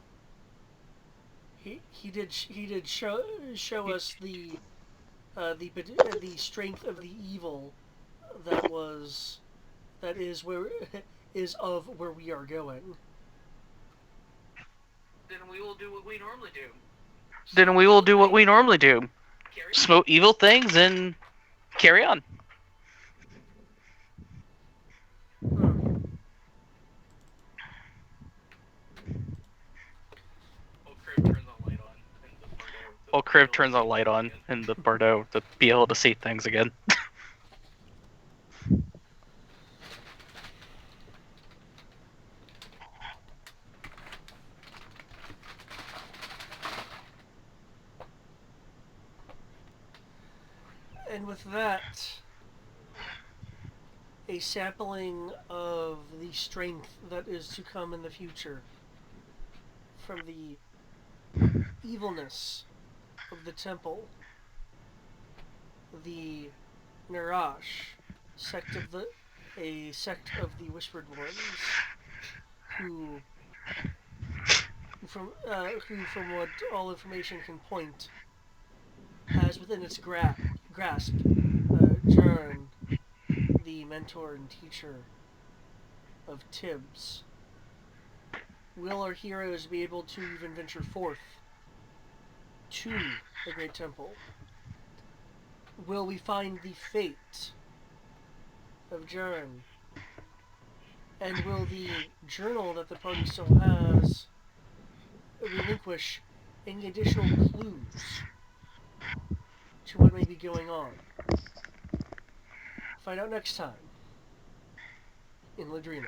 He did show us the strength of the evil that is where we are going. Then we will do what we normally do. Smoke evil things and carry on. While Kriv turns a light on in the Bardo to be able to see things again. And with that, a sampling of the strength that is to come in the future from the evilness of the temple, the Narash, a sect of the Whispered Ones, who from what all information can point, has within its grasp Jern, the mentor and teacher of Tibbs. Will our heroes be able to even venture forth to the Great Temple? Will we find the fate of Jern? And will the journal that the party still has relinquish any additional clues to what may be going on? Find out next time in Ladrina.